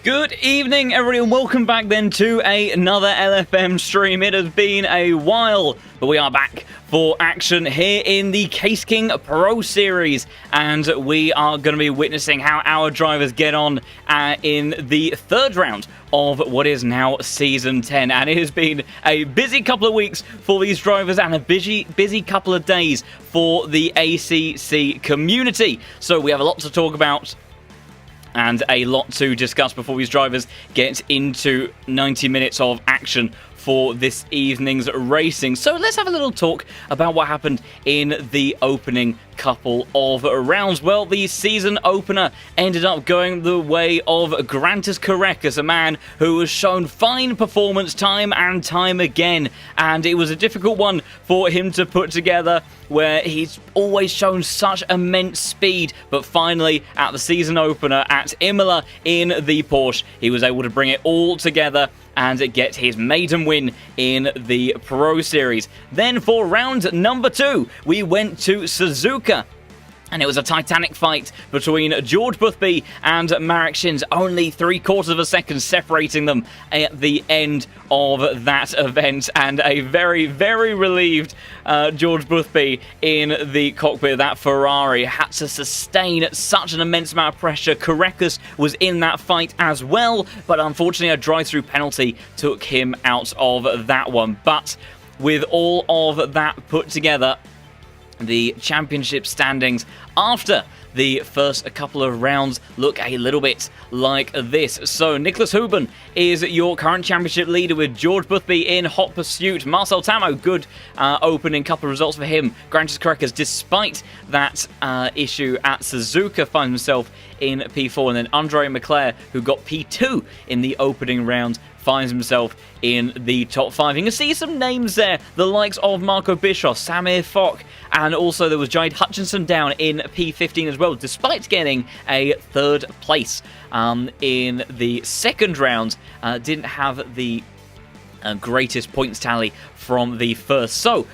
Good evening, everybody, and welcome back then to another LFM stream. It has been a while, but we are back for action here in the Case King Pro Series, and we are going to be witnessing how our drivers get on in the third round of what is now Season 10, and it has been a busy couple of weeks for these drivers and a busy couple of days for the ACC community. So we have a lot to talk about and a lot to discuss before these drivers get into 90 minutes of action for this evening's racing. So let's have a little talk about what happened in the opening couple of rounds. Well, the season opener ended up going the way of Grantis Carreras, a man who has shown fine performance time and time again, and it was a difficult one for him to put together, where he's always shown such immense speed, but finally at the season opener at Imola in the Porsche, he was able to bring it all together and get his maiden win in the Pro Series. Then for round number 2, we went to Suzuka, and it was a titanic fight between George Boothby and Marek Shins, only 3/4 of a second separating them at the end of that event, and a very, very relieved George Boothby in the cockpit of that Ferrari had to sustain such an immense amount of pressure. Carreras was in that fight as well, but unfortunately a drive-through penalty took him out of that one. But with all of that put together, the championship standings after the first couple of rounds look a little bit like this. So Nicholas Huben is your current championship leader with George Boothby in hot pursuit. Marcel Tamo, good opening couple of results for him. Grantis Carreras, despite that issue at Suzuka, finds himself in P4. And then Andre Leclerc, who got P2 in the opening round, finds himself in the top 5. You can see some names there, the likes of Marco Bischoff, Samir Fock, and also there was Jade Hutchinson down in P15 as well, despite getting a third place in the second round. Didn't have the greatest points tally from the first. So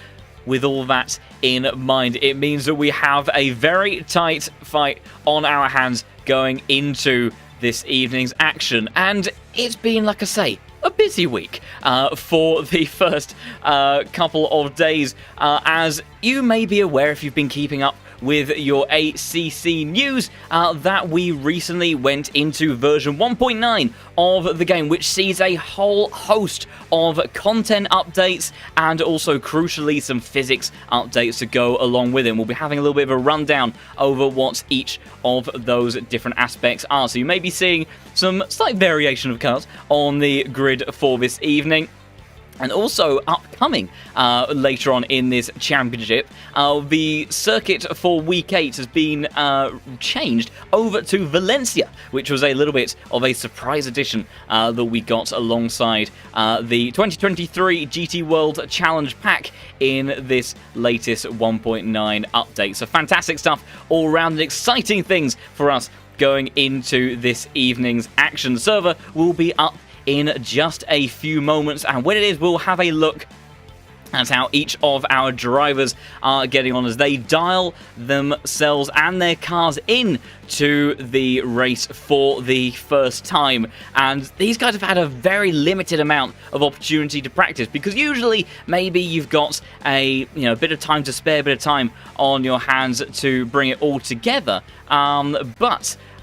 with all that in mind, it means that we have a very tight fight on our hands going into this evening's action, and it's been, like I say, a busy week for the first couple of days, as you may be aware if you've been keeping up with your ACC news, that we recently went into version 1.9 of the game, which sees a whole host of content updates and also, crucially, some physics updates to go along with it. We'll be having a little bit of a rundown over what each of those different aspects are. So you may be seeing some slight variation of cars on the grid for this evening. And also upcoming later on in this championship, the circuit for Week 8 has been changed over to Valencia, which was a little bit of a surprise addition that we got alongside the 2023 GT World Challenge Pack in this latest 1.9 update. So fantastic stuff all around, and exciting things for us going into this evening's action. The server will be up in just a few moments, and when it is, we'll have a look at how each of our drivers are getting on as they dial themselves and their cars in to the race for the first time. And these guys have had a very limited amount of opportunity to practice, because usually maybe you've got a bit of time to spare, a bit of time on your hands to bring it all together.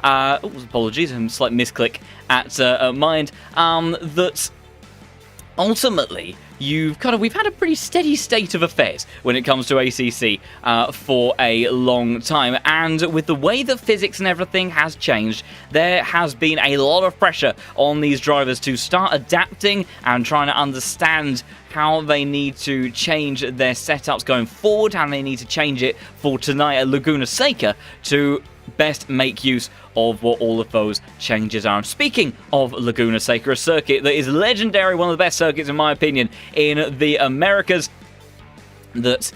Apologies, a slight misclick at my end. That ultimately we've had a pretty steady state of affairs when it comes to ACC for a long time, and with the way that physics and everything has changed, there has been a lot of pressure on these drivers to start adapting and trying to understand how they need to change their setups going forward, how they need to change it for tonight at Laguna Seca to best make use of what all of those changes are. And speaking of Laguna Seca, a circuit that is legendary, one of the best circuits in my opinion in the Americas, that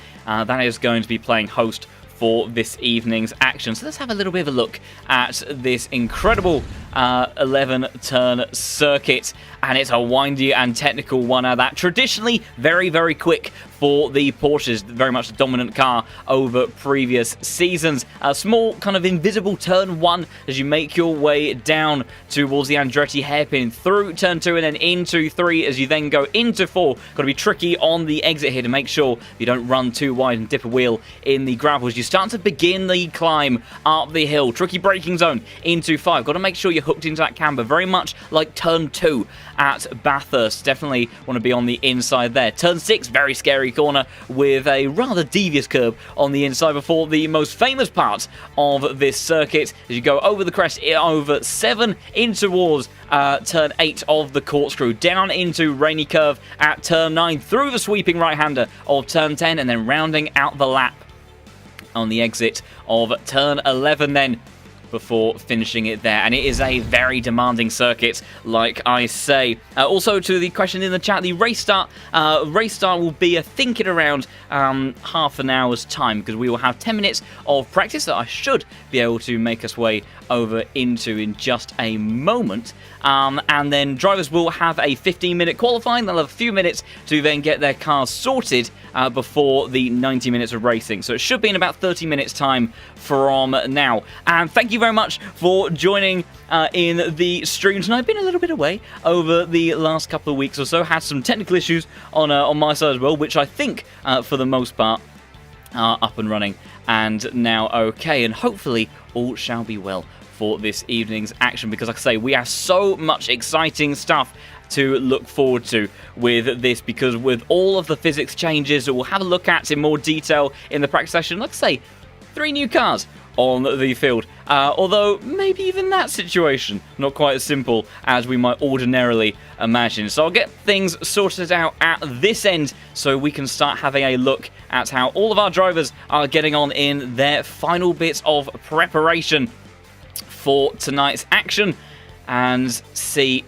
is going to be playing host for this evening's action. So let's have a little bit of a look at this incredible 11-turn circuit, and it's a windy and technical one at that. Traditionally, very, very quick for the Porsches, very much the dominant car over previous seasons. A small kind of invisible turn 1 as you make your way down towards the Andretti hairpin, through turn 2 and then into 3 as you then go into 4. Got to be tricky on the exit here to make sure you don't run too wide and dip a wheel in the gravels. You start to begin the climb up the hill. Tricky braking zone into 5. Got to make sure you're hooked into that camber, very much like turn 2 at Bathurst. Definitely want to be on the inside there. Turn 6, very scary corner with a rather devious curb on the inside before the most famous part of this circuit as you go over the crest, over 7 in towards turn 8 of the corkscrew, down into Rainy Curve at turn 9, through the sweeping right-hander of turn 10, and then rounding out the lap on the exit of turn 11 then, before finishing it there. And it is a very demanding circuit, like I say. Also, to the question in the chat, the race start will be, I think, in around half an hour's time, because we will have 10 minutes of practice that I should be able to make us way over into in just a moment. And then drivers will have a 15-minute qualifying. They'll have a few minutes to then get their cars sorted before the 90 minutes of racing. So it should be in about 30 minutes time from now. And thank you very much for joining in the stream tonight. I've been a little bit away over the last couple of weeks or so. Had some technical issues on my side as well, which I think for the most part are up and running and now okay. And hopefully all shall be well for this evening's action, because like I say, we have so much exciting stuff to look forward to with this, because with all of the physics changes that we'll have a look at in more detail in the practice session, like I say, 3 new cars on the field. Although maybe even that situation not quite as simple as we might ordinarily imagine. So I'll get things sorted out at this end so we can start having a look at how all of our drivers are getting on in their final bits of preparation for tonight's action, and see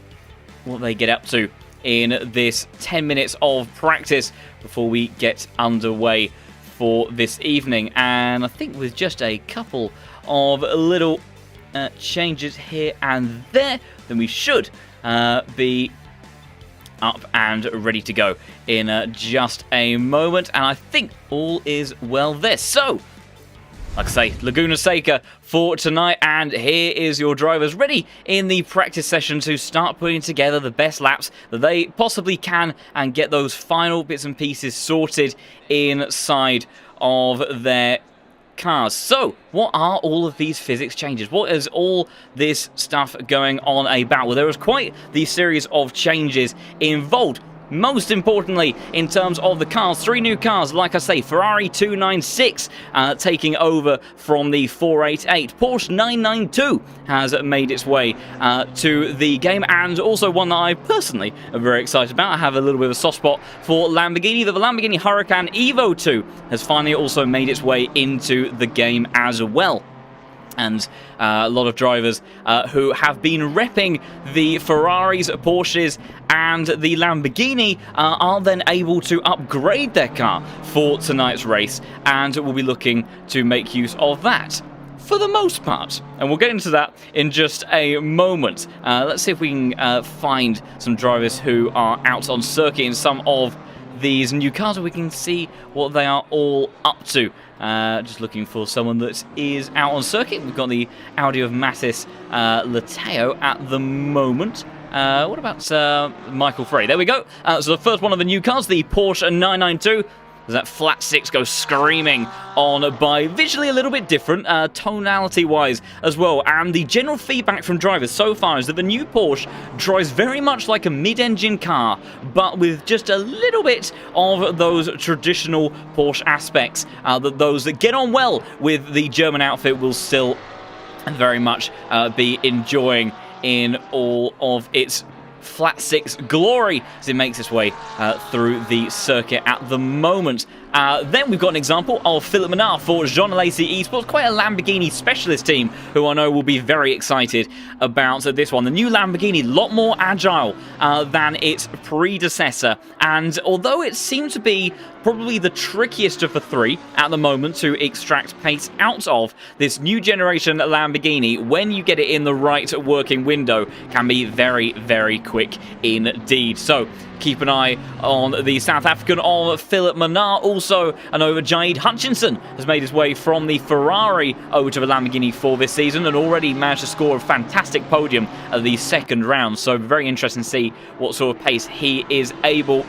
what they get up to in this 10 minutes of practice before we get underway for this evening. And I think with just a couple of little changes here and there, then we should be up and ready to go in just a moment. And I think all is well there. So, like I say, Laguna Seca for tonight, and here is your drivers ready in the practice session to start putting together the best laps that they possibly can and get those final bits and pieces sorted inside of their cars. So, what are all of these physics changes? What is all this stuff going on about? Well, there was quite the series of changes involved. Most importantly, in terms of the cars, 3 new cars, like I say, Ferrari 296 taking over from the 488. Porsche 992 has made its way to the game, and also one that I personally am very excited about. I have a little bit of a soft spot for Lamborghini. The Lamborghini Huracan Evo 2 has finally also made its way into the game as well. And a lot of drivers who have been repping the Ferraris, Porsches, and the Lamborghini are then able to upgrade their car for tonight's race, and will be looking to make use of that for the most part. And we'll get into that in just a moment. Let's see if we can find some drivers who are out on circuit in some of these new cars, so we can see what they are all up to. Just looking for someone that is out on circuit. We've got the Audi of Mattis Lateo at the moment. What about Michael Frey? There we go. So the first one of the new cars, the Porsche 992. That flat 6 goes screaming on by. Visually a little bit different, tonality-wise as well. And the general feedback from drivers so far is that the new Porsche drives very much like a mid-engine car, but with just a little bit of those traditional Porsche aspects. That those that get on well with the German outfit will still very much be enjoying in all of its flat 6 glory as it makes its way through the circuit at the moment. Then we've got an example of Philip Menard for Jean Alesi Esports, quite a Lamborghini specialist team who I know will be very excited about this one. The new Lamborghini, a lot more agile than its predecessor, and although it seems to be probably the trickiest of the three at the moment to extract pace out of, this new generation Lamborghini, when you get it in the right working window, can be very, very quick indeed. So keep an eye on the South African of Philip Menard. Also, an over Jaid Hutchinson has made his way from the Ferrari over to the Lamborghini for this season and already managed to score a fantastic podium at the second round. So very interesting to see what sort of pace he is able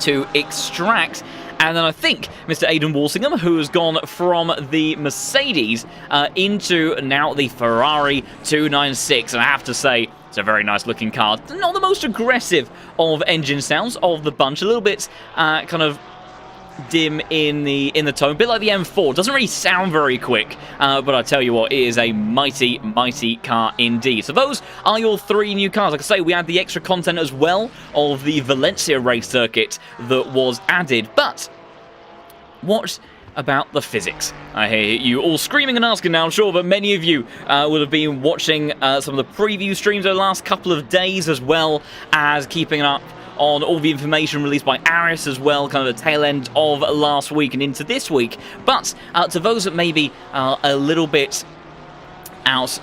to extract. And then I think Mr. Aidan Walsingham, who has gone from the Mercedes into now the Ferrari 296. And I have to say, it's a very nice looking car. Not the most aggressive of engine sounds of the bunch. A little bit kind of dim in the tone, a bit like the M4. Doesn't really sound very quick, but I tell you what, it is a mighty, mighty car indeed. So those are your three new cars. Like I say, we had the extra content as well of the Valencia race circuit that was added. But what about the physics? I hear you all screaming and asking now. I'm sure that many of you will have been watching some of the preview streams over the last couple of days, as well as keeping up on all the information released by Aris as well, kind of the tail end of last week and into this week. But to those that maybe are a little bit out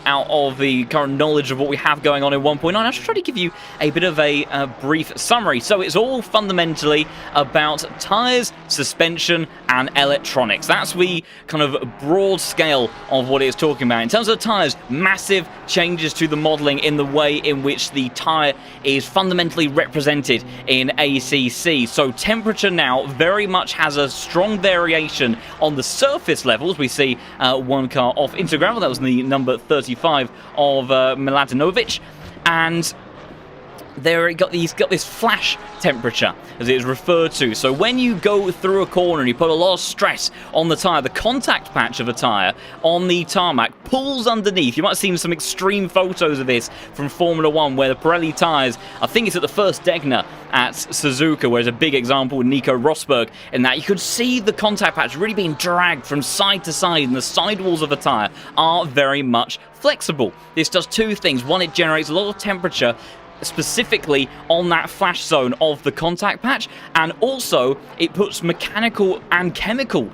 of the current knowledge of what we have going on in 1.9, I'll just try to give you a bit of a brief summary. So it's all fundamentally about tyres, suspension, and electronics. That's the kind of broad scale of what it's talking about. In terms of the tyres, massive changes to the modelling in the way in which the tyre is fundamentally represented in ACC. So temperature now very much has a strong variation on the surface levels. We see one car off Instagram, that was the number 35 of Miladinovic, and there it got this flash temperature, as it is referred to. So when you go through a corner and you put a lot of stress on the tyre, the contact patch of a tyre on the tarmac pulls underneath. You might have seen some extreme photos of this from Formula 1, where the Pirelli tyres, I think it's at the first Degner at Suzuka, where there's a big example with Nico Rosberg in that. You could see the contact patch really being dragged from side to side, and the sidewalls of the tyre are very much flexible. This does two things. One, it generates a lot of temperature specifically on that flash zone of the contact patch, and also it puts mechanical and chemical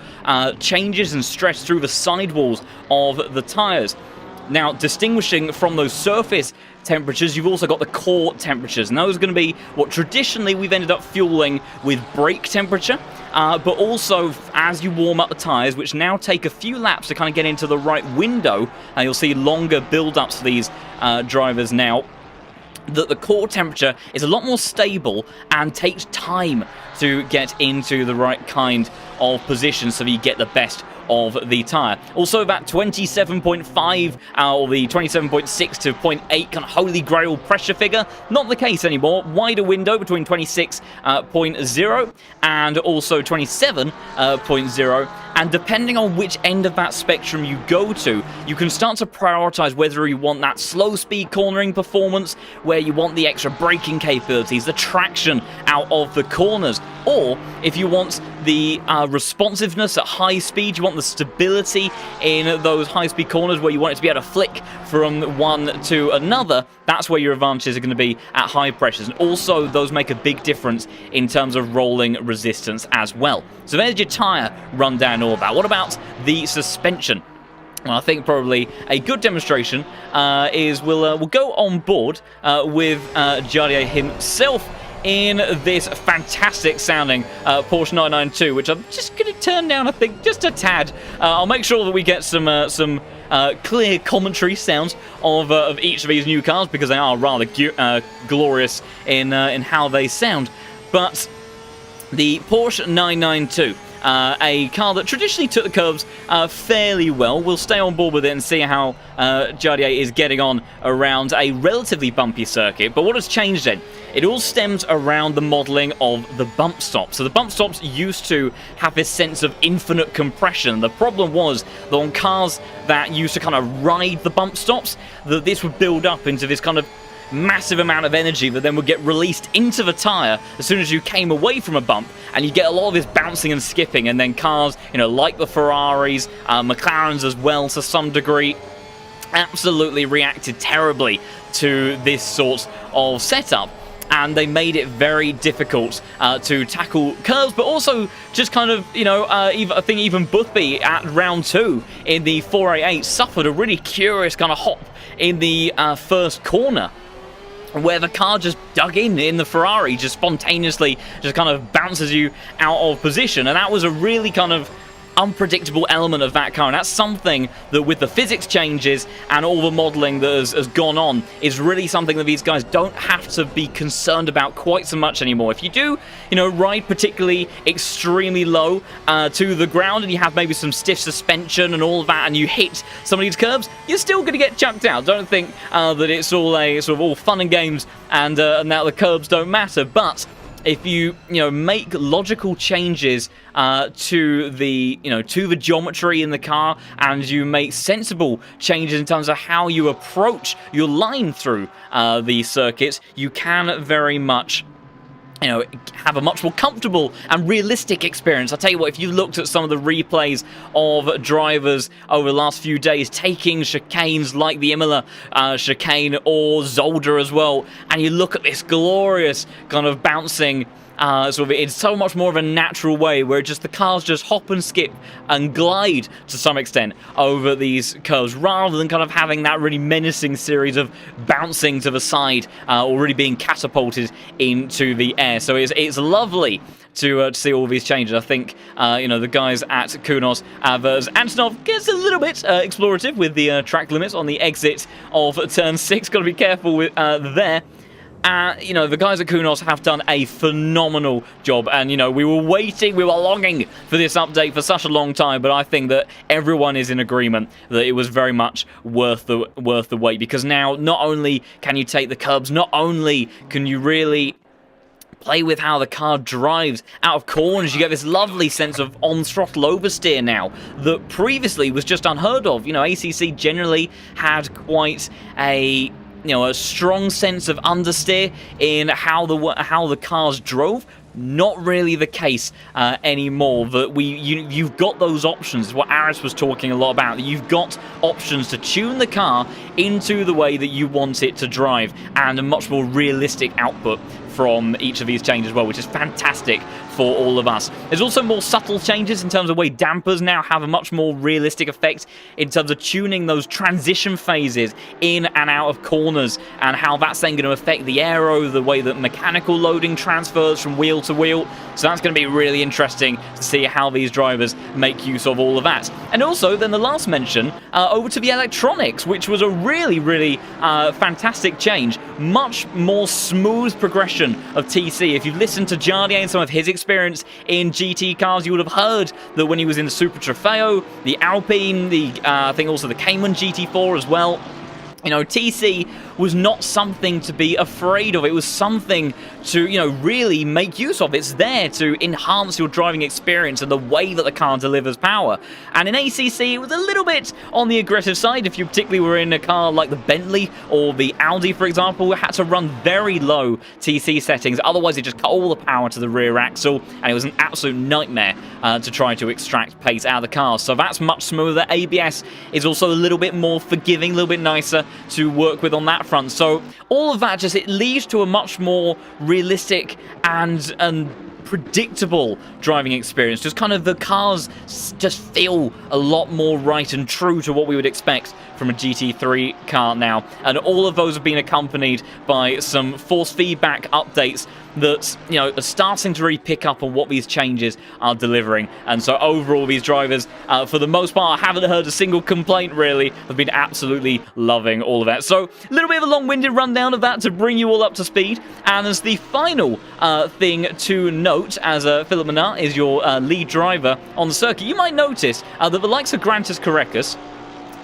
changes and stress through the sidewalls of the tyres. Now, distinguishing from those surface temperatures, you've also got the core temperatures, and those are going to be what traditionally we've ended up fueling with brake temperature, but also as you warm up the tyres, which now take a few laps to kind of get into the right window, and you'll see longer build-ups for these drivers now, that the core temperature is a lot more stable and takes time to get into the right kind of position so that you get the best of the tyre. Also, that 27.5 or the 27.6 to 0.8 kind of holy grail pressure figure, not the case anymore. Wider window between 26.0 and also 27.0, and depending on which end of that spectrum you go to, you can start to prioritize whether you want that slow speed cornering performance, where you want the extra braking capabilities, the traction out of the corners, or if you want the responsiveness at high speed, you want the stability in those high-speed corners where you want it to be able to flick from one to another. That's where your advantages are going to be at high pressures. And also, those make a big difference in terms of rolling resistance as well. So there's your tyre rundown, all of that. What about the suspension? Well, I think probably a good demonstration is we'll go on board with Jardier himself in this fantastic sounding Porsche 992, which I'm just going to turn down, I think, just a tad. I'll make sure that we get some clear commentary sounds of each of these new cars, because they are rather glorious in how they sound. But the Porsche 992, a car that traditionally took the curves fairly well. We'll stay on board with it and see how Jardier is getting on around a relatively bumpy circuit. But what has changed then? It all stems around the modelling of the bump stops. So the bump stops used to have this sense of infinite compression. The problem was that on cars that used to kind of ride the bump stops, that this would build up into this kind of massive amount of energy that then would get released into the tyre as soon as you came away from a bump, and you get a lot of this bouncing and skipping, and then cars, like the Ferraris, McLarens as well to some degree, absolutely reacted terribly to this sort of setup. And they made it very difficult to tackle curves, but also just kind of, I think even Boothby at round 2 in the 488 suffered a really curious kind of hop in the first corner, where the car just dug in the Ferrari, just spontaneously just kind of bounces you out of position. And that was a really kind of unpredictable element of that car, and that's something that with the physics changes and all the modeling that has gone on is really something that these guys don't have to be concerned about quite so much anymore. If you do, ride particularly extremely low to the ground, and you have maybe some stiff suspension and all of that, and you hit some of these curbs, you're still going to get chucked out. Don't think that it's all a sort of all fun and games and now the curbs don't matter. But if you make logical changes to the geometry in the car, and you make sensible changes in terms of how you approach your line through the circuits, you can very much have a much more comfortable and realistic experience. I'll tell you what, if you looked at some of the replays of drivers over the last few days taking chicanes like the Imola chicane or Zolder as well, and you look at this glorious kind of bouncing in so much more of a natural way, where just the cars just hop and skip and glide to some extent over these curves, rather than kind of having that really menacing series of bouncing to the side or really being catapulted into the air. So it's lovely to see all these changes. I think the guys at Kunos, as Antonov gets a little bit explorative with the track limits on the exit of turn 6. Got to be careful with there. The guys at Kunos have done a phenomenal job, and we were longing for this update for such a long time, but I think that everyone is in agreement that it was very much worth the wait, because now not only can you take the curbs, not only can you really play with how the car drives out of corners, you get this lovely sense of on-throttle oversteer now that previously was just unheard of. ACC generally had quite a strong sense of understeer in how the cars drove. Not really the case anymore. That you've got those options. What Aris was talking a lot about. You've got options to tune the car into the way that you want it to drive, and a much more realistic output from each of these changes as well, which is fantastic for all of us. There's also more subtle changes in terms of way dampers now have a much more realistic effect in terms of tuning those transition phases in and out of corners, and how that's then going to affect the aero, the way that mechanical loading transfers from wheel to wheel. So that's going to be really interesting to see how these drivers make use of all of that. And also then the last mention over to the electronics, which was a really, really fantastic change. Much more smooth progression of TC. If you've listened to Jardier and some of his experience in GT cars, you would have heard that when he was in the Super Trofeo, the Alpine, I think also the Cayman GT4 as well, TC was not something to be afraid of. It was something to, really make use of. It's there to enhance your driving experience and the way that the car delivers power. And in ACC, it was a little bit on the aggressive side. If you particularly were in a car like the Bentley or the Audi, for example, it had to run very low TC settings. Otherwise, it just cut all the power to the rear axle, and it was an absolute nightmare to try to extract pace out of the car. So that's much smoother. ABS is also a little bit more forgiving, a little bit nicer to work with on that front. So all of that it leads to a much more realistic and predictable driving experience. Just kind of the cars just feel a lot more right and true to what we would expect from a GT3 car now. And all of those have been accompanied by some force feedback updates that are starting to really pick up on what these changes are delivering. And so overall, these drivers, for the most part, I haven't heard a single complaint really. Have been absolutely loving all of that. So a little bit of a long-winded rundown of that to bring you all up to speed. And as the final thing to note, as Philip Manat is your lead driver on the circuit, you might notice that the likes of Grantis Correcus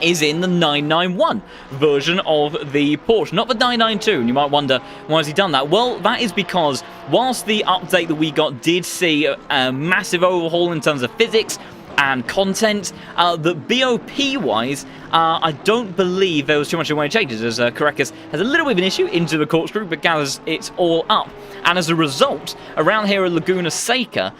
is in the 991 version of the Porsche, not the 992. And you might wonder, why has he done that? Well, that is because whilst the update that we got did see a massive overhaul in terms of physics and content. The BOP-wise, I don't believe there was too much in the way of changes, as Caracas has a little bit of an issue into the corkscrew, but gathers it's all up. And as a result, around here at Laguna Seca,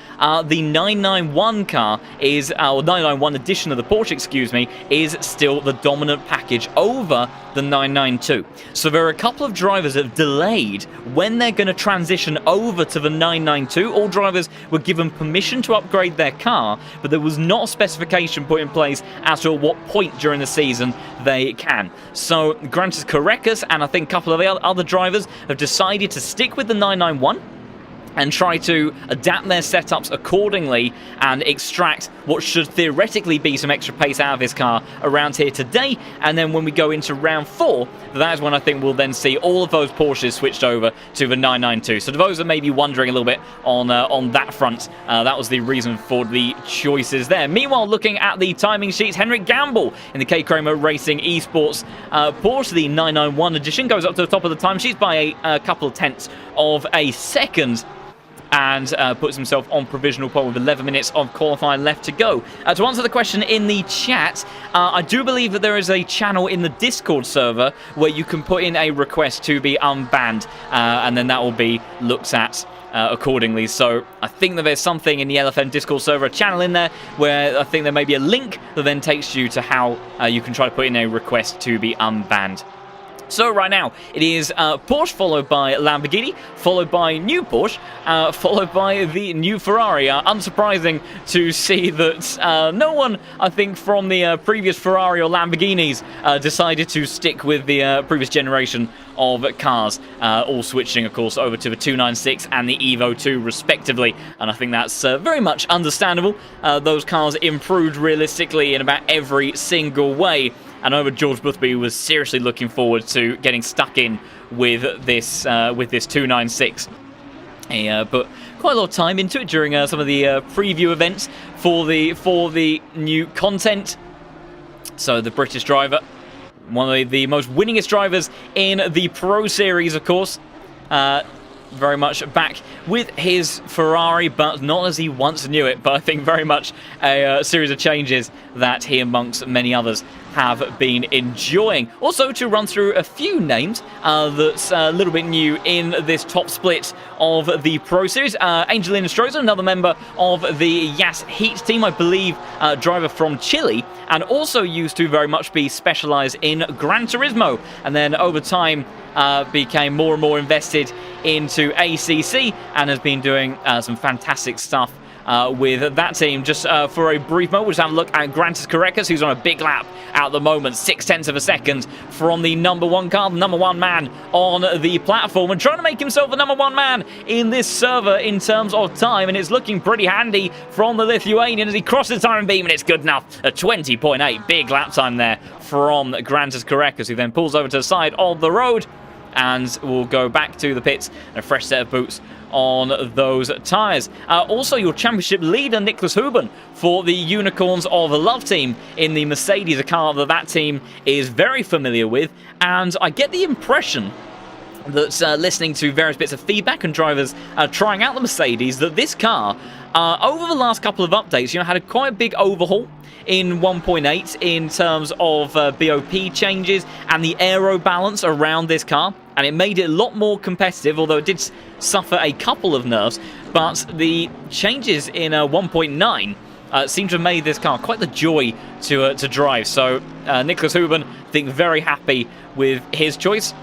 the 991 car is, or 991 edition of the Porsche, excuse me, is still the dominant package over the 992. So there are a couple of drivers that have delayed when they're going to transition over to the 992. All drivers were given permission to upgrade their car, but there was not a specification put in place as to at what point during the season they can. So Grantis Caracas and I think a couple of other drivers have decided to stick with the 991 and try to adapt their setups accordingly and extract what should theoretically be some extra pace out of this car around here today. And then when we go into round 4, that is when I think we'll then see all of those Porsches switched over to the 992. So to those that may be wondering a little bit on that front, that was the reason for the choices there. Meanwhile, looking at the timing sheets, Henrik Gamble in the K Kramer Racing Esports Porsche, the 991 edition, goes up to the top of the time sheets by a couple of tenths of a second, and puts himself on provisional pole with 11 minutes of qualifying left to go. To answer the question in the chat, I do believe that there is a channel in the Discord server where you can put in a request to be unbanned, and then that will be looked at accordingly. So I think that there's something in the LFM Discord server, a channel in there, where I think there may be a link that then takes you to how you can try to put in a request to be unbanned. So right now, it is Porsche, followed by Lamborghini, followed by new Porsche, followed by the new Ferrari. Unsurprising to see that no one, I think, from the previous Ferrari or Lamborghinis decided to stick with the previous generation of cars, all switching, of course, over to the 296 and the Evo 2, respectively. And I think that's very much understandable. Those cars improved realistically in about every single way. And over George Boothby was seriously looking forward to getting stuck in with this 296. He put quite a lot of time into it during some of the preview events for the new content. So the British driver, one of the most winningest drivers in the Pro Series, of course. Very much back with his Ferrari, but not as he once knew it. But I think very much a series of changes that he, amongst many others, have been enjoying. Also, to run through a few names that's a little bit new in this top split of the Pro Series. Angelina Stroza, another member of the Yas Heat team, I believe, driver from Chile, and also used to very much be specialised in Gran Turismo, and then over time became more and more invested into ACC and has been doing some fantastic stuff with that team. Just for a brief moment, we'll just have a look at Grantis Caracas, who's on a big lap at the moment, 0.6 of a second from the number one car, the number one man on the platform, and trying to make himself the number one man in this server in terms of time, and it's looking pretty handy from the Lithuanian as he crosses time beam, and it's good enough. A 20.8, big lap time there from Grantis Caracas, who then pulls over to the side of the road and will go back to the pits and a fresh set of boots on those tyres. Also, your championship leader, Niklas Huben, for the Unicorns of Love team in the Mercedes, a car that team is very familiar with. And I get the impression that listening to various bits of feedback and drivers trying out the Mercedes, that this car, over the last couple of updates, had a quite big overhaul in 1.8 in terms of BOP changes and the aero balance around this car, and it made it a lot more competitive, although it did suffer a couple of nerfs. But the changes in 1.9 seem to have made this car quite the joy to drive. So Niklas Huben, I think, very happy with his choice,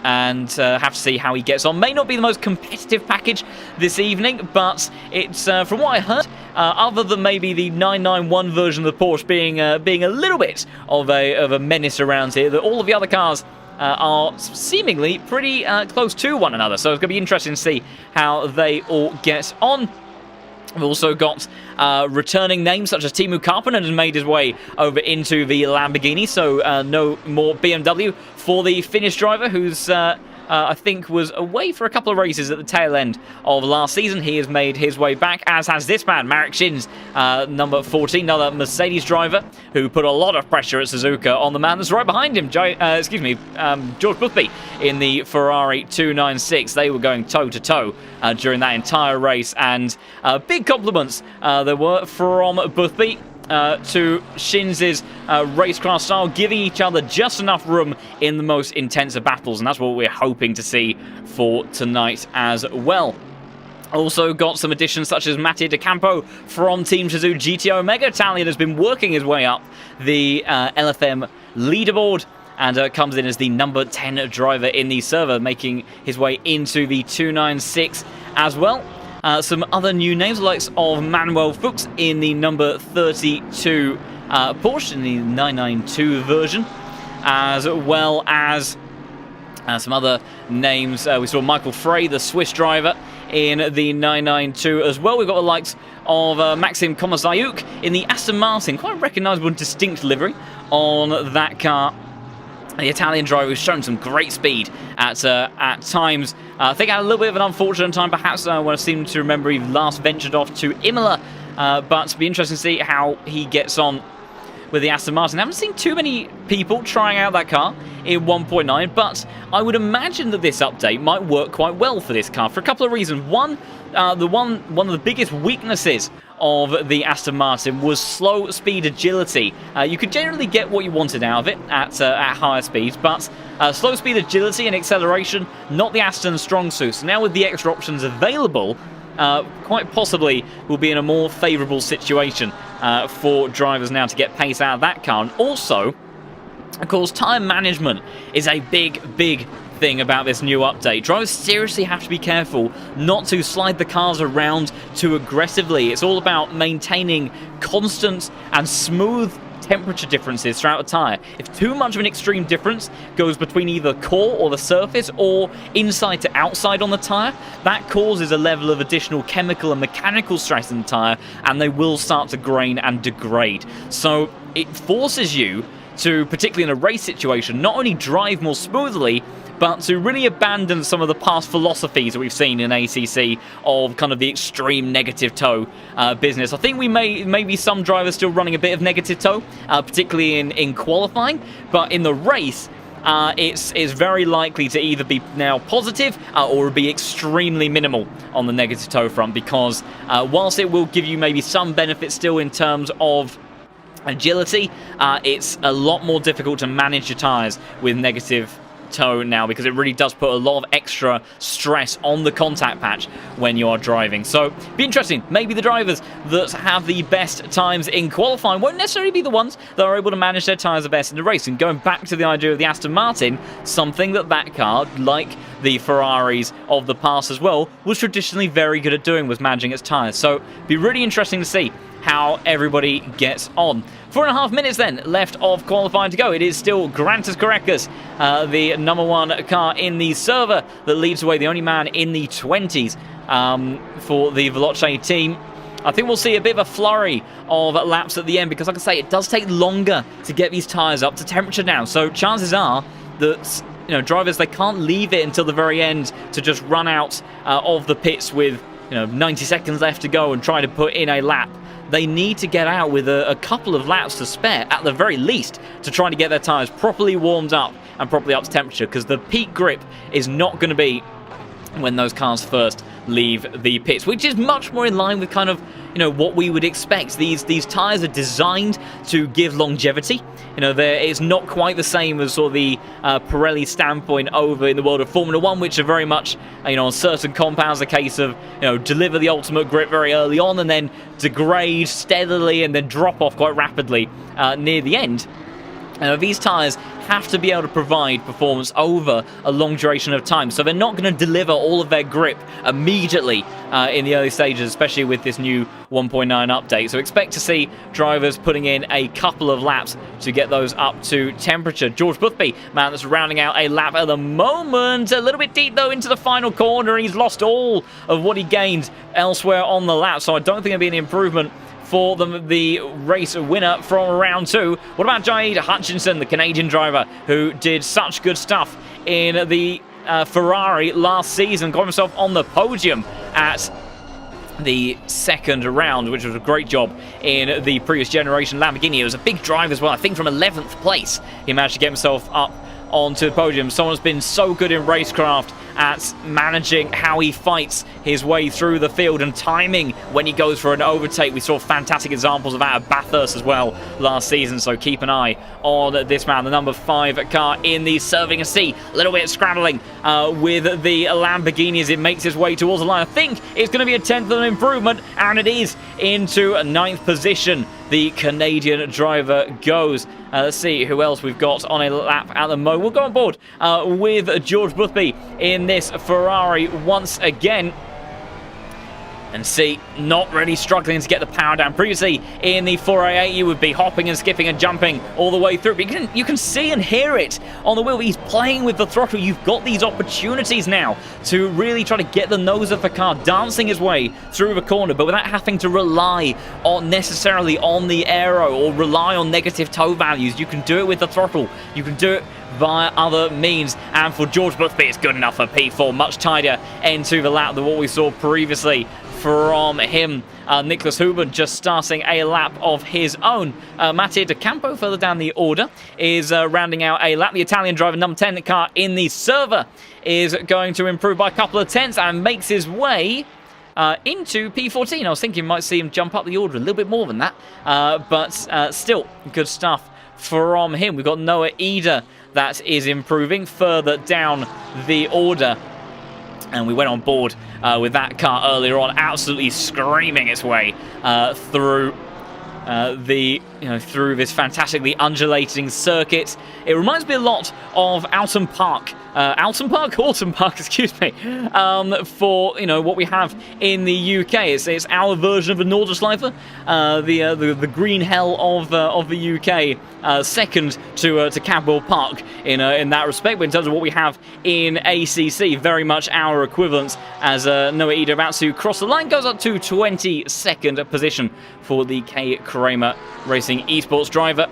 and have to see how he gets on. May not be the most competitive package this evening, but it's, from what I heard, other than maybe the 991 version of the Porsche being a little bit of a menace around here, that all of the other cars are seemingly pretty close to one another. So it's going to be interesting to see how they all get on. We've also got returning names such as Timu Karppinen has made his way over into the Lamborghini, so no more BMW for the Finnish driver, who's I think, was away for a couple of races at the tail end of last season. He has made his way back, as has this man, Marek Shins, number 14, another Mercedes driver who put a lot of pressure at Suzuka on the man that's right behind him, George Boothby in the Ferrari 296. They were going toe-to-toe during that entire race, and big compliments there were from Boothby to Shins's racecraft style, giving each other just enough room in the most intense of battles, and that's what we're hoping to see for tonight as well. Also got some additions such as Mattia De Campo from Team Suzuka GTO. Mega Italian has been working his way up the LFM leaderboard and comes in as the number 10 driver in the server, making his way into the 296 as well. Some other new names, the likes of Manuel Fuchs in the number 32 Porsche in the 992 version, as well as some other names. We saw Michael Frey, the Swiss driver, in the 992 as well. We've got the likes of Maxim Komazayuk in the Aston Martin, quite recognisable and distinct livery on that car. The Italian driver who's shown some great speed at times. I think had a little bit of an unfortunate time, perhaps, when I seem to remember he last ventured off to Imola. But it'll be interesting to see how he gets on with the Aston Martin. I haven't seen too many people trying out that car in 1.9, but I would imagine that this update might work quite well for this car for a couple of reasons. One of the biggest weaknesses of the Aston Martin was slow speed agility. You could generally get what you wanted out of it at higher speeds, but slow speed agility and acceleration, not the Aston's strong suit. So now with the extra options available, quite possibly we'll be in a more favourable situation for drivers now to get pace out of that car. And also, of course, tyre management is a big thing about this new update. Drivers seriously have to be careful not to slide the cars around too aggressively. It's all about maintaining constant and smooth temperature differences throughout a tyre. If too much of an extreme difference goes between either core or the surface or inside to outside on the tyre, that causes a level of additional chemical and mechanical stress in the tyre, and they will start to grain and degrade. So it forces you to, particularly in a race situation, not only drive more smoothly, but to really abandon some of the past philosophies that we've seen in ACC of kind of the extreme negative toe business. I think we maybe some drivers still running a bit of negative toe, particularly in qualifying, but in the race, it's very likely to either be now positive or be extremely minimal on the negative toe front, because whilst it will give you maybe some benefits still in terms of agility, it's a lot more difficult to manage your tyres with negative toe now, because it really does put a lot of extra stress on the contact patch when you are driving. So be interesting. Maybe the drivers that have the best times in qualifying won't necessarily be the ones that are able to manage their tyres the best in the race. And going back to the idea of the Aston Martin, something that car, like the Ferraris of the past as well, was traditionally very good at doing, was managing its tyres. So be really interesting to see how everybody gets on. 4.5 minutes then left of qualifying to go. It is still Grantas Caracas, the number 1 car in the server, that leads away, the only man in the 20s for the Veloce team. I think we'll see a bit of a flurry of laps at the end, because like I say, it does take longer to get these tyres up to temperature now. So chances are that drivers, they can't leave it until the very end to just run out of the pits with 90 seconds left to go and try to put in a lap. They need to get out with a couple of laps to spare, at the very least, to try to get their tyres properly warmed up and properly up to temperature, because the peak grip is not going to be when those cars first leave the pits, which is much more in line with kind of what we would expect. These tyres are designed to give longevity. It's not quite the same as sort of the Pirelli standpoint over in the world of Formula 1, which are very much on certain compounds a case of deliver the ultimate grip very early on and then degrade steadily and then drop off quite rapidly near the end. These tyres have to be able to provide performance over a long duration of time, so they're not going to deliver all of their grip immediately in the early stages, especially with this new 1.9 update. So expect to see drivers putting in a couple of laps to get those up to temperature. George Boothby, man that's rounding out a lap at the moment, a little bit deep though into the final corner. He's lost all of what he gained elsewhere on the lap, so I don't think there'll be any improvement for the race winner from round 2. What about Jaid Hutchinson, the Canadian driver who did such good stuff in the Ferrari last season, got himself on the podium at the second round, which was a great job in the previous generation Lamborghini. It was a big drive as well. I think from 11th place, he managed to get himself up onto the podium. Someone's been so good in racecraft at managing how he fights his way through the field and timing when he goes for an overtake. We saw fantastic examples of that at Bathurst as well last season, so keep an eye on this man, the number 5 car in the serving a C. A little bit scrabbling with the Lamborghini as it makes its way towards the line. I think it's going to be a 10th of an improvement, and it is into a 9th position. The Canadian driver goes. Let's see who else we've got on a lap at the moment. We'll go on board with George Boothby in this Ferrari once again. And see, not really struggling to get the power down. Previously, in the 488, you would be hopping and skipping and jumping all the way through. But you can see and hear it on the wheel. He's playing with the throttle. You've got these opportunities now to really try to get the nose of the car dancing his way through the corner, but without having to rely on necessarily on the aero or rely on negative toe values. You can do it with the throttle. You can do it via other means, and for George Boothby, it's good enough for P4. Much tidier end to the lap than what we saw previously from him. Nicholas Huber just starting a lap of his own. Mattia De Campo further down the order is rounding out a lap. The Italian driver, number 10 car in the server, is going to improve by a couple of tenths and makes his way into P14. I was thinking you might see him jump up the order a little bit more than that, but still good stuff from him. We've got Noah Eder that is improving further down the order, and we went on board with that car earlier on, absolutely screaming its way through through this fantastically undulating circuit. It reminds me a lot of Alton Park, excuse me, for what we have in the UK. It's our version of a Nordschleife, the green hell of the UK, second to Cadwell Park in that respect. But in terms of what we have in ACC, very much our equivalents. As Noah Eder about to cross the line, goes up to 22nd position for the K Kramer Racing Esports driver.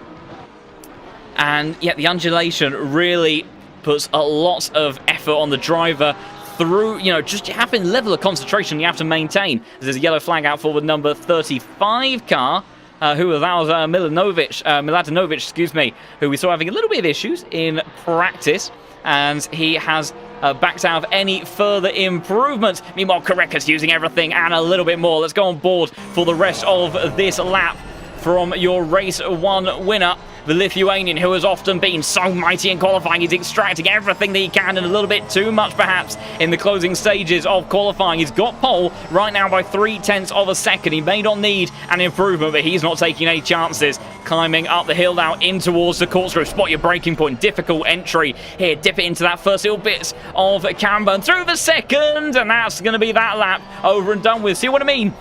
And yet the undulation really puts a lot of effort on the driver through, just you have to level of concentration you have to maintain. There's a yellow flag out for the number 35 car, that was Miladinovic, excuse me, who we saw having a little bit of issues in practice, and he has backed out of any further improvement. Meanwhile, Koreca's using everything and a little bit more. Let's go on board for the rest of this lap from your Race 1 winner, the Lithuanian, who has often been so mighty in qualifying. He's extracting everything that he can, and a little bit too much perhaps in the closing stages of qualifying. He's got pole right now by 0.3 of a second. He may not need an improvement, but he's not taking any chances. Climbing up the hill now in towards the corkscrew. Spot your braking point. Difficult entry here. Dip it into that first little bit of camber and through the second, and that's going to be that lap over and done with. See what I mean?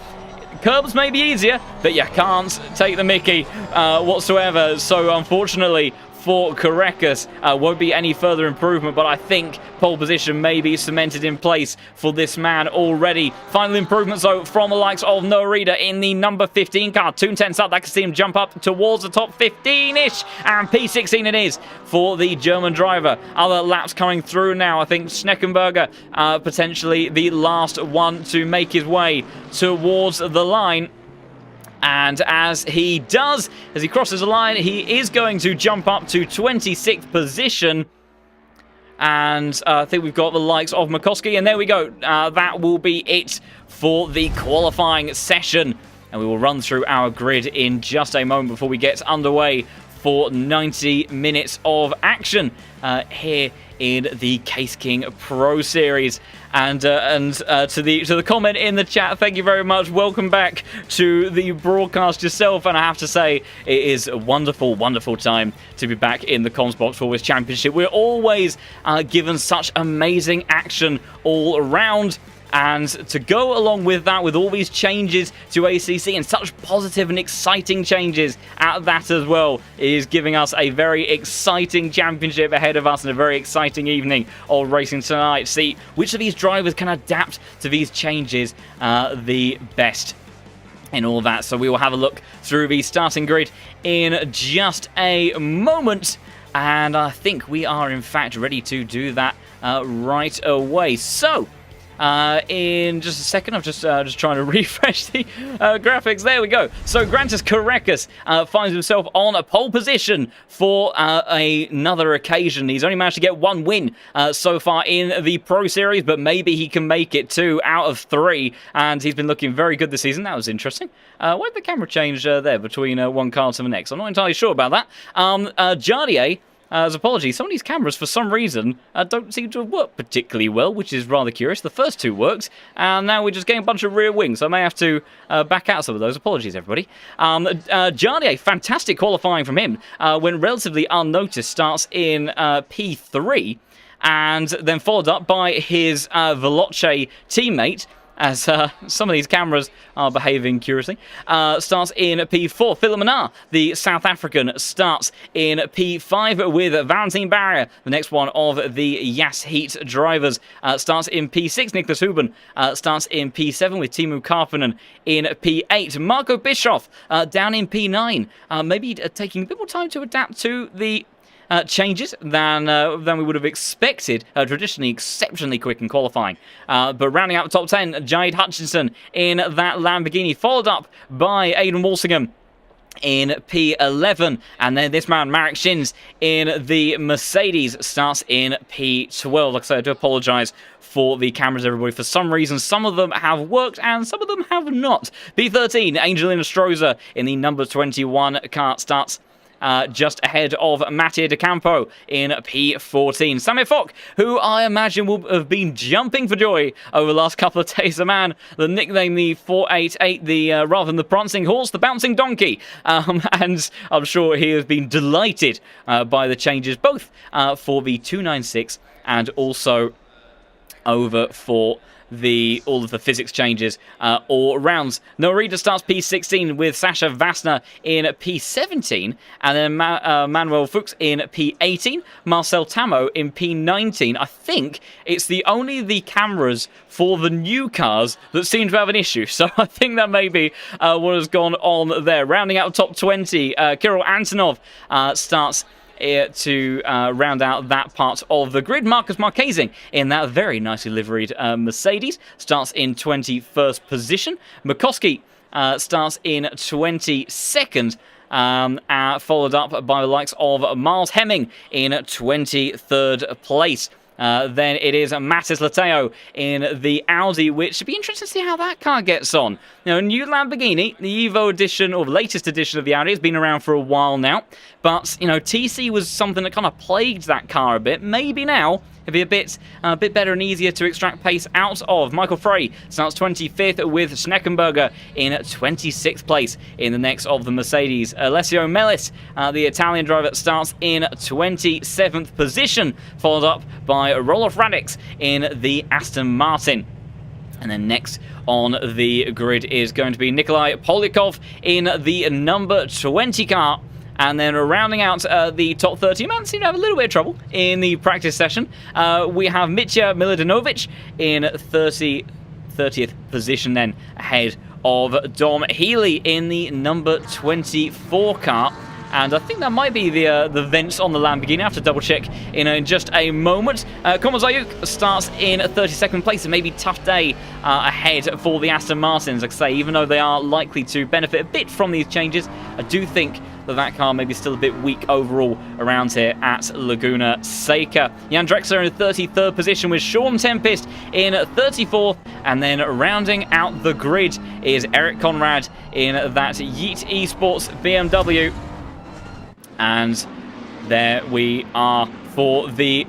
Curbs may be easier, but you can't take the mickey whatsoever. So unfortunately for Korekas, won't be any further improvement, but I think pole position may be cemented in place for this man already. Final improvements though from the likes of Noah Eder in the number 15 car. 2/10 up, that can see him jump up towards the top 15-ish, and P16 it is for the German driver. Other laps coming through now. I think Schneckenberger potentially the last one to make his way towards the line. And as he does, as he crosses the line, he is going to jump up to 26th position. And I think we've got the likes of McCoskey. And there we go. That will be it for the qualifying session. And we will run through our grid in just a moment before we get underway for 90 minutes of action here in the Case King Pro Series. And to the comment in the chat, thank you very much. Welcome back to the broadcast yourself. And I have to say, it is a wonderful, wonderful time to be back in the Comms Box for this championship. We're always given such amazing action all around. And to go along with that, with all these changes to ACC and such positive and exciting changes at that as well, is giving us a very exciting championship ahead of us and a very exciting evening of racing tonight. See which of these drivers can adapt to these changes the best in all that. So we will have a look through the starting grid in just a moment. and I think we are in fact ready to do that right away. So in just a second, I'm just trying to refresh the graphics. There we go. So Grantis Caracas finds himself on a pole position for another occasion. He's only managed to get one win so far in the Pro Series, but maybe he can make it 2 out of 3, and he's been looking very good this season. That was interesting. Why did the camera change there between one car to the next? I'm not entirely sure about that. Jardier, as apologies, some of these cameras, for some reason, don't seem to have worked particularly well, which is rather curious. The first 2 worked, and now we're just getting a bunch of rear wings, so I may have to back out some of those. Apologies, everybody. Jardier, fantastic qualifying from him, went relatively unnoticed, starts in P3, and then followed up by his Veloce teammate, as some of these cameras are behaving curiously. Starts in P4. Philip Manar, the South African, starts in P5 with Valentin Barrier, the next one of the Yas Heat drivers. Starts in P6. Nicholas Huben starts in P7 with Timu Karppinen in P8. Marco Bischoff down in P9. Maybe taking a bit more time to adapt to the changes than we would have expected. Traditionally exceptionally quick in qualifying. But rounding out the top 10, Jade Hutchinson in that Lamborghini, followed up by Aidan Walsingham in P11, and then this man, Marek Shins, in the Mercedes, starts in P12. Like I said, I do apologise for the cameras, everybody. For some reason, some of them have worked and some of them have not. P13, Angelina Stroza in the number 21 car, starts just ahead of Mattia De Campo in P14. Samir Fock, who I imagine will have been jumping for joy over the last couple of days. A man, the nickname the 488, rather than the prancing horse, the bouncing donkey. And I'm sure he has been delighted by the changes, both for the 296 and also over for all of the physics changes all rounds. Norita starts P16 with Sasha Vassner in P17, and then Manuel Fuchs in P18, Marcel Tamo in P19. I think it's only the cameras for the new cars that seem to have an issue, so I think that may be what has gone on there. Rounding out the top 20, Kirill Antonov starts to round out that part of the grid. Marcus Marquezing in that very nicely liveried Mercedes starts in 21st position. Mikoski starts in 22nd, followed up by the likes of Miles Hemming in 23rd place. Then it is Matis Lateo in the Audi, which should be interesting to see how that car gets on. New Lamborghini, the Evo edition, or the latest edition of the Audi, has been around for a while now. But, TC was something that kind of plagued that car a bit. Maybe now it'll be a bit better and easier to extract pace out of. Michael Frey starts 25th with Schneckenberger in 26th place in the next of the Mercedes. Alessio Mellis, the Italian driver, starts in 27th position, followed up by Roloff Radix in the Aston Martin. And then next on the grid is going to be Nikolai Polyakov in the number 20 car. And then rounding out the top 30, man seem to have a little bit of trouble in the practice session. We have Mitya Milodinovic in 30th position, then ahead of Dom Healy in the number 24 car. And I think that might be the vents on the Lamborghini. I have to double check in just a moment. Komozayuk starts in 32nd place. It may be a tough day ahead for the Aston Martins. Like I say, even though they are likely to benefit a bit from these changes, I do think that car may be still a bit weak overall around here at Laguna Seca. Jan Drexler in 33rd position with Sean Tempest in 34th. And then rounding out the grid is Eric Conrad in that Yeet Esports BMW. And there we are for the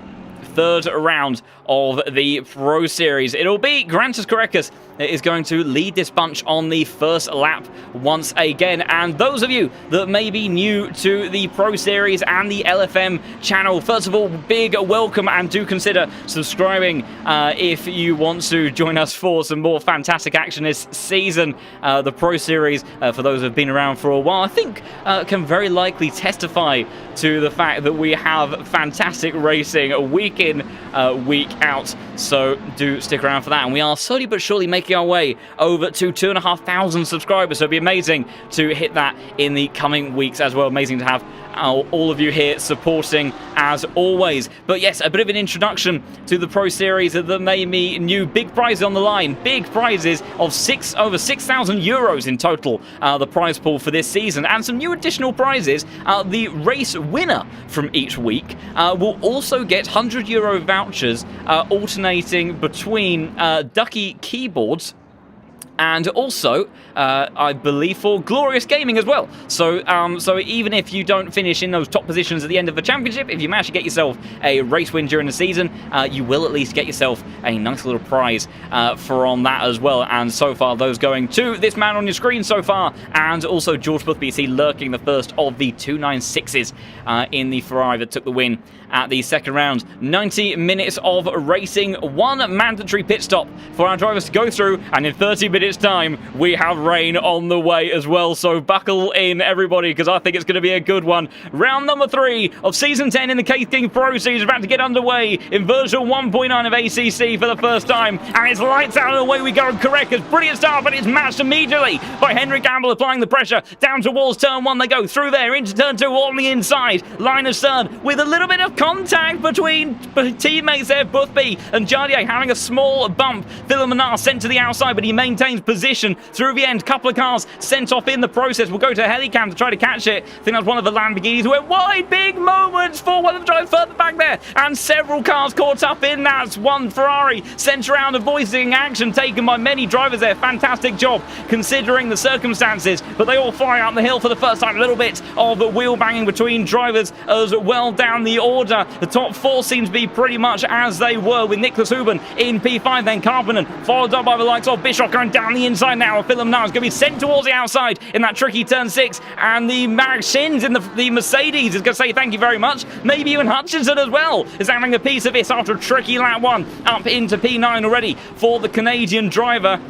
third round of the Pro Series. It'll be Grantis Caracas is going to lead this bunch on the first lap once again. And those of you that may be new to the Pro Series and the LFM channel, first of all, big welcome, and do consider subscribing if you want to join us for some more fantastic action this season. The Pro Series, for those who have been around for a while, I think can very likely testify to the fact that we have fantastic racing week in, week out. So do stick around for that. And we are slowly but surely making our way over to 2,500 subscribers. So it'd be amazing to hit that in the coming weeks as well. Amazing to have all of you here supporting as always. But yes, a bit of an introduction to the Pro Series that made me new. Big prizes on the line. Big prizes of over 6,000 euros in total, the prize pool for this season. And some new additional prizes. The race winner from each week will also get €100 vouchers alternating between Ducky keyboards and also, I believe, for Glorious Gaming as well. So even if you don't finish in those top positions at the end of the championship, if you manage to get yourself a race win during the season, you will at least get yourself a nice little prize from that as well. And so far, those going to this man on your screen so far, and also George Boothby lurking the first of the 296s in the Ferrari that took the win at the second round. 90 minutes of racing, one mandatory pit stop for our drivers to go through, and in 30 minutes time we have rain on the way as well. So buckle in, everybody, because I think it's going to be a good one. Round number 3 of season 10 in the Case King Pro Series is about to get underway in version 1.9 of ACC for the first time, and it's lights out and away we go. Correct, it's brilliant start, but it's matched immediately by Henry Gamble applying the pressure down towards turn 1. They go through there into turn 2 on the inside line of stern with a little bit of contact between teammates there. Boothby and Jardier having a small bump. Villamanar sent to the outside, but he maintains position through the end. Couple of cars sent off in the process. We'll go to Helicam to try to catch it. I think that's one of the Lamborghinis who went wide. Big moments for one of the drivers further back there, and several cars caught up in that. One Ferrari sent around, avoiding action taken by many drivers there. Fantastic job considering the circumstances, but they all fly out the hill for the first time. A little bit of wheel banging between drivers as well down the order. The top 4 seems to be pretty much as they were, with Nicholas Huben in P5, then Carpenen, followed up by the likes of Bischoff going down the inside now. Philip now is going to be sent towards the outside in that tricky turn 6, and the Marek Shins in the Mercedes is going to say thank you very much. Maybe even Hutchinson as well is having a piece of this after a tricky lap 1 up into P9 already for the Canadian driver.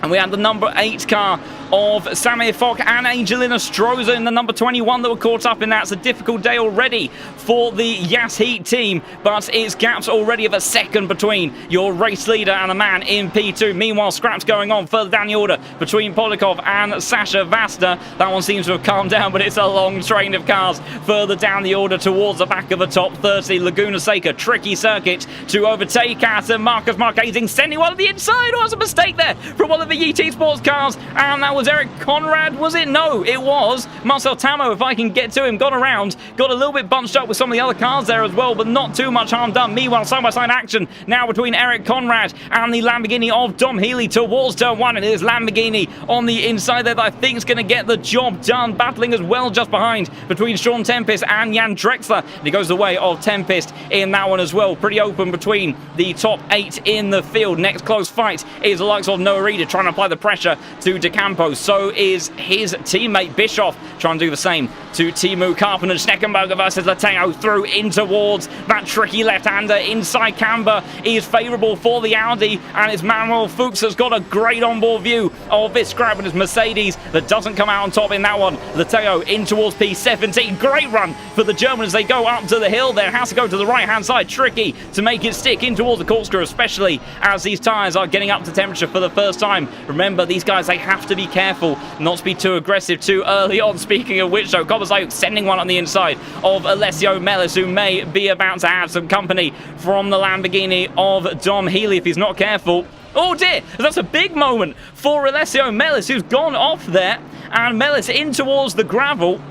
And we had the number 8 car of Samir Fock and Angelina Stroza in the number 21 that were caught up in that. It's a difficult day already for the Yas Heat team, but it's gaps already of a second between your race leader and the man in P2. Meanwhile, scraps going on further down the order between Polikov and Sasha Vasta. That one seems to have calmed down, but it's a long train of cars further down the order towards the back of the top 30. Laguna Seca, tricky circuit to overtake at, and Marcus Marquezing sending one on the inside. Oh, that's a mistake there from one of the ET Sports cars, and that was Eric Conrad, was it? No, it was Marcel Tamo, if I can get to him. Got around, got a little bit bunched up with some of the other cars there as well, but not too much harm done. Meanwhile, side-by-side action now between Eric Conrad and the Lamborghini of Dom Healy towards turn 1, and it is Lamborghini on the inside there that I think is going to get the job done. Battling as well just behind between Sean Tempest and Jan Drexler, and he goes the way of Tempest in that one as well. Pretty open between the top 8 in the field. Next close fight is the likes of Noah Reeder trying to apply the pressure to De Campos. So is his teammate Bischoff trying to do the same to Timu Karpinen. Schneckenberger versus Lateo through in towards that tricky left-hander. Inside camber is favourable for the Audi, and it's Manuel Fuchs has got a great onboard view of this scrap, and it's Mercedes that doesn't come out on top in that one. Lateo in towards P17. Great run for the Germans. They go up to the hill there. Has to go to the right-hand side. Tricky to make it stick in towards the corkscrew, especially as these tyres are getting up to temperature for the first time. Remember, these guys, they have to be careful not to be too aggressive too early on. Speaking of which, though, Kobazayuk sending one on the inside of Alessio Mellis, who may be about to have some company from the Lamborghini of Dom Healy if he's not careful. Oh dear, that's a big moment for Alessio Mellis, who's gone off there, and Mellis in towards the gravel.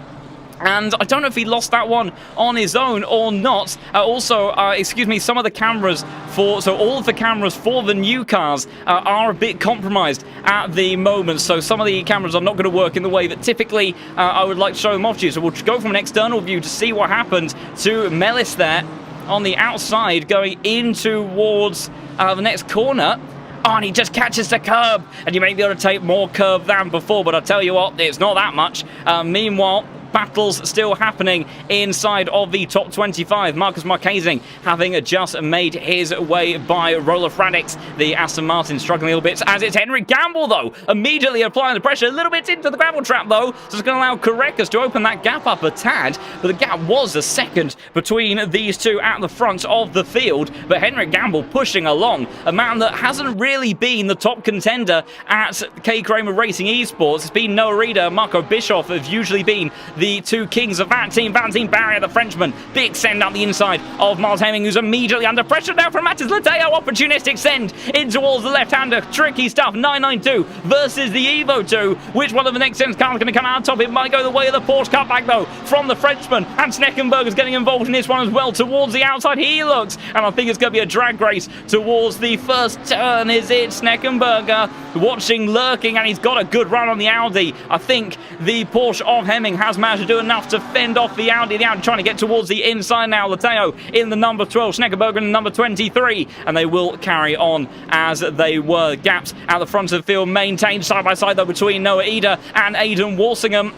And I don't know if he lost that one on his own or not. Excuse me, some of the cameras all of the cameras for the new cars are a bit compromised at the moment. So some of the cameras are not going to work in the way that typically I would like to show them off to you. So we'll go from an external view to see what happened to Mellis there on the outside going in towards the next corner. Oh, and he just catches the curb, and you may be able to take more curb than before, but I'll tell you what, it's not that much. Meanwhile, battles still happening inside of the top 25. Marcus Marquezing having just made his way by Roller Radix. The Aston Martin struggling a little bit as it's Henrik Gamble, though, immediately applying the pressure a little bit into the gravel trap, though. So it's going to allow Korekas to open that gap up a tad, but the gap was a second between these two at the front of the field. But Henrik Gamble pushing along, a man that hasn't really been the top contender at K. Kramer Racing Esports. It's been Noah Reeder, Marco Bischoff have usually been the two kings of that team. Valentin Barrier, the Frenchman, big send up the inside of Miles Hemming, who's immediately under pressure now from Matis Lateo. Opportunistic send in towards the left-hander. Tricky stuff. 992 versus the Evo 2. Which one of the next gen cars going to come out on top? It might go the way of the Porsche cutback, though, from the Frenchman. And Sneckenberg is getting involved in this one as well. Towards the outside he looks. And I think it's going to be a drag race towards the first turn. Is it Sneckenberger watching, lurking, and he's got a good run on the Audi. I think the Porsche of Hemming has managed to do enough to fend off the Audi. The Audi trying to get towards the inside now. Lateo in the number 12, Sneckenberger in the number 23, and they will carry on as they were. Gaps at the front of the field maintained side by side, though, between Noah Eder and Aidan Walsingham.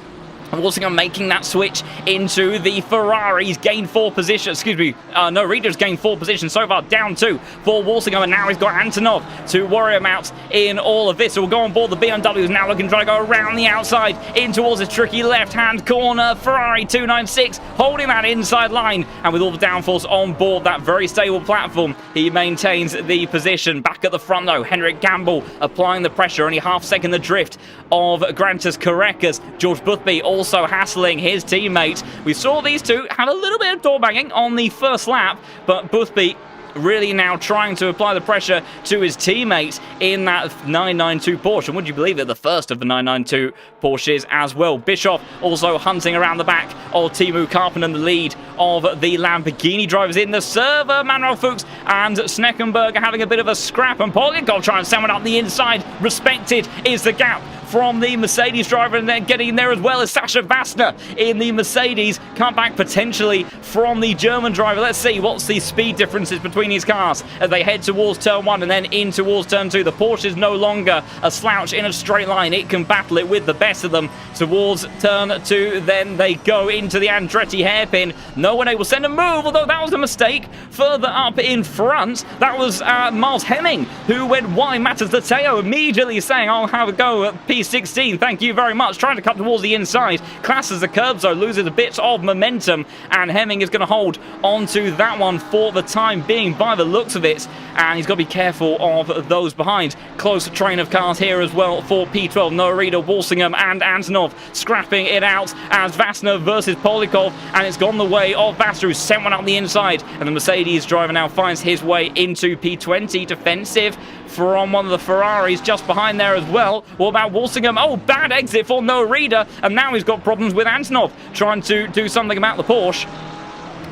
Walsingham making that switch into the Ferrari. He's gained 4 positions. Excuse me, no, Reeder's gained 4 positions so far, down 2 for Walsingham, and now he's got Antonov to worry about in all of this. So we'll go on board the BMWs now, looking to try to go around the outside in towards a tricky left-hand corner. Ferrari 296 holding that inside line, and with all the downforce on board that very stable platform, he maintains the position. Back at the front, though, Henrik Gamble applying the pressure, only half-second the drift of Grantas Korekas. George Boothby also hassling his teammate. We saw these two had a little bit of door banging on the first lap, but Boothby really now trying to apply the pressure to his teammate in that 992 Porsche. And would you believe it, the first of the 992 Porsches as well. Bischoff also hunting around the back of Teemu Karppinen, the lead of the Lamborghini drivers in the server. Manuel Fuchs and Sneckenberger having a bit of a scrap, and Polgakov trying to someone up the inside. Respected is the gap from the Mercedes driver, and then getting in there as well as Sasha Vassner in the Mercedes. Cut back potentially from the German driver. Let's see what's the speed differences between these cars as they head towards turn 1 and then in towards turn 2. The Porsche is no longer a slouch in a straight line. It can battle it with the best of them towards turn 2. Then they go into the Andretti hairpin. No one able to send a move, although that was a mistake. Further up in front, that was Miles Hemming who went wide. Matters Lateo immediately saying, I'll have a go at P16, thank you very much. Trying to cut towards the inside. Classes the curb, so loses a bit of momentum, and Hemming is going to hold onto that one for the time being by the looks of it, and he's got to be careful of those behind. Close train of cars here as well for P12. Noah Reeder, Walsingham and Antonov scrapping it out as Vassner versus Polgakov, and it's gone the way of Vassner, who sent one up the inside, and the Mercedes driver now finds his way into P20. Defensive from one of the Ferraris just behind there as well. What about Walsingham? Oh, bad exit for Noah Reeder, and now he's got problems with Antonov trying to do something about the Porsche.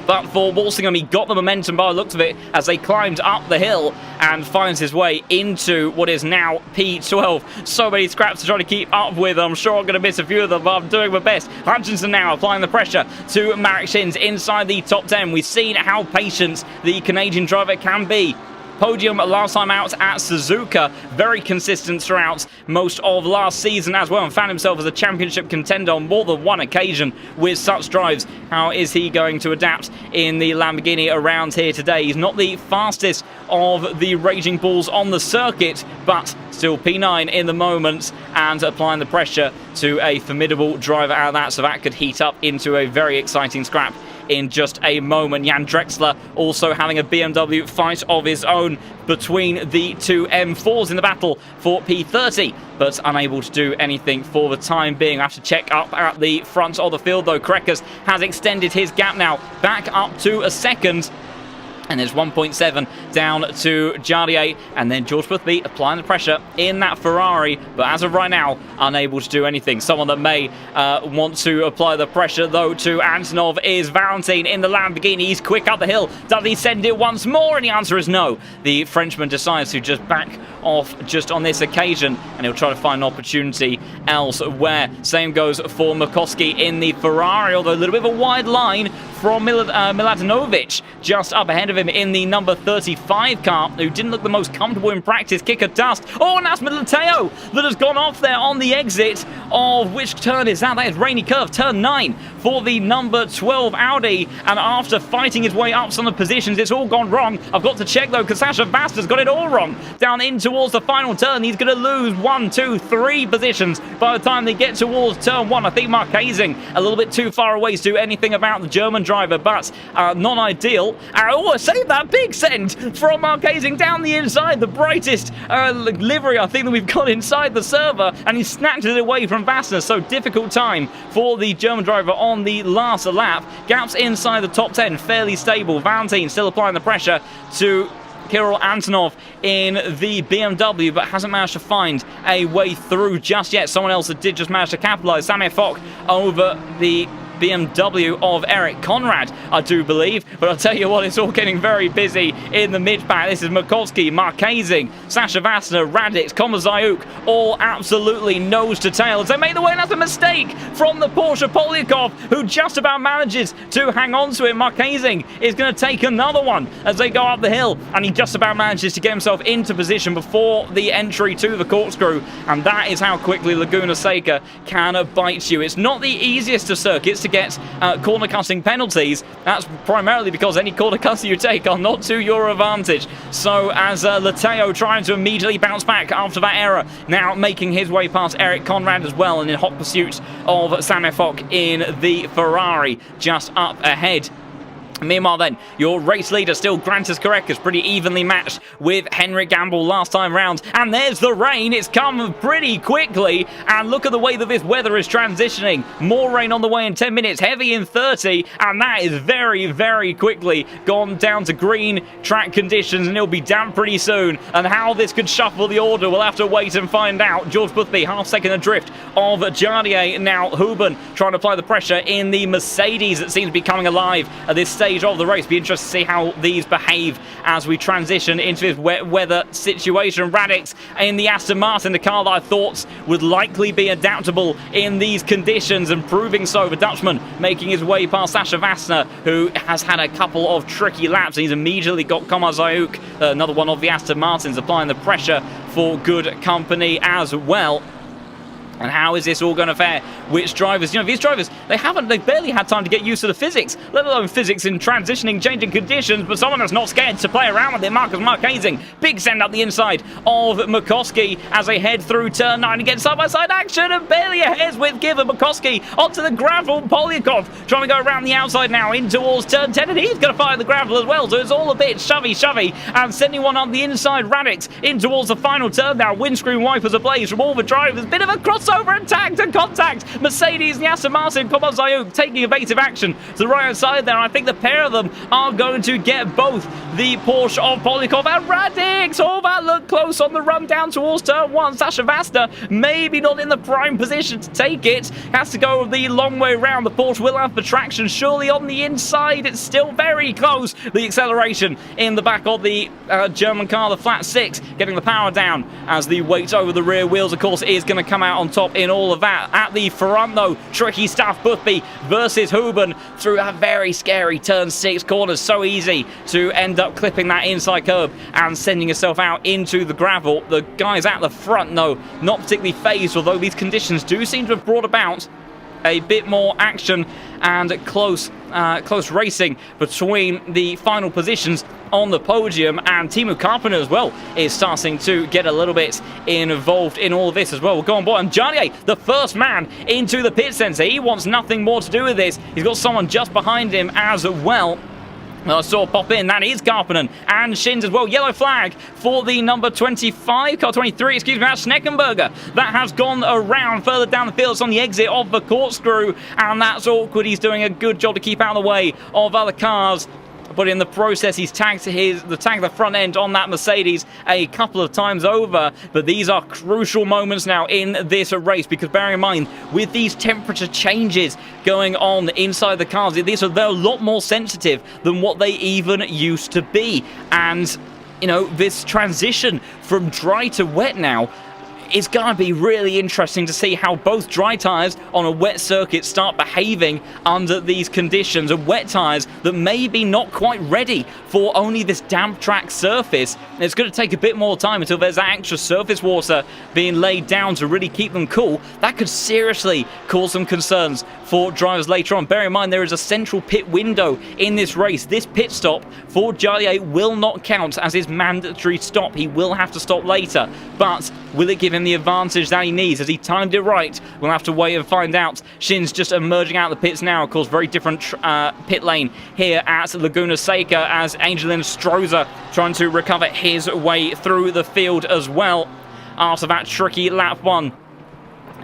But for Walsingham, he got the momentum by the looks of it as they climbed up the hill and finds his way into what is now P12. So many scraps to try to keep up with. I'm sure I'm going to miss a few of them, but I'm doing my best. Hutchinson now applying the pressure to Marek Shins inside the top 10. We've seen how patient the Canadian driver can be. Podium last time out at Suzuka, very consistent throughout most of last season as well, and found himself as a championship contender on more than one occasion with such drives. How is he going to adapt in the Lamborghini around here today? He's not the fastest of the Raging Bulls on the circuit, but still P9 in the moment and applying the pressure to a formidable driver out of that, so that could heat up into a very exciting scrap in just a moment. Jan Drexler also having a BMW fight of his own between the two M4s in the battle for P30, but unable to do anything for the time being. I have to check up at the front of the field, though. Korekas has extended his gap now back up to a second. And there's 1.7 down to Jardier, and then George Boothby applying the pressure in that Ferrari, but as of right now, unable to do anything. Someone that may want to apply the pressure, though, to Antonov is Valentin in the Lamborghini. He's quick up the hill. Does he send it once more? And the answer is no. The Frenchman decides to just back off just on this occasion, and he'll try to find an opportunity elsewhere. Same goes for Mikoski in the Ferrari, although a little bit of a wide line from Miladinovic just up ahead of him in the number 35 car, who didn't look the most comfortable in practice. Kick of dust. Oh, and that's Matteo that has gone off there on the exit of, which turn is that? That is Rainy Curve, turn 9 for the number 12 Audi. And after fighting his way up some of the positions, it's all gone wrong. I've got to check though, because Sasha Vasta's got it all wrong. Down in towards the final turn, he's going to lose 1, 2, 3 positions by the time they get towards turn 1. I think Marquezing a little bit too far away to do anything about the German driver, but not ideal. Oh, I saved that big send from Marquezing down the inside, the brightest livery I think that we've got inside the server, and he snatched it away from Vasta. So difficult time for the German driver on the last lap. Gaps inside the top 10, fairly stable. Valentin still applying the pressure to Kirill Antonov in the BMW, but hasn't managed to find a way through just yet. Someone else that did just manage to capitalize, Samir Fock over the BMW of Eric Conrad, I do believe. But I'll tell you what, it's all getting very busy in the mid-pack. This is Mikoski, Marquezing, Sasha Vassner, Radix, Komazayuk, all absolutely nose to tail as they make the way, and that's a mistake from the Porsche Polyakov, who just about manages to hang on to it. Marquezing is going to take another one as they go up the hill, and he just about manages to get himself into position before the entry to the corkscrew, and that is how quickly Laguna Seca can bite you. It's not the easiest of circuits to get corner cutting penalties. That's primarily because any corner cuts you take are not to your advantage. So as Lateo trying to immediately bounce back after that error, now making his way past Eric Conrad as well, and in hot pursuit of Samir Fock in the Ferrari just up ahead. Meanwhile then, your race leader still Grantas Correcas, pretty evenly matched with Henrik Gamble last time round. And there's the rain, it's come pretty quickly, and look at the way that this weather is transitioning. More rain on the way in 10 minutes, heavy in 30, and that is very, very quickly gone down to green track conditions, and it'll be damp pretty soon. And how this could shuffle the order, we'll have to wait and find out. George Boothby, half second adrift of Jardier. Now Huben trying to apply the pressure in the Mercedes that seems to be coming alive at this stage of the race. Be interested to see how these behave as we transition into this wet weather situation. Radix in the Aston Martin, the car that I thought would likely be adaptable in these conditions, and proving so. The Dutchman making his way past Sasha Vassner, who has had a couple of tricky laps. He's immediately got Komazayuk, another one of the Aston Martins, applying the pressure for good company as well. And how is this all going to fare? Which drivers? You know, these drivers, they've barely had time to get used to the physics, let alone physics in transitioning, changing conditions, but someone that's not scared to play around with it. Marcus Marquezing, big send up the inside of Mikoski as they head through turn 9 and get side-by-side action, and barely ahead with Giver. Mikoski onto the gravel. Polyakov trying to go around the outside now in towards turn 10, and he's going to fire the gravel as well, so it's all a bit shovey, and sending one on the inside. Radix in towards the final turn now. Windscreen wipers ablaze from all the drivers. Bit of a crossover attack to contact Mercedes and Aston Martin. Komazayuk taking evasive action to the right hand side there. I think the pair of them are going to get both the Porsche of Polyakov and Radix. Oh, that looked close on the run down towards turn 1. Sasha Vasta maybe not in the prime position to take it. Has to go the long way round. The Porsche will have the traction surely on the inside. It's still very close. The acceleration in the back of the German car, the flat 6, getting the power down as the weight over the rear wheels, of course, is going to come out on top in all of that. At the front though, tricky stuff. Boothby versus Huben through a very scary turn 6 corners. So easy to end up clipping that inside curb and sending yourself out into the gravel. The guys at the front though, not particularly phased, although these conditions do seem to have brought about a bit more action and close racing between the final positions on the podium. And Timu Carpenter as well is starting to get a little bit involved in all of this as well. We'll go on board, and Jardier, the first man into the pit centre, he wants nothing more to do with this. He's got someone just behind him as well. I saw pop in, that is Karppinen and Shins as well. Yellow flag for the number 25, car 23, excuse me, that's Schneckenberger. That has gone around further down the field. It's on the exit of the corkscrew, and that's awkward. He's doing a good job to keep out of the way of other cars, but in the process he's tagged the front end on that Mercedes a couple of times over. But these are crucial moments now in this race, because bearing in mind, with these temperature changes going on inside the cars, they're a lot more sensitive than what they even used to be. And you know, this transition from dry to wet now, it's going to be really interesting to see how both dry tyres on a wet circuit start behaving under these conditions, and wet tyres that may be not quite ready for only this damp track surface. It's going to take a bit more time until there's that extra surface water being laid down to really keep them cool. That could seriously cause some concerns for drivers later on. Bear in mind, there is a central pit window in this race. This pit stop for Jadier will not count as his mandatory stop. He will have to stop later, but will it give him the advantage that he needs? Has he timed it right? We'll have to wait and find out. Shin's just emerging out of the pits now. Of course, very different pit lane here at Laguna Seca as Angelin Stroza trying to recover his way through the field as well after that tricky lap one.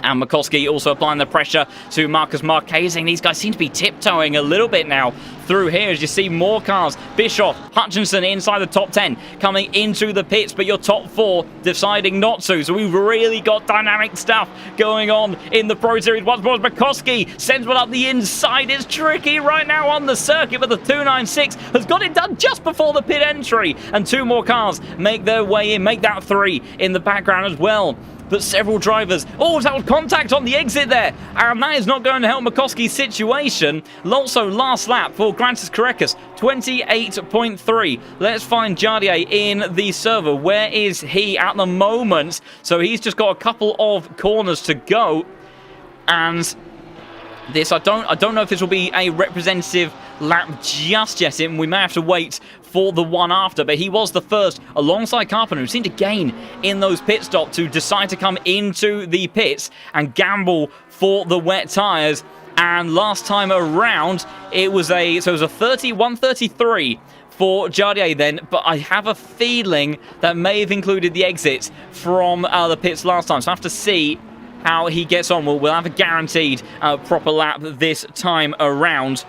And McCoskey also applying the pressure to Marcus Marquez. These guys seem to be tiptoeing a little bit now through here as you see more cars. Bischoff, Hutchinson inside the top 10 coming into the pits, but your top 4 deciding not to. So we've really got dynamic stuff going on in the Pro Series. Once more, McCoskey sends one up the inside. It's tricky right now on the circuit, but the 296 has got it done just before the pit entry. And 2 more cars make their way in, make that 3 in the background as well. But several drivers, that was contact on the exit there, and that is not going to help McCoskey's situation. Also, last lap for Grancis Carreras, 28.3. Let's find Jadier in the server. Where is he at the moment? So he's just got a couple of corners to go, and this, I don't know if this will be a representative lap just yet, and we may have to wait for the one after, but he was the first alongside Carpenter, who seemed to gain in those pit stops, to decide to come into the pits and gamble for the wet tyres. And last time around, it was a 133 for Jadier then, but I have a feeling that may have included the exit from the pits last time, so I have to see how he gets on. We'll have a guaranteed proper lap this time around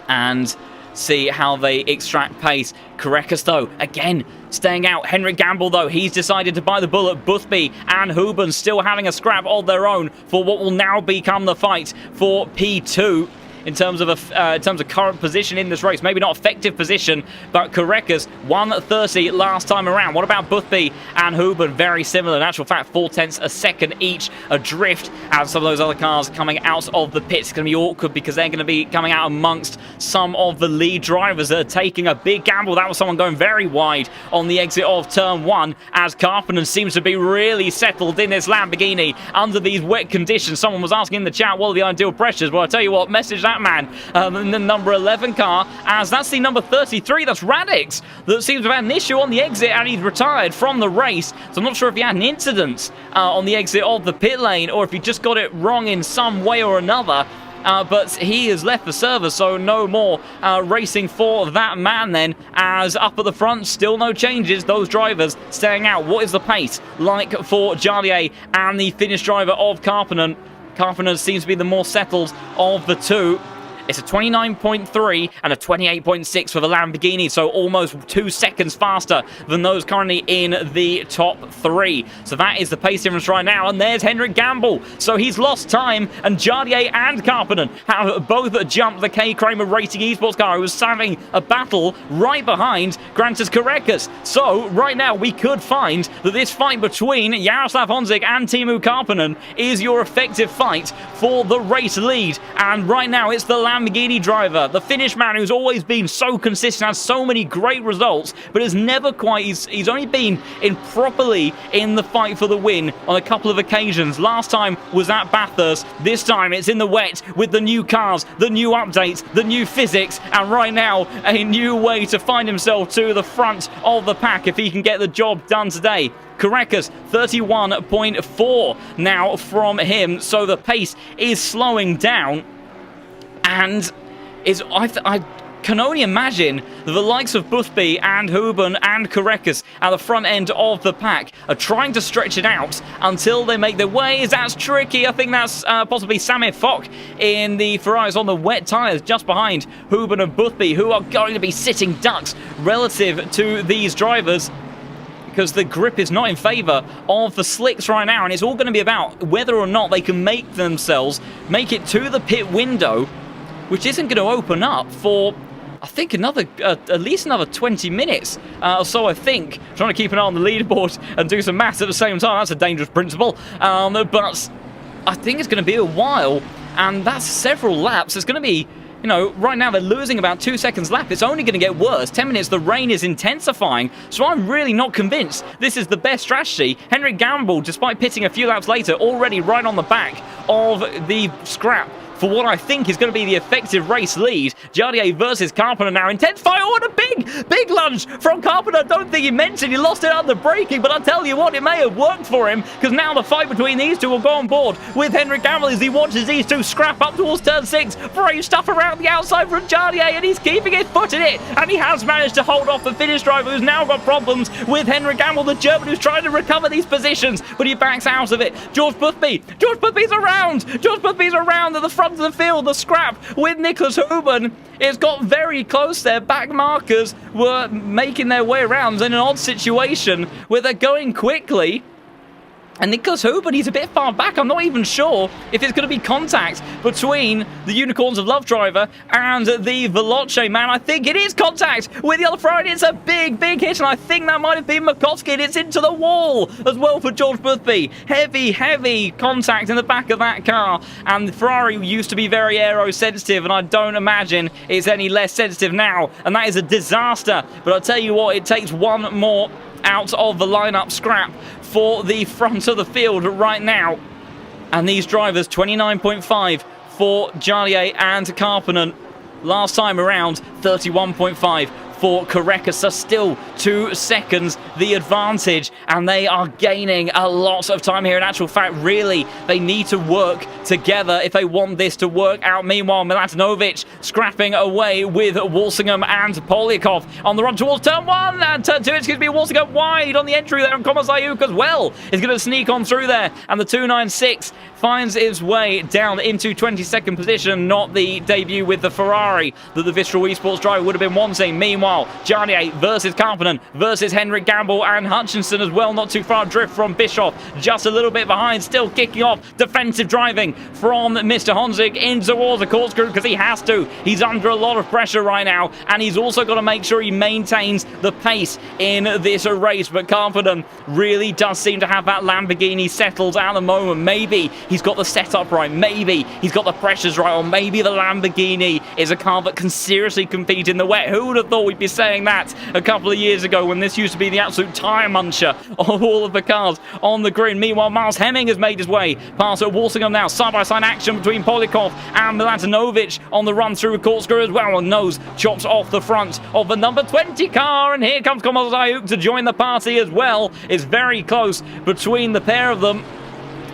and see how they extract pace. Carreras, though, again, staying out. Henrik Gamble, though, he's decided to buy the bullet. Boothby and Huben still having a scrap of their own for what will now become the fight for P2. In terms of current position in this race, maybe not effective position, but Carreras 130 last time around. What about Boothby and Huben? Very similar. In actual fact, 0.4 a second each adrift as some of those other cars coming out of the pits. It's going to be awkward because they're going to be coming out amongst some of the lead drivers that are taking a big gamble. That was someone going very wide on the exit of turn 1 as Carpenter seems to be really settled in this Lamborghini under these wet conditions. Someone was asking in the chat, what are the ideal pressures? Well, I tell you what, message that man in the number 11 car, as that's the number 33, that's Radix, that seems to have had an issue on the exit, and he's retired from the race. So I'm not sure if he had an incident on the exit of the pit lane or if he just got it wrong in some way or another. But he has left the server, so no more racing for that man then, as up at the front, still no changes. Those drivers staying out. What is the pace like for Jadier and the Finnish driver of Carpenter? Carpenter seems to be the more settled of the two. It's a 29.3 and a 28.6 for the Lamborghini, so almost 2 seconds faster than those currently in the top 3. So that is the pace difference right now, and there's Henrik Gamble. So he's lost time, and Jadier and Carpenter have both jumped the K. Kramer Racing Esports car, who was having a battle right behind Grancis Carreras. So right now we could find that this fight between Jaroslav Honzik and Teemu Karppinen is your effective fight for the race lead, and right now it's the Lamborghini driver, the Finnish man who's always been so consistent, has so many great results, but has never quite, he's only been in properly in the fight for the win on a couple of occasions. Last time was at Bathurst, this time it's in the wet with the new cars, the new updates, the new physics, and right now a new way to find himself to the front of the pack if he can get the job done today. Carreras 31.4 now from him, so the pace is slowing down. And I can only imagine that the likes of Boothby and Huben and Carreras at the front end of the pack are trying to stretch it out until they make their way. That's tricky. I think that's possibly Samir Fock in the Ferraris on the wet tyres just behind Huben and Boothby, who are going to be sitting ducks relative to these drivers, because the grip is not in favour of the slicks right now, and it's all going to be about whether or not they can make it to the pit window, which isn't going to open up for I think at least another 20 minutes or so, I think. Trying to keep an eye on the leaderboard and do some maths at the same time. That's a dangerous principle. But I think it's going to be a while, and that's several laps. It's going to be, you know, right now they're losing about 2 seconds lap. It's only going to get worse. 10 minutes, the rain is intensifying, so I'm really not convinced this is the best strategy. Henrik Gamble, despite pitting a few laps later, already right on the back of the scrap for what I think is going to be the effective race lead. Jardier versus Carpenter now. Intense fire. Oh, what a big lunge from Carpenter. I don't think he meant it. He lost it under braking, but I'll tell you what, it may have worked for him, because now the fight between these two will go on board with Henrik Gamble as he watches these two scrap up towards turn 6. Brave stuff around the outside from Jardier, and he's keeping his foot in it, and he has managed to hold off the Finnish driver who's now got problems with Henrik Gamble, the German who's trying to recover these positions, but he backs out of it. George Boothby's around. George Boothby's around at the front of the field. The scrap with Nicholas Huben. It's got very close there. Back markers were making their way around in an odd situation where they're going quickly. And Nicholas Huben, he's a bit far back. I'm not even sure if it's going to be contact between the Unicorns of Love driver and the Veloce man. I think it is contact with the other Ferrari. It's a big hit, and I think that might have been Makoski. It's into the wall as well for George Boothby. Heavy contact in the back of that car. And the Ferrari used to be very aero-sensitive, and I don't imagine it's any less sensitive now. And that is a disaster. But I'll tell you what, it takes one more out of the lineup scrap for the front of the field right now. And these drivers, 29.5 for Jardier and Karppinen. Last time around, 31.5 for Korekasa. Still 2 seconds the advantage, and they are gaining a lot of time here. In actual fact, really, they need to work together if they want this to work out. Meanwhile, Milatinovic scrapping away with Walsingham and Polyakov on the run towards turn 1 and turn 2. Excuse me, Walsingham wide on the entry there, and Komazayuk as well is going to sneak on through there, and the 296 finds its way down into 22nd position. Not the debut with the Ferrari that the Vistral Esports driver would have been wanting. Meanwhile, Jardier versus Karppinen versus Henrik Gamble and Hutchinson as well. Not too far drift from Bischoff, just a little bit behind, still kicking off. Defensive driving from Mr. Honzig in towards the corkscrew because he has to. He's under a lot of pressure right now, and he's also got to make sure he maintains the pace in this race. But Karppinen really does seem to have that Lamborghini settled at the moment. Maybe he's got the setup right, maybe he's got the pressures right, or maybe the Lamborghini is a car that can seriously compete in the wet. Who would have thought we'd be saying that a couple of years ago when this used to be the absolute tyre muncher of all of the cars on the grid? Meanwhile, Miles Hemming has made his way past Walsingham now. Side-by-side action between Polyakov and Milatinovic on the run through a corkscrew as well, and nose chops off the front of the number 20 car, and here comes Komazayuk to join the party as well. It's very close between the pair of them,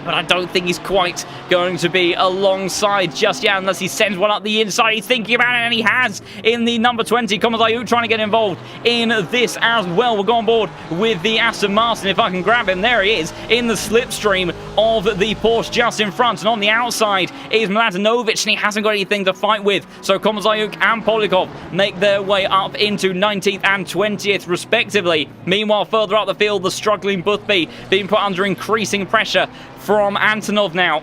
but I don't think he's quite going to be alongside just yet unless he sends one up the inside. He's thinking about it, and he has in the number 20. Komazayuk trying to get involved in this as well. We'll go on board with the Aston Martin if I can grab him. There he is in the slipstream of the Porsche just in front, and on the outside is Milatinovic, and he hasn't got anything to fight with. So Komazayuk and Polyakov make their way up into 19th and 20th respectively. Meanwhile, further up the field, the struggling Boothby being put under increasing pressure from Antonov now.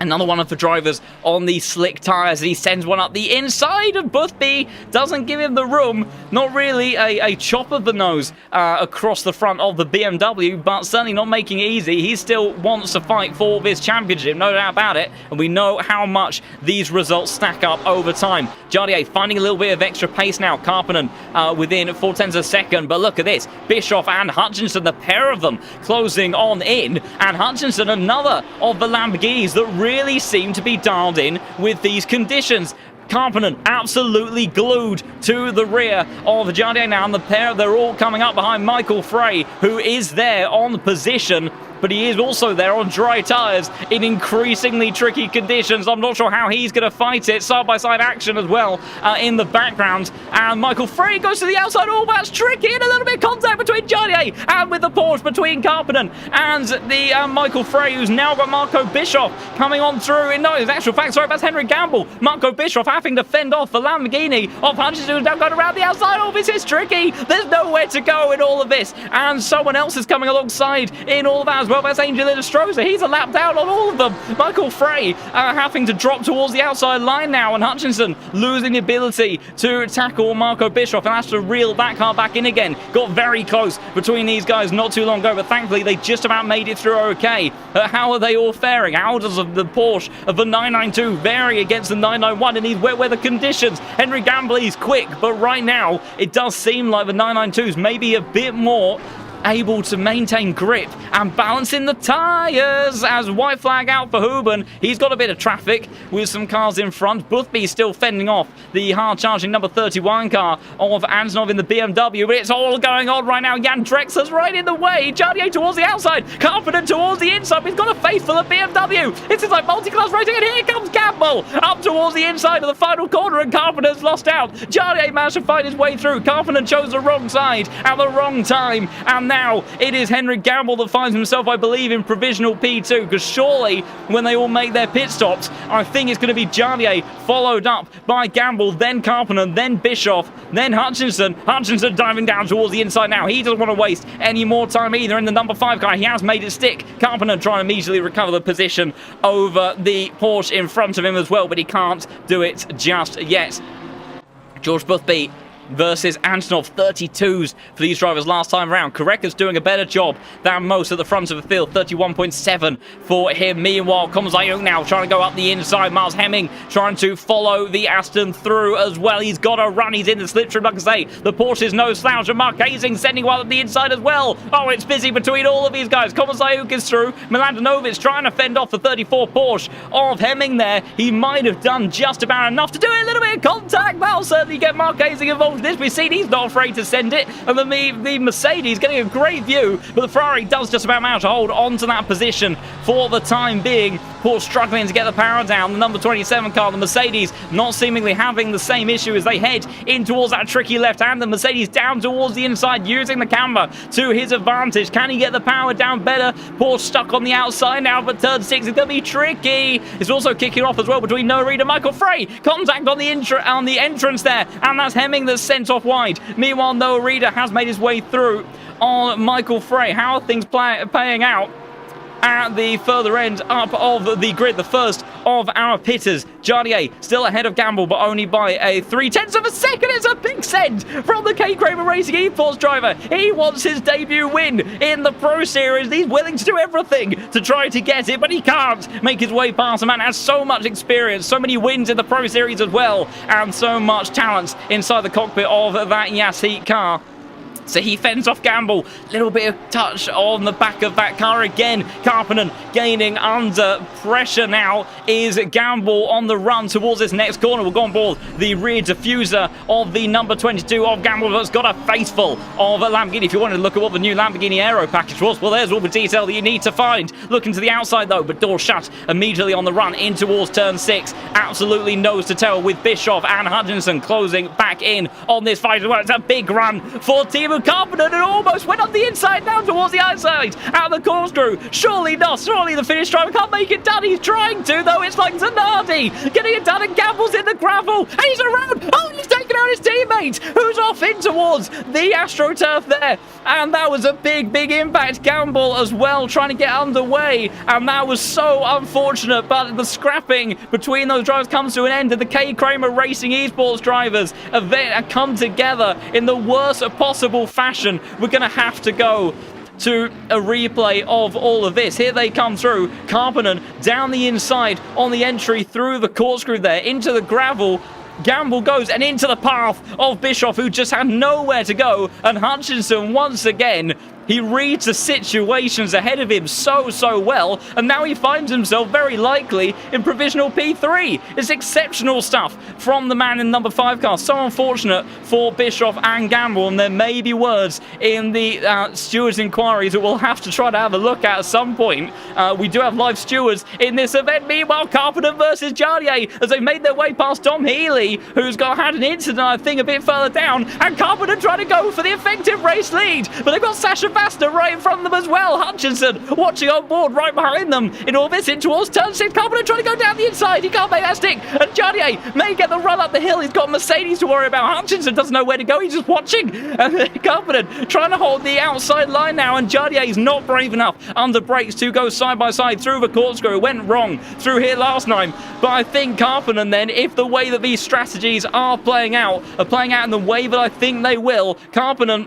Another one of the drivers on the slick tyres. He sends one up the inside of Boothby. Doesn't give him the room. Not really a chop of the nose across the front of the BMW, but certainly not making it easy. He still wants to fight for this championship, no doubt about it. And we know how much these results stack up over time. Jardier finding a little bit of extra pace now. Karppinen within 0.4 of a second. But look at this. Bischoff and Hutchinson, the pair of them closing on in. And Hutchinson, another of the Lamborghinis that really seem to be dialed in with these conditions. Karppinen absolutely glued to the rear of Jardier now, and the pair, they're all coming up behind Michael Frey, who is there on position, but he is also there on dry tyres in increasingly tricky conditions. I'm not sure how he's going to fight it. Side-by-side action as well in the background. And Michael Frey goes to the outside. Oh, that's tricky. And a little bit of contact between Jardier and with the Porsche between Karppinen and the Michael Frey, who's now got Marco Bischoff coming on through. No, in actual fact, sorry, that's Henrik Gamble. Marco Bischoff having to fend off the Lamborghini of Hutchinson, who's now going around the outside. Oh, this is tricky. There's nowhere to go in all of this. And someone else is coming alongside in all of that as well. That's Angel Illustrosa. He's a lap down on all of them. Michael Frey having to drop towards the outside line now, and Hutchinson losing the ability to tackle Marco Bischoff and has to reel that car back in again. Got very close between these guys not too long ago, but thankfully they just about made it through okay. How are they all faring? How does the Porsche of the 992 vary against the 991 in these wet weather conditions? Henry Gamble is quick, but right now it does seem like the 992s may be a bit more able to maintain grip and balance in the tyres as white flag out for Huben. He's got a bit of traffic with some cars in front. Boothby still fending off the hard-charging number 31 car of Antonov in the BMW, but it's all going on right now. Jan Drexler's right in the way. Jardier towards the outside. Carpenter towards the inside. He's got a faithful at BMW. It's like multi-class racing, and here comes Gamble up towards the inside of the final corner, and Carpenter's lost out. Jardier managed to find his way through. Carpenter chose the wrong side at the wrong time, and now it is Henry Gamble that finds himself, I believe, in provisional P2, because surely when they all make their pit stops, I think it's going to be Jardier followed up by Gamble, then Carpenter, then Bischoff, then Hutchinson. Hutchinson diving down towards the inside now. He doesn't want to waste any more time either in the number 5 car. He has made it stick. Carpenter trying to immediately recover the position over the Porsche in front of him as well, but he can't do it just yet. George Boothby versus Antonov, 32s for these drivers last time around. Koreka's doing a better job than most at the front of the field, 31.7 for him. Meanwhile, Komzayuk now trying to go up the inside. Miles Hemming trying to follow the Aston through as well. He's got a run. He's in the slipstream, like I say. The Porsche is no slouch, and Mark Hazing sending one up the inside as well. Oh, it's busy between all of these guys. Komzayuk is through. Milandinovic trying to fend off the 34 Porsche of Hemming there. He might have done just about enough to do it. A little bit of contact. That'll certainly get Mark Hazing involved. This we've seen he's not afraid to send it, and the Mercedes getting a great view, but the Ferrari does just about manage to hold on to that position for the time being. Porsche struggling to get the power down. The number 27 car, the Mercedes, not seemingly having the same issue as they head in towards that tricky left hand. The Mercedes down towards the inside, using the camber to his advantage. Can he get the power down better? Porsche stuck on the outside now, but turn 6 is going to be tricky. It's also kicking off as well between No Reed and Michael Frey. Contact on the entrance there, and that's Hemming that's sent off wide. Meanwhile, Noah Reeder has made his way through on Michael Frey. How are things playing out at the further end up of the grid? The first of our pitters, Jardier, still ahead of Gamble, but only by a 0.3 of a second. It's a big send from the K. Kramer Racing eSports driver. He wants his debut win in the Pro Series. He's willing to do everything to try to get it, but he can't make his way past. A man has so much experience, so many wins in the Pro Series as well, and so much talent inside the cockpit of that Yasheet car. So he fends off Gamble. Little bit of touch on the back of that car again. Carpenter gaining under pressure now is Gamble on the run towards this next corner. We'll go on board the rear diffuser of the number 22 of Gamble that's got a faithful of a Lamborghini. If you wanted to look at what the new Lamborghini Aero package was, well, there's all the detail that you need to find. Looking to the outside though, but door shut immediately on the run in towards turn 6. Absolutely nose to tail with Bischoff and Hutchinson closing back in on this fight as well. It's a big run for Timo Carpenter, and almost went up the inside down towards the outside out of the corkscrew. Surely not. Surely the Finnish driver can't make it done. He's trying to, though. It's like Zanardi getting it done, and Gamble's in the gravel, and he's around. Oh, he's taken out his teammate, who's off in towards the AstroTurf there, and that was a big impact. Gamble as well trying to get underway, and that was so unfortunate, but the scrapping between those drivers comes to an end, and the K. Kramer Racing eSports drivers have come together in the worst possible fashion. We're going to have to go to a replay of all of this. Here they come through. Carpenter down the inside on the entry through the corkscrew there into the gravel. Gamble goes and into the path of Bischoff, who just had nowhere to go, and Hutchinson once again, he reads the situations ahead of him so well, and now he finds himself very likely in provisional P3. It's exceptional stuff from the man in number 5 car. So unfortunate for Bischoff and Gamble, and there may be words in the stewards' inquiries that we'll have to try to have a look at some point. We do have live stewards in this event. Meanwhile, Carpenter versus Jardier as they made their way past Dom Healy, who's had an incident, I think, a bit further down, and Carpenter trying to go for the effective race lead, but they've got Sasha Vasta right in front of them as well. Hutchinson watching on board right behind them in all this in towards turn 6. Carpenter trying to go down the inside. He can't make that stick. And Jardier may get the run up the hill. He's got Mercedes to worry about. Hutchinson doesn't know where to go. He's just watching. And Carpenter trying to hold the outside line now. And Jardier is not brave enough under brakes to go side by side through the corkscrew. It went wrong through here last time. But I think Carpenter then, if the way that these strategies are playing out in the way that I think they will, Carpenter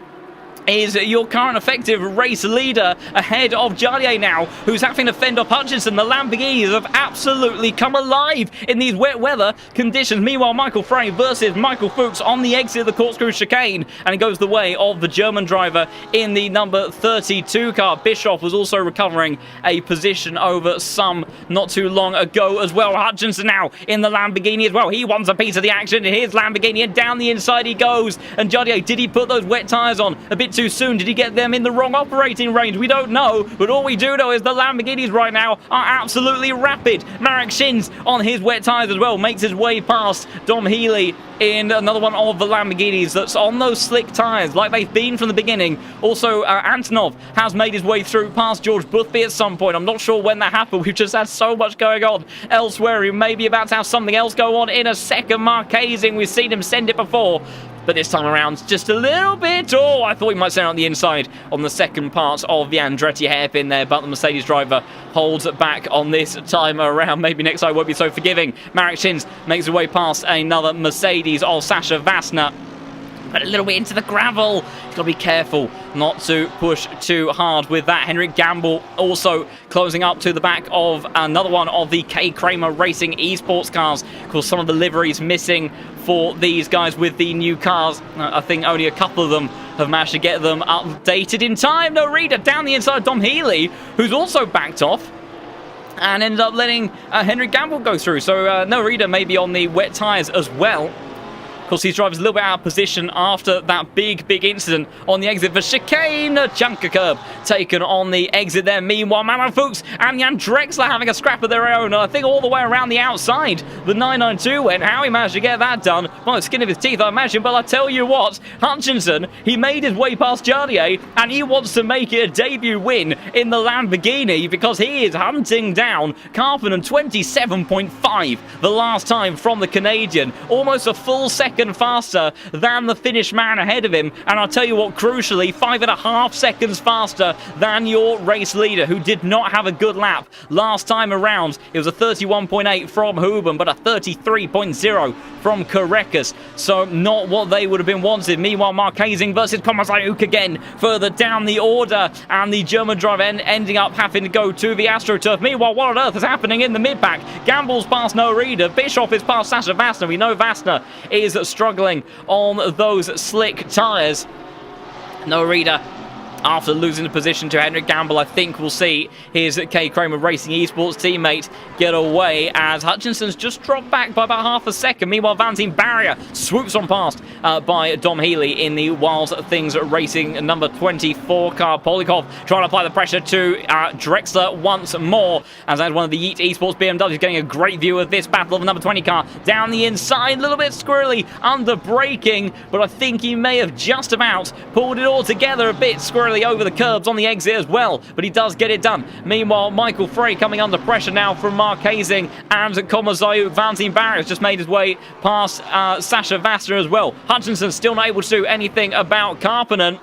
is your current effective race leader ahead of Jardier now, who's having to fend off Hutchinson. The Lamborghinis have absolutely come alive in these wet weather conditions. Meanwhile, Michael Frey versus Michael Fuchs on the exit of the corkscrew chicane, and it goes the way of the German driver in the number 32 car. Bischoff was also recovering a position over some not too long ago as well. Hutchinson now in the Lamborghini as well. He wants a piece of the action. Here's Lamborghini, and down the inside he goes. And Jardier, did he put those wet tyres on a bit too soon? Did he get them in the wrong operating range? We don't know, but all we do know is the Lamborghinis right now are absolutely rapid. Marek Shins on his wet tyres as well makes his way past Dom Healy in another one of the Lamborghinis that's on those slick tyres like they've been from the beginning. Also, Antonov has made his way through past George Boothby at some point. I'm not sure when that happened. We've just had so much going on elsewhere. He may be about to have something else go on in a second. Marquezing, we've seen him send it before, but this time around, just a little bit. Oh, I thought he might send it on the inside on the second part of the Andretti hairpin there, but the Mercedes driver holds back on this time around. Maybe next time won't be so forgiving. Marek Shins makes his way past another Mercedes of Sasha Vassner, but a little bit into the gravel. He's got to be careful not to push too hard with that. Henrik Gamble also closing up to the back of another one of the K. Kramer Racing esports cars. Of course, some of the liveries missing for these guys with the new cars. I think only a couple of them have managed to get them updated in time. No reader down the inside. Dom Healy, who's also backed off and ended up letting Henrik Gamble go through. So no reader maybe on the wet tyres as well. Of course, these drivers a little bit out of position after that big incident on the exit for chicane. A chunk of curb taken on the exit there. Meanwhile, Manuel Fuchs and Jan Drexler having a scrap of their own. I think all the way around the outside. The 992 went. How he managed to get that done? Well, the skin of his teeth, I imagine. But I tell you what, Hutchinson, he made his way past Jardier, and he wants to make it a debut win in the Lamborghini because he is hunting down Carpenter 27.5 the last time from the Canadian. Almost a full second faster than the Finnish man ahead of him, and I'll tell you what, crucially 5.5 seconds faster than your race leader, who did not have a good lap last time around. It was a 31.8 from Huben, but a 33.0 from Korekas, so not what they would have been wanted. Meanwhile, Marquezing versus Komazayuk again further down the order, and the German driver ending up having to go to the AstroTurf. Meanwhile, what on earth is happening in the mid-pack? Gamble's past no reader. Bischoff is past Sasha Vassner. We know Vassner is struggling on those slick tyres. No reader. After losing the position to Henrik Gamble, I think we'll see his K. Kramer Racing esports teammate get away as Hutchinson's just dropped back by about half a second. Meanwhile, Valentin Barrier swoops on past by Dom Healy in the Wild Things Racing number 24 car. Polikov trying to apply the pressure to Drexler once more, as one of the Yeet Esports BMWs getting a great view of this battle of the number 20 car down the inside. A little bit squirrely under braking, but I think he may have just about pulled it all together a bit squirrely over the curbs on the exit as well, but he does get it done. Meanwhile, Michael Frey coming under pressure now from Marquezing and Komazayuk. Valentin Barrier has just made his way past Sasha Vassner as well. Hutchinson still not able to do anything about Karppinen,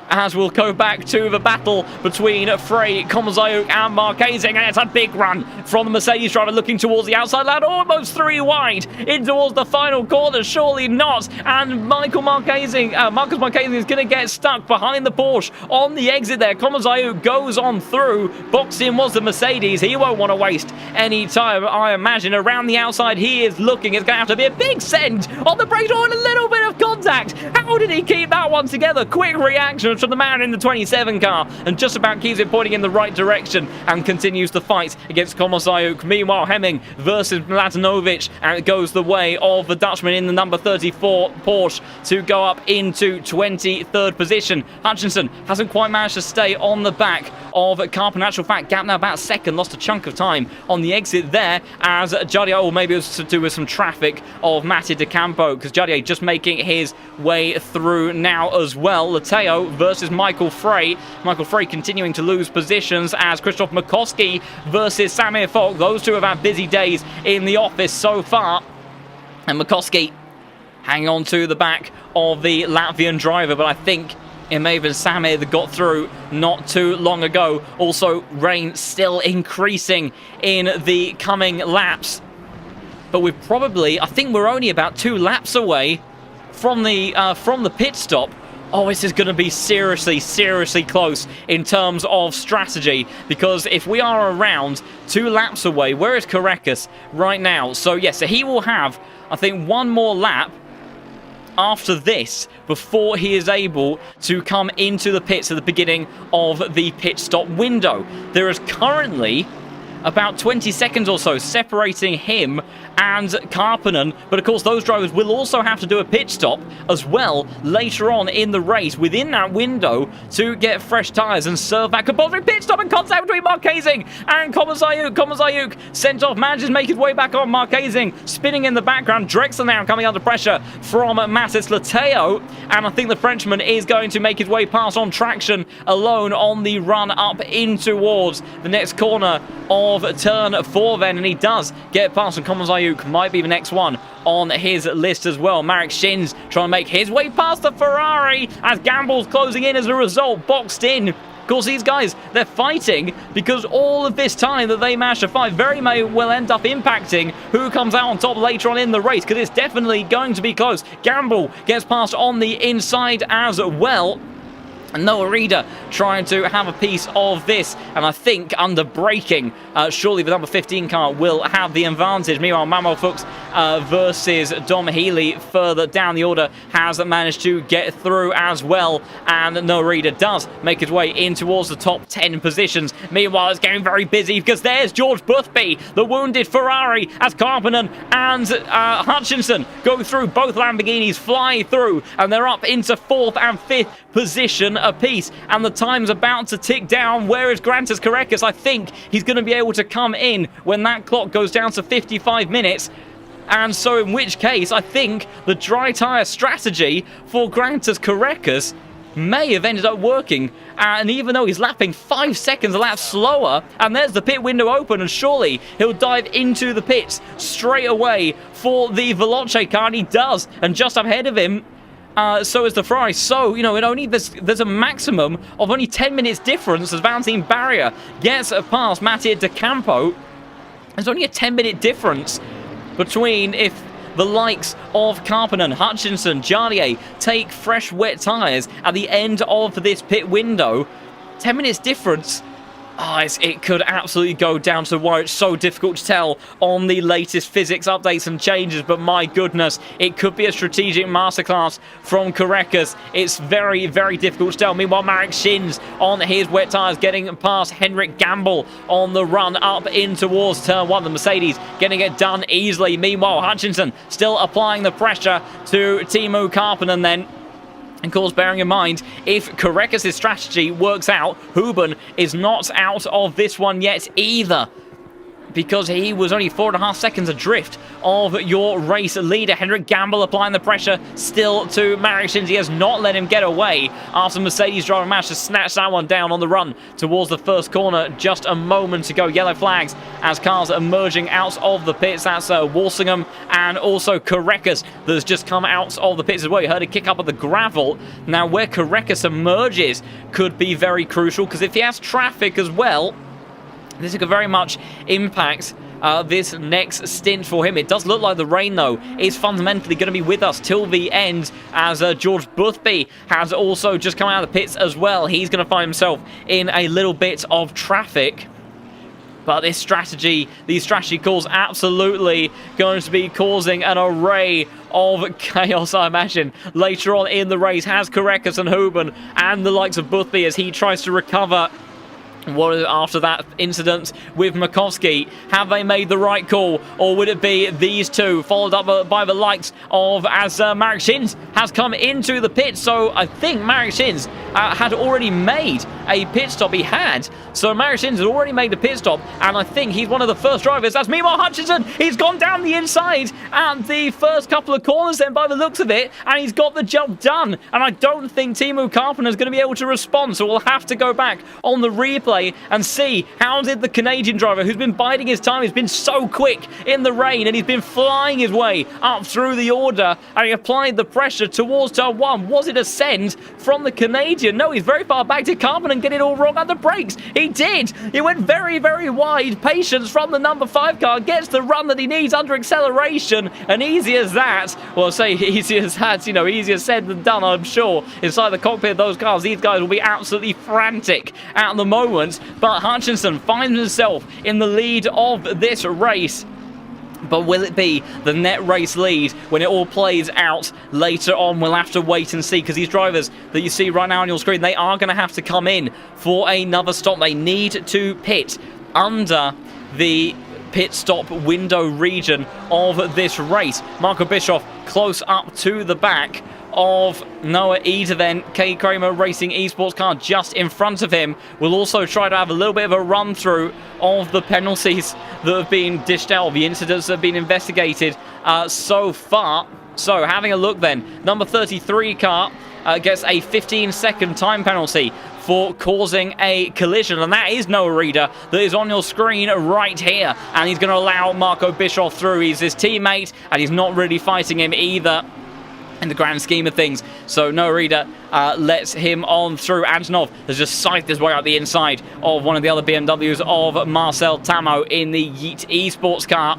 as we'll go back to the battle between Frey, Komazayuk and Marquezing, and it's a big run from the Mercedes driver looking towards the outside line, almost 3 wide in towards the final corner. Surely not, and Marcus Marquezing is going to get stuck behind the Porsche on the exit there. Komazayuk goes on through. Boxing was the Mercedes. He won't want to waste any time, I imagine. Around the outside he is looking. It's going to have to be a big send on the brakes, or a little bit of contact. How did he keep that one together? Quick reaction from the man in the 27 car, and just about keeps it pointing in the right direction and continues the fight against Komazayuk. Meanwhile, Hemming versus Mladenovic, and it goes the way of the Dutchman in the number 34 Porsche to go up into 23rd position. Hutchinson hasn't quite managed to stay on the back of Carp. In actual fact, gap now about second, lost a chunk of time on the exit there as Jardier, or maybe it was to do with some traffic of Matti De Campo, because Jardier just making his his way through now as well. Lateo versus Michael Frey. Michael Frey continuing to lose positions as Krzysztof Makowski versus Samir Falk. Those two have had busy days in the office so far. And Makowski hanging on to the back of the Latvian driver, but I think it may have been Samir that got through not too long ago. Also, rain still increasing in the coming laps. But we've probably, I think we're only about 2 laps away from the pit stop. Oh, this is going to be seriously close in terms of strategy, because if we are around 2 laps away, where is Karekas right now? So yes, so he will have, I think, 1 more lap after this before he is able to come into the pits at the beginning of the pit stop window. There is currently about 20 seconds or so separating him and Karppinen, but of course those drivers will also have to do a pit stop as well later on in the race within that window to get fresh tyres and serve that compulsory pit stop, and contact between Marquezing and Komazayuk sent off, manages to make his way back on. Marquezing spinning in the background, Drexler now coming under pressure from Matis Lateo, and I think the Frenchman is going to make his way past on traction alone on the run up in towards the next corner of turn 4 then, and he does get past, and Komazayuk might be the next one on his list as well. Marek Shins trying to make his way past the Ferrari as Gamble's closing in as a result, boxed in. Of course, these guys, they're fighting because all of this time that they managed to fight very may well end up impacting who comes out on top later on in the race, because it's definitely going to be close. Gamble gets past on the inside as well. And Noah Reeder trying to have a piece of this, and I think under braking, surely the number 15 car will have the advantage. Meanwhile, Mamo Fuchs versus Dom Healy further down the order has managed to get through as well, and Noah Reeder does make his way in towards the top 10 positions. Meanwhile, it's getting very busy because there's George Boothby, the wounded Ferrari, as Karppinen and Hutchinson go through. Both Lamborghinis fly through, and they're up into 4th and 5th position apiece, and the time's about to tick down. Where is Grantas Karekas? I think he's going to be able to come in when that clock goes down to 55 minutes. And so in which case, I think the dry tyre strategy for Grantas Karekas may have ended up working. And even though he's lapping 5 seconds a lap slower, and there's the pit window open, and surely he'll dive into the pits straight away for the Veloce car, and he does. And just ahead of him, so is the Ferrari. So, you know, there's a maximum of only 10 minutes difference as Valentine Barrier gets past Mattia De Campo. There's only a 10-minute difference between if the likes of Karppinen, Hutchinson, Jardier take fresh wet tyres at the end of this pit window. 10 minutes difference. It could absolutely go down to the wire. It's so difficult to tell on the latest physics updates and changes, but my goodness, it could be a strategic masterclass from Karekas. It's very difficult to tell. Meanwhile, Marek Shins on his wet tyres getting past Henrik Gamble on the run up in towards turn 1. The Mercedes getting it done easily. Meanwhile, Hutchinson still applying the pressure to Teemu Karppinen then. Of course, bearing in mind, if Karekas' strategy works out, Huben is not out of this one yet either, because he was only 4.5 seconds adrift of your race leader. Henrik Gamble applying the pressure still to Marek Shins. He has not let him get away after Mercedes driver managed to snatch that one down on the run towards the first corner just a moment ago. Yellow flags as cars are emerging out of the pits. That's Walsingham and also Karekas that's just come out of the pits as well. You heard a kick up of the gravel. Now, where Karekas emerges could be very crucial, because if he has traffic as well, this could very much impact this next stint for him. It does look like the rain, though, is fundamentally going to be with us till the end, as George Boothby has also just come out of the pits as well. He's going to find himself in a little bit of traffic. But these strategy calls absolutely going to be causing an array of chaos, I imagine, later on in the race. Has Karekas and Huben and the likes of Boothby as he tries to recover. What after that incident with Makowski? Have they made the right call, or would it be these two followed up by the likes of as Marek Shins has come into the pit? So I think Marek Shins had already made a pit stop. He had. So Mario Shins had already made a pit stop, and I think he's one of the first drivers. That's meanwhile Hutchinson. He's gone down the inside at the first couple of corners then by the looks of it, and he's got the job done. And I don't think Timo Carpenter is going to be able to respond, so we'll have to go back on the replay and see how did the Canadian driver, who's been biding his time, he's been so quick in the rain, and he's been flying his way up through the order, and he applied the pressure towards turn 1. Was it a send from the Canadian? No, he's very far back. Did Carpenter get it all wrong at the brakes? He did. He went very, very wide. Patience from the number 5 car, gets the run that he needs under acceleration, and easy as that, well, say easy as that, you know, easier said than done, I'm sure. Inside the cockpit of those cars, these guys will be absolutely frantic at the moment, but Hutchinson finds himself in the lead of this race. But will it be the net race lead when it all plays out later on? We'll have to wait and see, because these drivers that you see right now on your screen, they are going to have to come in for another stop. They need to pit under the pit stop window region of this race. Marco Bischoff close up to the back of Noah Eder then. K Kramer Racing Esports car just in front of him. We'll also try to have a little bit of a run through of the penalties that have been dished out, the incidents that have been investigated so far. So having a look then, number 33 car gets a 15-second time penalty for causing a collision, and that is Noah Eder that is on your screen right here, and he's going to allow Marco Bischoff through. He's his teammate, and he's not really fighting him either in the grand scheme of things. So Noah Eder lets him on through. Antonov has just scythed his way out the inside of one of the other BMWs of Marcel Tamo in the Yeet Esports car.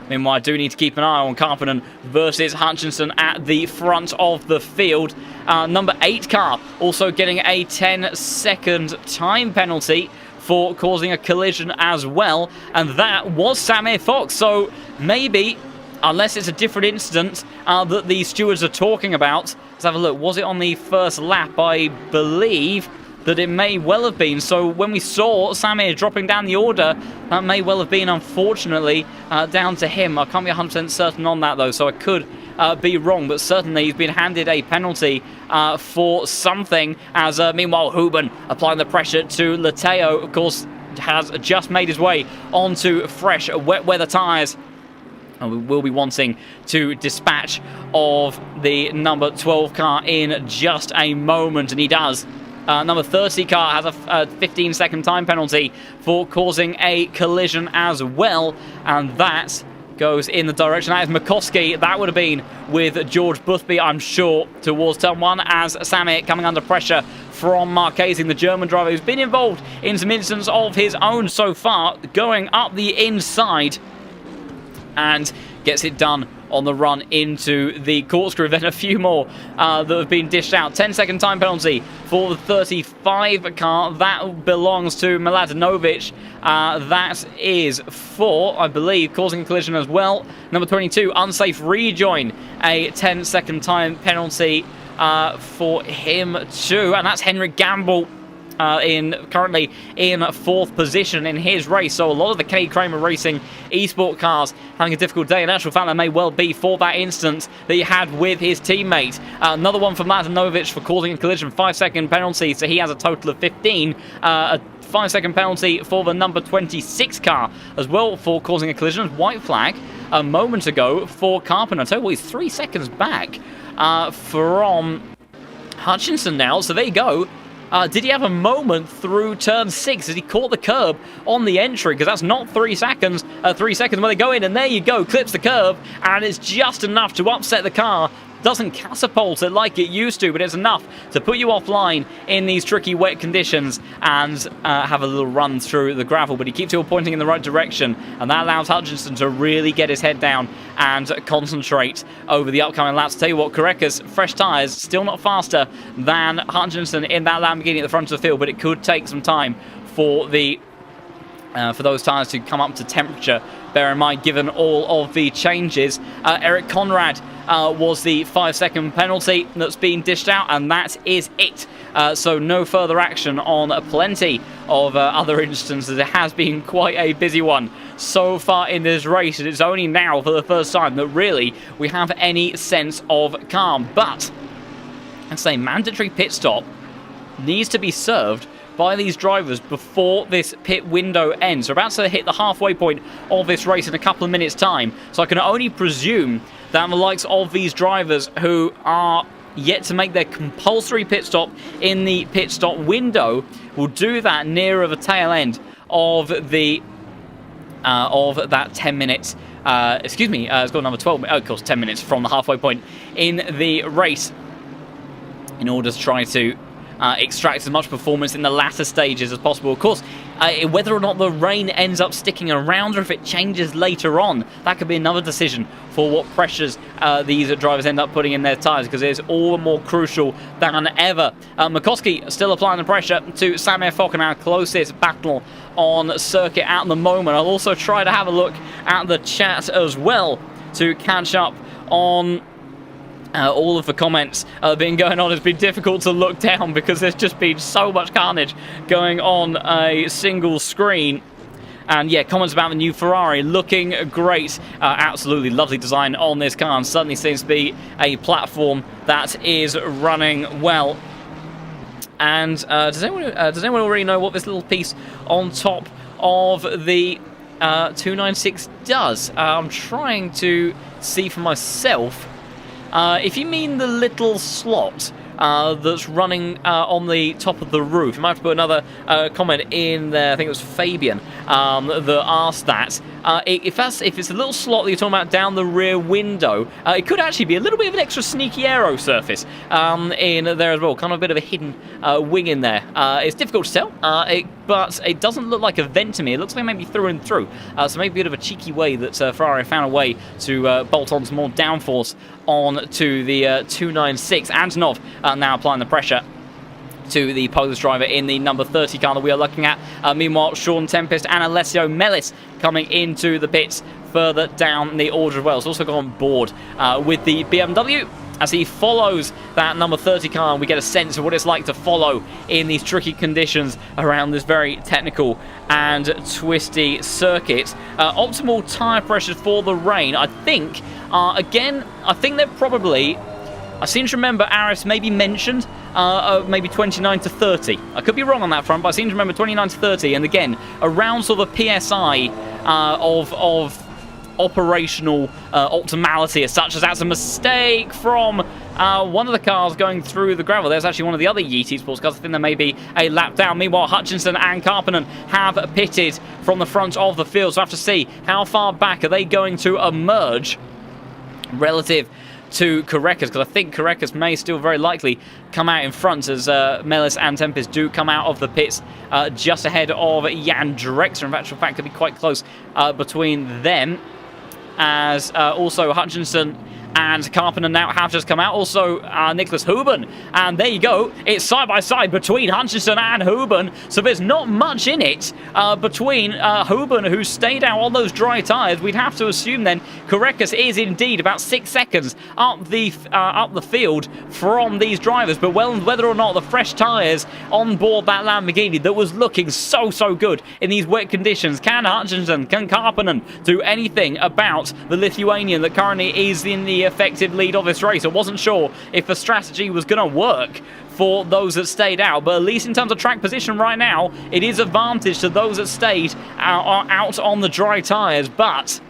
Meanwhile, I do need to keep an eye on Carpenter versus Hutchinson at the front of the field. Number 8 car also getting a 10-second time penalty for causing a collision as well, and that was Samir Fox. So maybe, unless it's a different incident that the stewards are talking about. Let's have a look. Was it on the first lap? I believe that it may well have been. So when we saw Samir dropping down the order, that may well have been, unfortunately, down to him. I can't be 100% certain on that, though, so I could be wrong. But certainly he's been handed a penalty for something, as meanwhile Huben applying the pressure to Lateo, of course, has just made his way onto fresh wet weather tyres. And we will be wanting to dispatch of the number 12 car in just a moment, and he does. Number 30 car has a 15-second time penalty for causing a collision as well, and that goes in the direction. That is Makoski. That would have been with George Boothby, I'm sure, towards turn 1, as Samir coming under pressure from Marchesi, the German driver, who's been involved in some incidents of his own so far, going up the inside and gets it done on the run into the corkscrew. Then a few more that have been dished out. 10-second time penalty for the 35 car. That belongs to Miladinovic. That is for, I believe, causing a collision as well. Number 22, unsafe rejoin. A 10-second time penalty for him too. And that's Henrik Gamble. Currently in 4th position in his race. So a lot of the K Kramer Racing eSport cars having a difficult day. In actual fact, that may well be for that instance that he had with his teammate. Another one for Mladenovic for causing a collision, 5-second penalty, so he has a total of 15. A 5-second penalty for the number 26 car as well for causing a collision. White flag a moment ago for Carpenter. So he's 3 seconds back from Hutchinson now. So there you go. Did he have a moment through turn 6 as he caught the curb on the entry? Because that's not 3 seconds. 3 seconds when they go in, and there you go, clips the curb, and it's just enough to upset the car. Doesn't catapult it like it used to, but it's enough to put you offline in these tricky wet conditions and have a little run through the gravel. But he keeps it all pointing in the right direction, and that allows Hutchinson to really get his head down and concentrate over the upcoming laps. Tell you what, Korekas, fresh tyres, still not faster than Hutchinson in that Lamborghini at the front of the field, but it could take some time for the for those tyres to come up to temperature. Bear in mind, given all of the changes, Eric Conrad was the 5-second penalty that's been dished out, and that is it. So no further action on plenty of other instances. It has been quite a busy one so far in this race, and it's only now for the first time that really we have any sense of calm. But I'd say mandatory pit stop needs to be served by these drivers before this pit window ends. We're about to hit the halfway point of this race in a couple of minutes' time, so I can only presume that the likes of these drivers who are yet to make their compulsory pit stop in the pit stop window will do that nearer the tail end of the of that 10 minutes. It's got another 12 minutes, of course 10 minutes from the halfway point in the race, in order to try to extract as much performance in the latter stages as possible. Of course, whether or not the rain ends up sticking around or if it changes later on, that could be another decision for what pressures these drivers end up putting in their tyres, because it's all more crucial than ever. McCoskey still applying the pressure to Samir Fock in our closest battle on circuit at the moment. I'll also try to have a look at the chat as well to catch up on all of the comments been going on. It's been difficult to look down because there's just been so much carnage going on a single screen. And yeah, comments about the new Ferrari looking great. Absolutely lovely design on this car, and certainly seems to be a platform that is running well. And does anyone already know what this little piece on top of the 296 does? I'm trying to see for myself. If you mean the little slot that's running on the top of the roof, you might have to put another comment in there. I think it was Fabian that asked that. If it's a little slot that you're talking about down the rear window, it could actually be a little bit of an extra sneaky aero surface in there as well. Kind of a bit of a hidden wing in there. It's difficult to tell, but it doesn't look like a vent to me. It looks like maybe through and through. So maybe a bit of a cheeky way that Ferrari found a way to bolt on some more downforce on to the 296. Antonov now applying the pressure to the Polish driver in the number 30 car that we are looking at. Meanwhile, Sean Tempest and Alessio Mellis coming into the pits further down the order as well. He's also gone board with the BMW as he follows that number 30 car, and we get a sense of what it's like to follow in these tricky conditions around this very technical and twisty circuit. Optimal tyre pressures for the rain, I think, again, I think they're probably, I seem to remember Aris maybe mentioned maybe 29 to 30. I could be wrong on that front, but I seem to remember 29 to 30. And again, around sort of a PSI of operational optimality as such, as that's a mistake from one of the cars going through the gravel. There's actually one of the other Yeezy Sports cars. I think there may be a lap down. Meanwhile, Hutchinson and Karppinen have pitted from the front of the field. So I have to see how far back are they going to emerge relative to Korekas, because I think Korekas may still very likely come out in front as Mellis and Tempest do come out of the pits just ahead of Jan Drexler. In actual fact, could be quite close between them, as also Hutchinson and Karppinen now have just come out. Also, Nicholas Huben. And there you go. It's side by side between Hutchinson and Huben. So there's not much in it between Huben, who stayed out on those dry tyres. We'd have to assume then Korekas is indeed about 6 seconds up the field from these drivers. But whether or not the fresh tyres on board that Lamborghini that was looking so good in these wet conditions, can Hutchinson, can Karppinen do anything about the Lithuanian that currently is in the effective lead of this race? I wasn't sure if the strategy was going to work for those that stayed out, but at least in terms of track position right now, it is advantage to those that stayed out on the dry tyres. But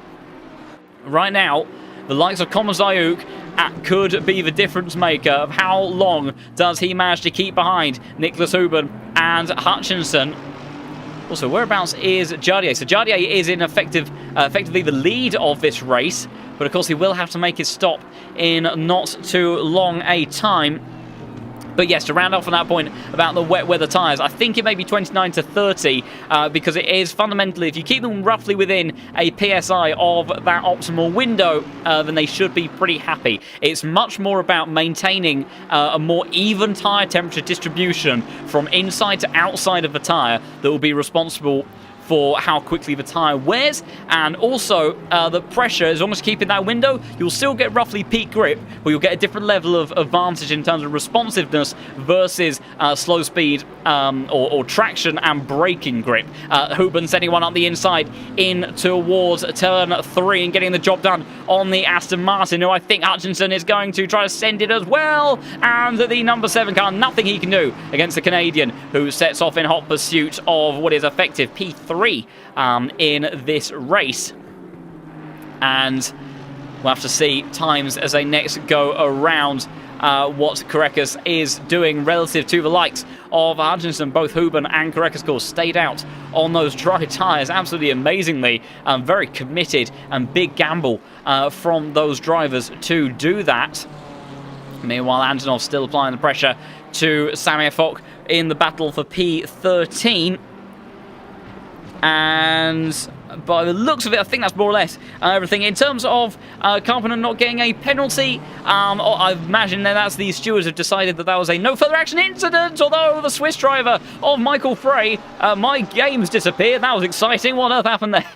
right now, the likes of Komazayuk could be the difference maker of how long does he manage to keep behind Nicholas Huben and Hutchinson. Also, whereabouts is Jardier? So Jardier is in effectively the lead of this race, but of course he will have to make his stop in not too long a time. But yes, to round off on that point about the wet weather tyres, I think it may be 29 to 30 because it is fundamentally, if you keep them roughly within a PSI of that optimal window, then they should be pretty happy. It's much more about maintaining a more even tyre temperature distribution from inside to outside of the tyre that will be responsible for how quickly the tyre wears, and also the pressure is almost keeping that window. You'll still get roughly peak grip, but you'll get a different level of advantage in terms of responsiveness versus slow speed or traction and braking grip. Hooban sending one up the inside in towards turn 3 and getting the job done on the Aston Martin, who I think Hutchinson is going to try to send it as well, and the number 7 car, nothing he can do against the Canadian, who sets off in hot pursuit of what is effective P3 in this race. And we'll have to see times as they next go around what Karekas is doing relative to the likes of Hutchinson. Both Hooban and Karekas, of course, stayed out on those dry tyres absolutely amazingly. Very committed and big gamble from those drivers to do that. Meanwhile, Antonov still applying the pressure to Samir Fok in the battle for P13. And by the looks of it, I think that's more or less everything. In terms of Carpenter not getting a penalty, I imagine that's the stewards have decided that was a no further action incident, although the Swiss driver of Michael Frey, my game's disappeared. That was exciting. What on earth happened there?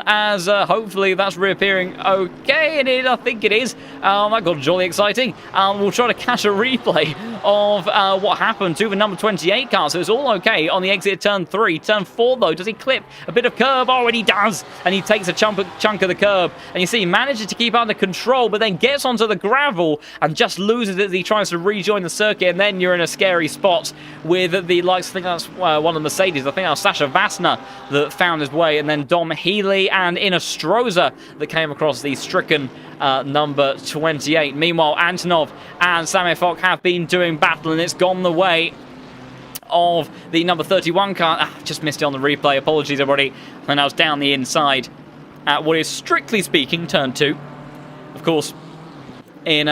As hopefully that's reappearing okay, and I think it is. That got jolly exciting. We'll try to catch a replay of what happened to the number 28 car, so it's all okay on the exit of turn 3. Turn 4, though, does he clip a bit of curb? Oh, and he does, and he takes a chunk of the curb, and you see he manages to keep under control, but then gets onto the gravel and just loses it as he tries to rejoin the circuit, and then you're in a scary spot with the likes, I think that's one of the Mercedes, I think that was Sasha Vassner that found his way, and then Dom Healy and Ina Stroza that came across the stricken number 28. Meanwhile, Antonov and Samir Fok have been doing battle, and it's gone the way of the number 31 car. Just missed it on the replay. Apologies, everybody. And I was down the inside at what is strictly speaking turn 2. Of course, in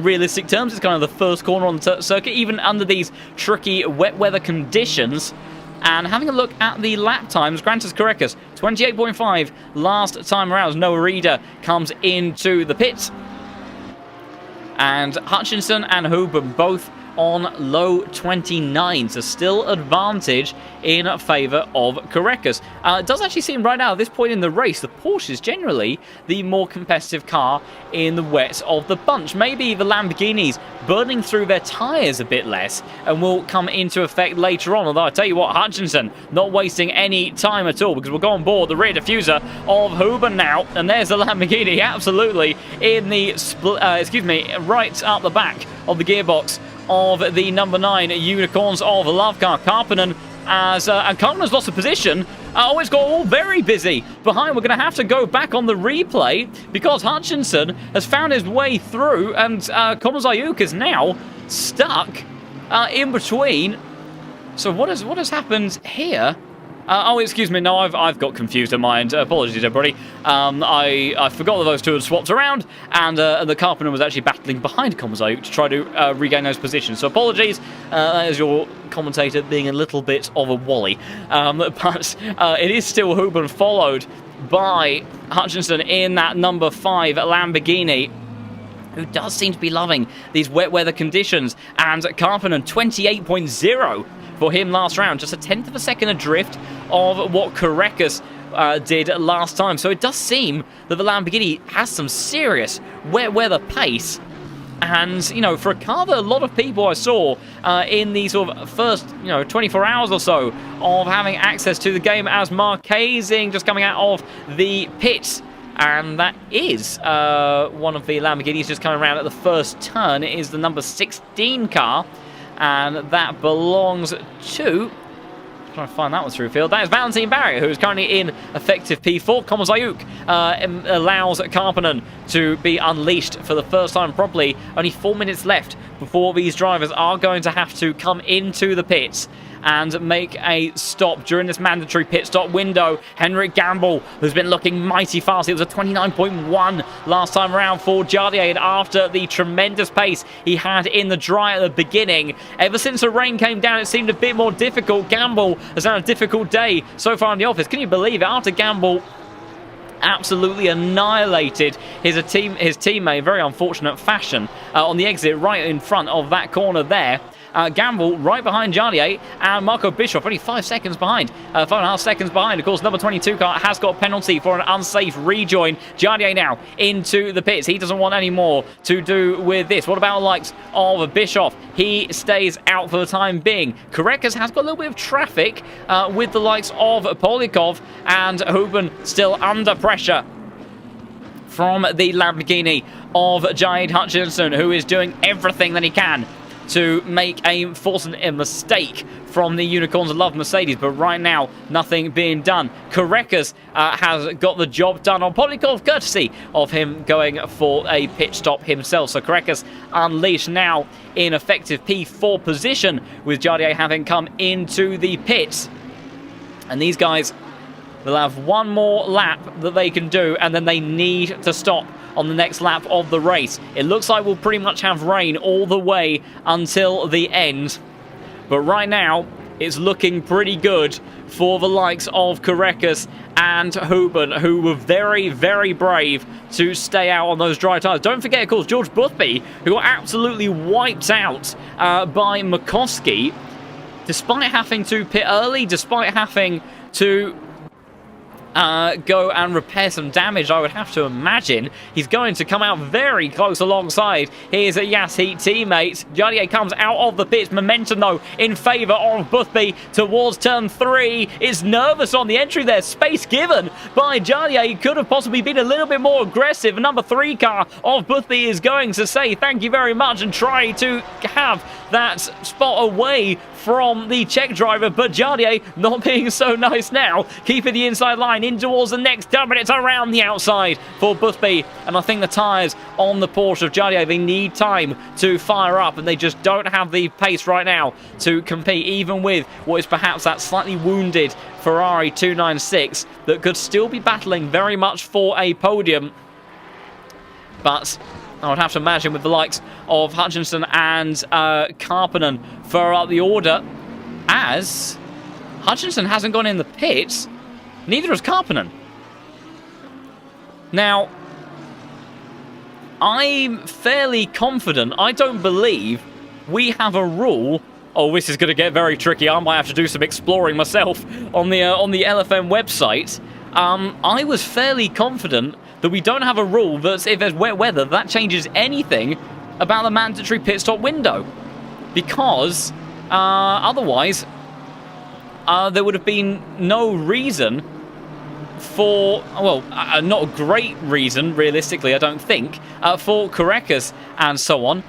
realistic terms, it's kind of the first corner on the circuit, even under these tricky wet weather conditions. And having a look at the lap times, Grantas Karekas, 28.5 last time around. Noah Reeder comes into the pits. And Hutchinson and Hooban both on low 29s, so still advantage in favour of Karekas. It does actually seem right now at this point in the race the Porsche is generally the more competitive car in the wets of the bunch. Maybe the Lamborghinis burning through their tyres a bit less and will come into effect later on, although I tell you what, Hutchinson not wasting any time at all, because we'll go on board the rear diffuser of Hooban now, and there's the Lamborghini absolutely in the right up the back of the gearbox of the number 9 Unicorns of Lovecar. Karppinen and Karppinen's lost a position. It's got all very busy behind. We're going to have to go back on the replay because Hutchinson has found his way through, and Komazayuk is now stuck in between. So what has happened here? Excuse me, no, I've got confused in mind. Apologies, everybody. I forgot that those two had swapped around, and the Karppinen was actually battling behind Komazayuk to try to regain those positions. So apologies, that is your commentator being a little bit of a wally. But it is still Hooban, followed by Hutchinson in that number 5 Lamborghini, who does seem to be loving these wet weather conditions. And Karppinen, 28.0 for him last round, just a tenth of a second adrift of what Karekas did last time. So it does seem that the Lamborghini has some serious wet weather pace. And, you know, for a car that a lot of people I saw in the sort of first, 24 hours or so of having access to the game as Marquezing just coming out of the pits. And that is one of the Lamborghinis just coming around at the first turn. It is the number 16 car. And that belongs to... trying to find that one through field. That is Valentin Barrier, who is currently in effective P4. Komazayuk allows Karppinen to be unleashed for the first time properly. Only 4 minutes left before these drivers are going to have to come into the pits and make a stop during this mandatory pit stop window. Henrik Gamble, who's been looking mighty fast. It was a 29.1 last time around for Jardier, and after the tremendous pace he had in the dry at the beginning, ever since the rain came down, it seemed a bit more difficult. Gamble has had a difficult day so far in the office. Can you believe it? After Gamble absolutely annihilated his teammate in very unfortunate fashion on the exit right in front of that corner there. Gamble right behind Jardier, and Marco Bischoff only 5 seconds behind. 5.5 seconds behind. Of course, number 22 car has got a penalty for an unsafe rejoin. Jardier now into the pits. He doesn't want any more to do with this. What about the likes of Bischoff? He stays out for the time being. Korekas has got a little bit of traffic with the likes of Polikov, and Huben still under pressure from the Lamborghini of Jade Hutchinson, who is doing everything that he can to force a mistake from the Unicorns of Love Mercedes, but right now nothing being done. Korekas has got the job done on Polikov, courtesy of him going for a pit stop himself. So Korekas unleashed now in effective P4 position, with Jardier having come into the pits. And these guys will have one more lap that they can do, and then they need to stop on the next lap of the race. It looks like we'll pretty much have rain all the way until the end. But right now, it's looking pretty good for the likes of Korekas and Huben, who were very, very brave to stay out on those dry tyres. Don't forget, of course, George Boothby, who got absolutely wiped out by McCoskey, despite having to pit early, despite having to go and repair some damage. I would have to imagine he's going to come out very close alongside his Yasheet teammate. Jardier comes out of the pits. Momentum, though, in favour of Boothby towards turn 3. Is nervous on the entry there. Space given by Jardier. He could have possibly been a little bit more aggressive. Number 3 car of Boothby is going to say thank you very much and try to have that spot away from the Czech driver, but Jardier not being so nice now, keeping the inside line in towards the next turn, but it's around the outside for Boothby. And I think the tyres on the Porsche of Jardier, they need time to fire up, and they just don't have the pace right now to compete, even with what is perhaps that slightly wounded Ferrari 296 that could still be battling very much for a podium. But I would have to imagine with the likes of Hutchinson and Karppinen further up the order, as Hutchinson hasn't gone in the pits, neither has Karppinen. Now, I'm fairly confident. I don't believe we have a rule. Oh, this is going to get very tricky. I might have to do some exploring myself on the LFM website. I was fairly confident that we don't have a rule that if there's wet weather, that changes anything about the mandatory pit stop window. Because otherwise, there would have been no reason for, well, not a great reason, realistically, I don't think, for Korekas and so on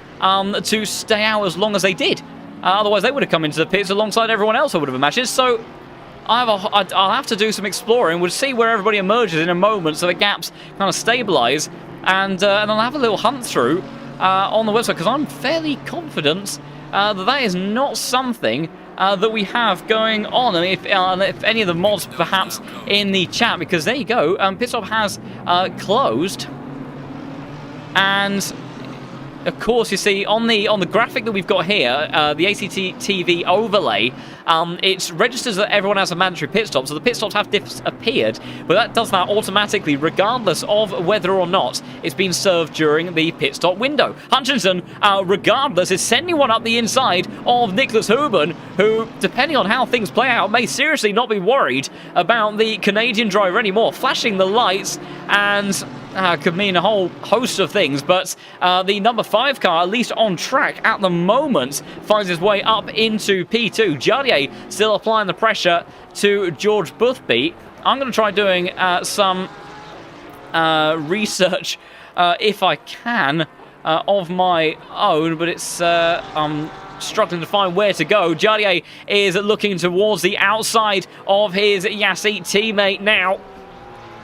to stay out as long as they did. Otherwise, they would have come into the pits alongside everyone else, I would have imagined. So I'll have to do some exploring. We'll see where everybody emerges in a moment so the gaps kind of stabilise. And I'll have a little hunt through on the website, because I'm fairly confident that is not something that we have going on. I mean, if any of the mods perhaps in the chat, because there you go, pit stop has closed. And of course, you see on the graphic that we've got here, the ACT TV overlay, it registers that everyone has a mandatory pit stop, so the pit stops have disappeared, but that does that automatically regardless of whether or not it's been served during the pit stop window. Hutchinson, regardless, is sending one up the inside of Nicholas Huben, who, depending on how things play out, may seriously not be worried about the Canadian driver anymore, flashing the lights, and could mean a whole host of things, but the number 5 car, at least on track at the moment, finds his way up into P2. Jardier still applying the pressure to George Boothby. I'm going to try doing some research, if I can, of my own, but it's I'm struggling to find where to go. Jardier is looking towards the outside of his Yasheet teammate now.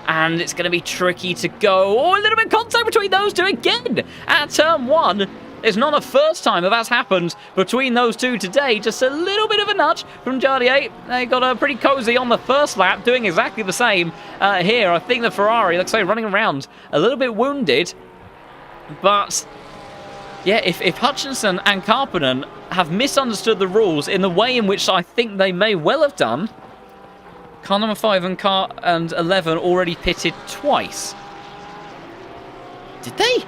And it's going to be tricky to go. Oh, a little bit of contact between those two again at turn 1. It's not the first time that's happened between those two today. Just a little bit of a nudge from Jardier. They got pretty cozy on the first lap, doing exactly the same here. I think the Ferrari looks like running around a little bit wounded. But yeah, if Hutchinson and Karppinen have misunderstood the rules in the way in which I think they may well have done, car number 5 and car and 11 already pitted twice. Did they?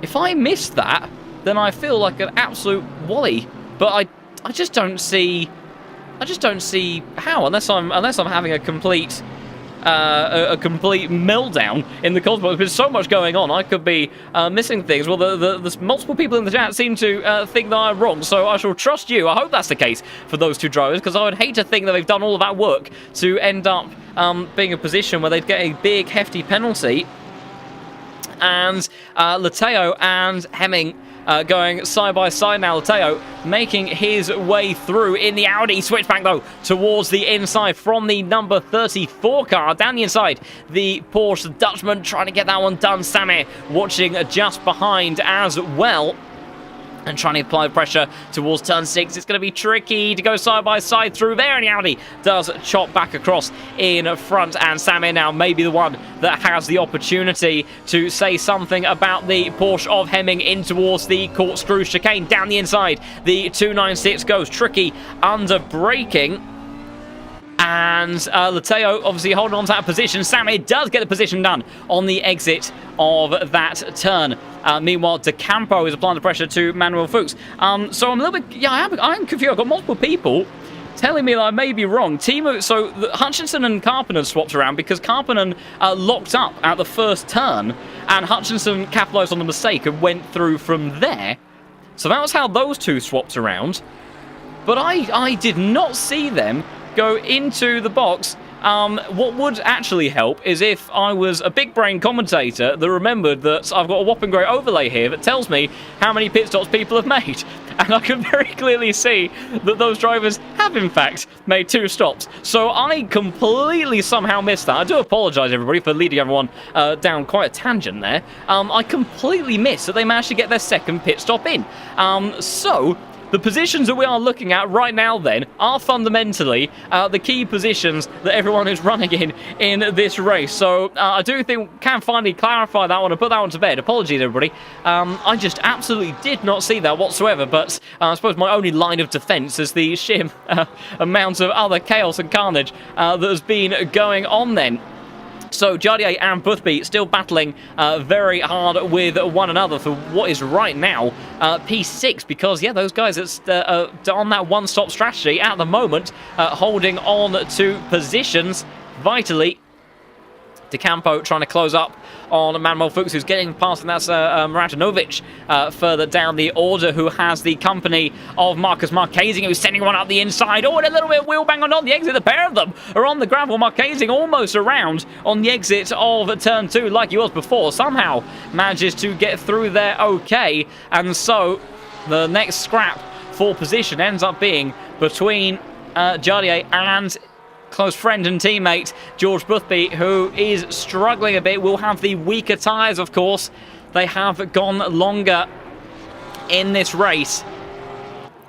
If I missed that, then I feel like an absolute wally. But I just don't see how, unless I'm having a complete meltdown in the cosmos. There's so much going on. I could be missing things. Well, the multiple people in the chat seem to think that I'm wrong, so I shall trust you. I hope that's the case for those two drivers, because I would hate to think that they've done all of that work to end up being in a position where they'd get a big, hefty penalty. And Lateo and Hemming going side by side now. Lateo making his way through in the Audi. Switchback though towards the inside from the number 34 car. Down the inside, the Porsche Dutchman trying to get that one done. Samir watching just behind as well, and trying to apply pressure towards turn 6. It's going to be tricky to go side by side through there, and the Audi does chop back across in front, and Samir now may be the one that has the opportunity to say something about the Porsche of Hemming in towards the corkscrew chicane. Down the inside, the 296 goes tricky under braking. And Lateo obviously holding on to that position. Samir does get the position done on the exit of that turn. Meanwhile, De Campo is applying the pressure to Manuel Fuchs. So I'm a little bit... Yeah, I'm confused. I've got multiple people telling me that I may be wrong. So Hutchinson and Karppinen swapped around because Karppinen locked up at the first turn, and Hutchinson capitalised on the mistake and went through from there. So that was how those two swapped around. But I did not see them go into the box. What would actually help is if I was a big brain commentator that remembered that I've got a whopping great overlay here that tells me how many pit stops people have made. And I can very clearly see that those drivers have in fact made 2 stops. So I completely somehow missed that. I do apologise everybody for leading everyone down quite a tangent there. I completely missed that they managed to get their second pit stop in. So the positions that we are looking at right now then are fundamentally the key positions that everyone is running in this race. So I do think we can finally clarify that one and put that one to bed. Apologies everybody. I just absolutely did not see that whatsoever, but I suppose my only line of defence is the sheer amount of other chaos and carnage that has been going on then. So Jardier and Boothby still battling very hard with one another for what is right now P6, because yeah, those guys are on that one-stop strategy at the moment, holding on to positions vitally. De Campo trying to close up on Manuel Fuchs, who's getting past, and that's Muratonovic further down the order, who has the company of Marcus Marquezing, who's sending one up the inside. Oh, and a little bit of wheel bang on the exit. The pair of them are on the gravel. Marquezing almost around on the exit of turn 2 like he was before. Somehow manages to get through there okay, and so the next scrap for position ends up being between Jardier and close friend and teammate George Boothby, who is struggling a bit. Will have the weaker tyres, of course. They have gone longer in this race,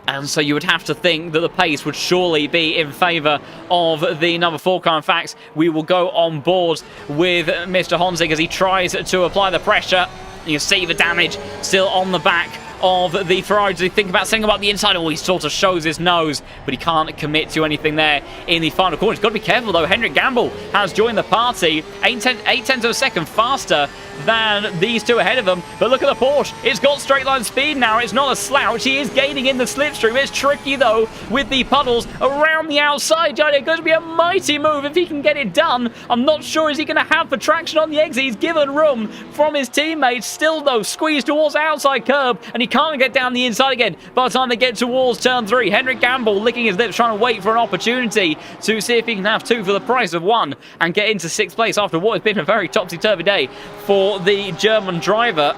and so you would have to think that the pace would surely be in favour of the number 4 car. In fact, we will go on board with Mr. Honzig as he tries to apply the pressure. You see the damage still on the back of the Ferrari. Does he think about sending about the inside? Oh, he sort of shows his nose, but he can't commit to anything there in the final corner. He's got to be careful though. Henrik Gamble has joined the party, 8/10 of a second faster than these two ahead of him. But look at the Porsche. It's got straight line speed now. It's not a slouch. He is gaining in the slipstream. It's tricky though with the puddles around the outside. It's going to be a mighty move if he can get it done. I'm not sure is he going to have the traction on the exit. He's given room from his teammates. Still though, squeezed towards the outside curb, and he can't get down the inside again by the time they get towards turn 3. Henrik Gamble licking his lips, trying to wait for an opportunity to see if he can have 2 for the price of 1 and get into 6th place after what has been a very topsy-turvy day for the German driver.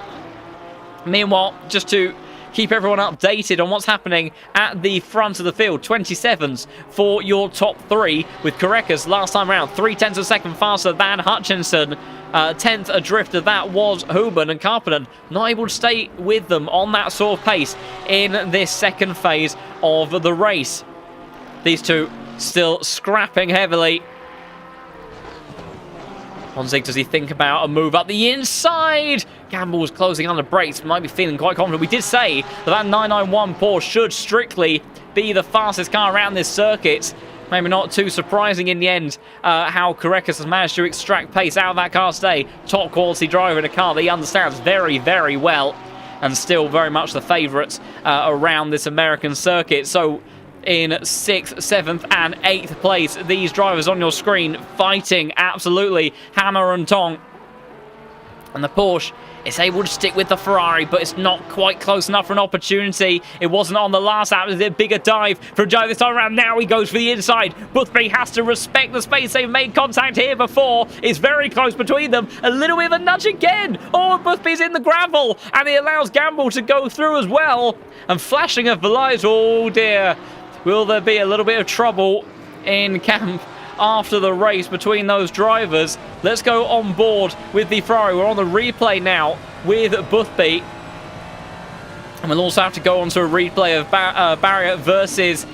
Meanwhile, just to keep everyone updated on what's happening at the front of the field, 27s for your top 3, with Korekas last time around 0.3 of a second faster than Hutchinson. 10th adrift of that was Huben, and Karppinen not able to stay with them on that sort of pace in this second phase of the race. These two still scrapping heavily. Honzig, does he think about a move up the inside? Gamble was closing under brakes, might be feeling quite confident. We did say that 991 Porsche should strictly be the fastest car around this circuit. Maybe not too surprising in the end how Korekas has managed to extract pace out of that car today. Top quality driver in a car that he understands very, very well. and still very much the favourites around this American circuit. So in 6th, 7th and 8th place, these drivers on your screen fighting absolutely hammer and tong. And the Porsche is able to stick with the Ferrari, but it's not quite close enough for an opportunity. It wasn't on the last lap. It was a bigger dive for Joe this time around. Now he goes for the inside. Boothby has to respect the space. They've made contact here before. It's very close between them. A little bit of a nudge again. Oh, Boothby's in the gravel, and he allows Gamble to go through as well. And flashing of the lights. Oh, dear. Will there be a little bit of trouble in camp after the race between those drivers? Let's go on board with the Ferrari. We're on the replay now with Boothby. And we'll also have to go on to a replay of Barrier versus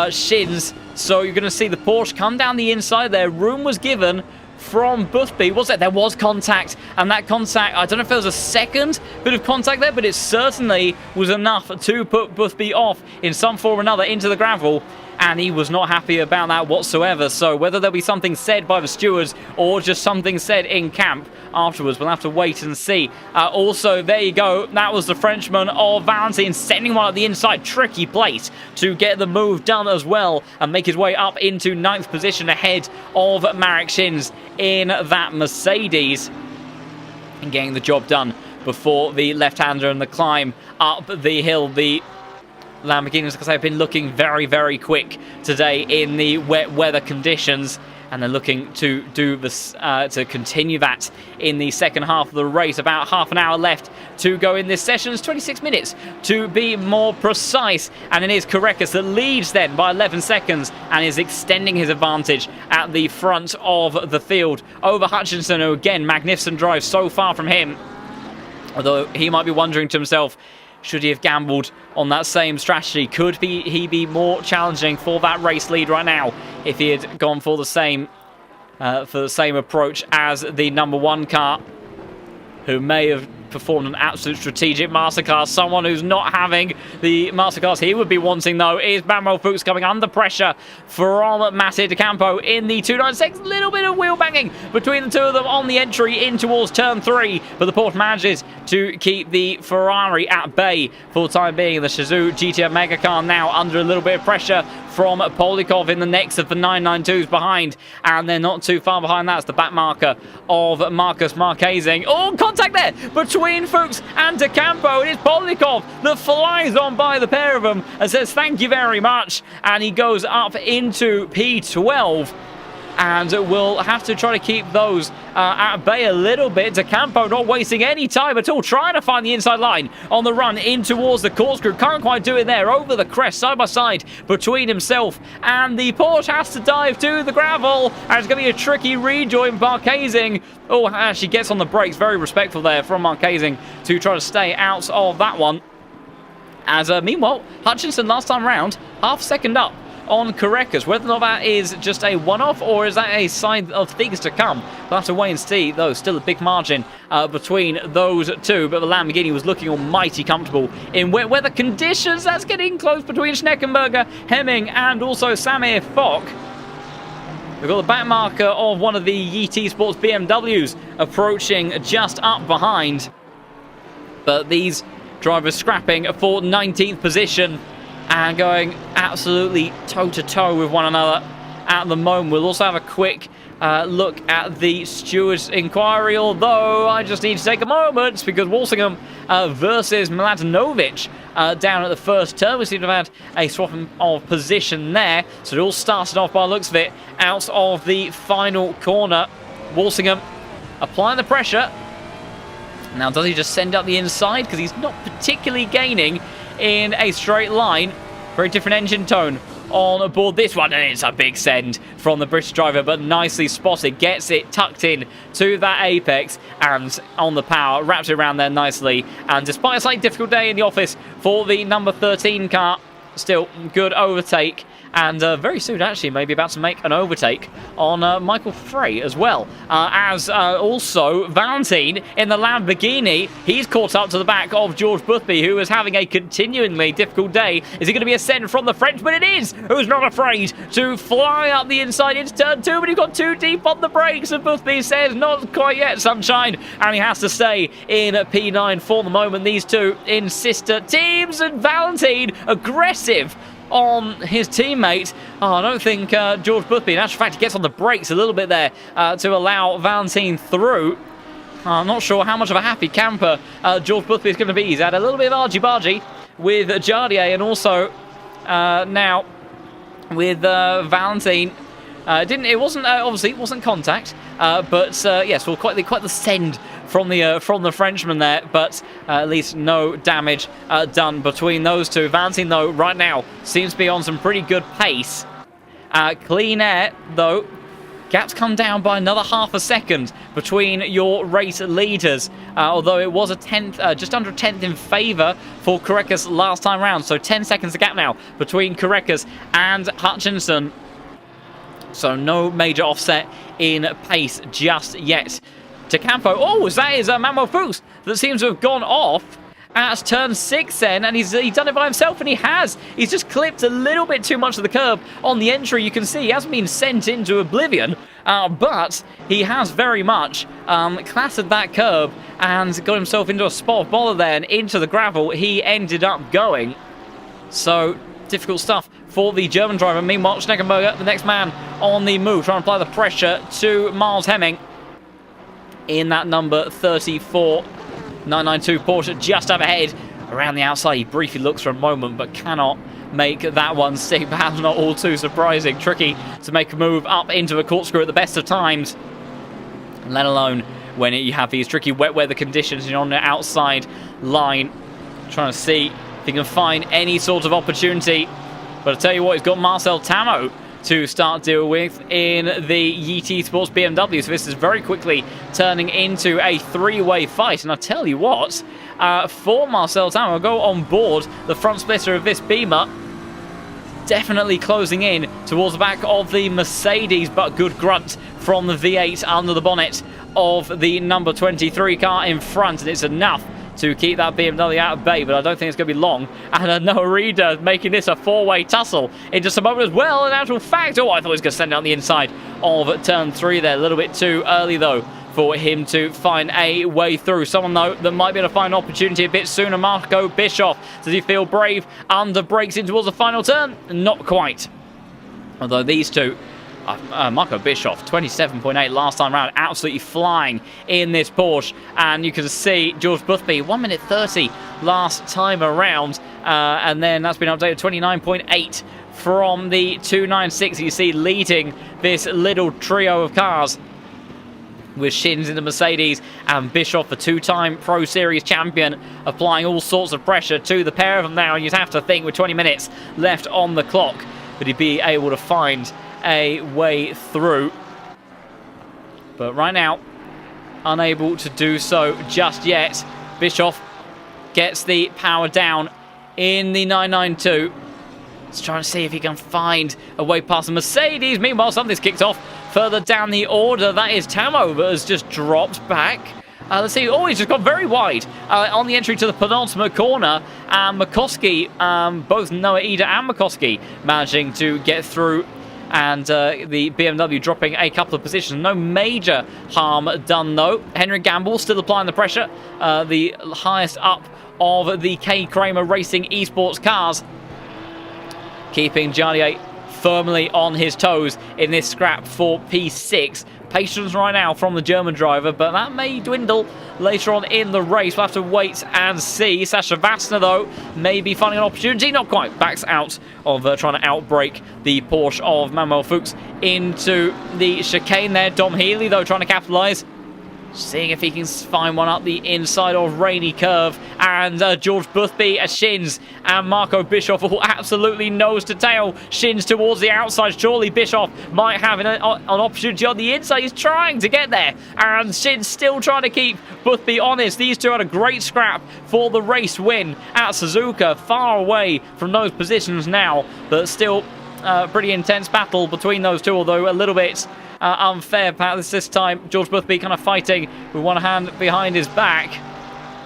Shins. So you're going to see the Porsche come down the inside there. Room was given from Boothby. Was it? There was contact, and that contact, I don't know if there was a second bit of contact there, but it certainly was enough to put Boothby off in some form or another into the gravel, and he was not happy about that whatsoever. So whether there'll be something said by the stewards or just something said in camp afterwards, we'll have to wait and see. Also, there you go. That was the Frenchman of Valentine sending one at the inside. Tricky place to get the move done as well and make his way up into 9th position ahead of Marek Shins in that Mercedes and getting the job done before the left-hander and the climb up the hill. The Lamborghinis, because they've been looking very, very quick today in the wet weather conditions, and they're looking to do this to continue that in the second half of the race. About half an hour left to go in this session. It's 26 minutes to be more precise, and it is Korekis that leads then by 11 seconds and is extending his advantage at the front of the field over Hutchinson, who again, magnificent drive so far from him, although he might be wondering to himself, should he have gambled on that same strategy? Could he be more challenging for that race lead right now if he had gone for the same approach as the number 1 car, who may have performed an absolute strategic masterclass? Someone who's not having the masterclass he would be wanting, though, is Manuel Fuchs, coming under pressure from Mattia De Campo in the 296. Little bit of wheel banging between the two of them on the entry in towards turn 3, but the Porsche manages to keep the Ferrari at bay for the time being. The Shizou GTR Mega Car now under a little bit of pressure from Polikov in the next of the 992s behind, and they're not too far behind. That's the back marker of Marcus Marquezing. Oh, contact there between Fuchs and De Campo. It is Polikov that flies on by the pair of them and says thank you very much, and he goes up into P12. And we'll have to try to keep those at bay a little bit. De Campo not wasting any time at all, trying to find the inside line on the run in towards the corkscrew. Can't quite do it there. Over the crest, side by side between himself and the Porsche. Has to dive to the gravel, and it's going to be a tricky rejoin. Marquezing, oh, actually gets on the brakes. Very respectful there from Marquezing to try to stay out of that one. As meanwhile, Hutchinson last time round, half second up on Korekis. Whether or not that is just a one-off or is that a sign of things to come, we'll have to wait and see, though. Still a big margin between those two, but the Lamborghini was looking almighty comfortable in wet weather conditions. That's getting close between Schneckenberger, Hemming and also Samir Fock. We've got the back marker of one of the YT Sports BMWs approaching just up behind, but these drivers scrapping for 19th position and going absolutely toe-to-toe with one another at the moment. We'll also have a quick look at the stewards' inquiry, although I just need to take a moment because Walsingham versus Mladenovic down at the first turn. We seem to have had a swap of position there, so it all started off by the looks of it out of the final corner. Walsingham applying the pressure. Now, does he just send up the inside? Because he's not particularly gaining in a straight line. Very different engine tone on board this one, and it's a big send from the British driver, but nicely spotted. Gets it tucked in to that apex and on the power, wraps it around there nicely. And despite a slightly difficult day in the office for the number 13 car, still good overtake and very soon actually maybe about to make an overtake on Michael Frey as well. As also Valentine in the Lamborghini, he's caught up to the back of George Boothby, who is having a continuingly difficult day. Is it going to be a send from the Frenchman? It is, who's not afraid to fly up the inside into turn 2, but he got too deep on the brakes, and Boothby says not quite yet, sunshine, and he has to stay in P9 for the moment. These two in sister teams, and Valentine aggressive on his teammate. I don't think George Boothby, in actual fact, he gets on the brakes a little bit there to allow Valentine through. I'm not sure how much of a happy camper George Boothby is going to be. He's had a little bit of argy-bargy with Jardier, and also now with Valentine. It wasn't contact, but yes, well, quite the send from the Frenchman there, but at least no damage done between those two. Valentine, though, right now seems to be on some pretty good pace. Clean Air, though, gaps come down by another half a second between your race leaders, although it was a tenth, just under a tenth in favour for Kurekas last time round. So 10 seconds of gap now between Kurekas and Hutchinson. So no major offset in pace just yet. To Campo. Oh, that is Manuel Fuchs that seems to have gone off at turn 6 then, and he's done it by himself, and he has. He's just clipped a little bit too much of the curb on the entry. You can see he hasn't been sent into oblivion, but he has very much clattered that curb and got himself into a spot of bother there, and into the gravel he ended up going. So difficult stuff for the German driver. Meanwhile, Schneckenberger, the next man on the move, trying to apply the pressure to Miles Hemming in that number 34 992 Porsche, just up ahead around the outside. He briefly looks for a moment but cannot make that one stick. Perhaps not all too surprising. Tricky to make a move up into a corkscrew at the best of times, let alone when you have these tricky wet weather conditions and you're on the outside line, trying to see if he can find any sort of opportunity. But I tell you what, he's got Marcel Tamo to start deal with in the Yeet Sports BMW. So this is very quickly turning into a three-way fight. And I tell you what, for Marcel Tamo, go on board the front splitter of this Beamer, definitely closing in towards the back of the Mercedes, but good grunt from the V8 under the bonnet of the number 23 car in front, and it's enough to keep that BMW out of bay, but I don't think it's going to be long. And Noah Reader making this a four-way tussle in just a moment as well. In actual fact, I thought he was going to send it on the inside of turn 3 there. A little bit too early, though, for him to find a way through. Someone, though, that might be able to find an opportunity a bit sooner. Marco Bischoff. Does he feel brave? Under brakes in towards the final turn? Not quite. Although these two, Marco Bischoff, 27.8 last time round, absolutely flying in this Porsche. And you can see George Boothby, 1 minute 30 last time around. And then that's been updated, 29.8 from the 296. You see leading this little trio of cars, with Shins in the Mercedes and Bischoff, the two-time Pro Series champion, applying all sorts of pressure to the pair of them now. And you'd have to think with 20 minutes left on the clock, would he be able to find a way through? But right now, unable to do so just yet. Bischoff gets the power down in the 992. He's trying to see if he can find a way past the Mercedes. Meanwhile, something's kicked off further down the order. That is Tamo that has just dropped back. Let's see. Oh, he's just gone very wide on the entry to the penultimate corner. And McCoskey, both Noah Eder and McCoskey managing to get through. And the BMW dropping a couple of positions. No major harm done, though. Henry Gamble still applying the pressure. The highest up of the K. Kramer Racing esports cars, keeping Jardier firmly on his toes in this scrap for P6. Patience right now from the German driver, but that may dwindle later on in the race. We'll have to wait and see. Sasha Vassner, though, may be finding an opportunity. Not quite. Backs out of trying to outbrake the Porsche of Manuel Fuchs into the chicane there. Dom Healy, though, trying to capitalise, seeing if he can find one up the inside of Rainy Curve. And George Boothby, Shins, and Marco Bischoff all absolutely nose to tail. Shins towards the outside. Surely Bischoff might have an opportunity on the inside. He's trying to get there, and Shins still trying to keep Boothby honest. These two had a great scrap for the race win at Suzuka. Far away from those positions now, but still pretty intense battle between those two, although a little bit unfair. Perhaps this time, George Boothby kind of fighting with one hand behind his back.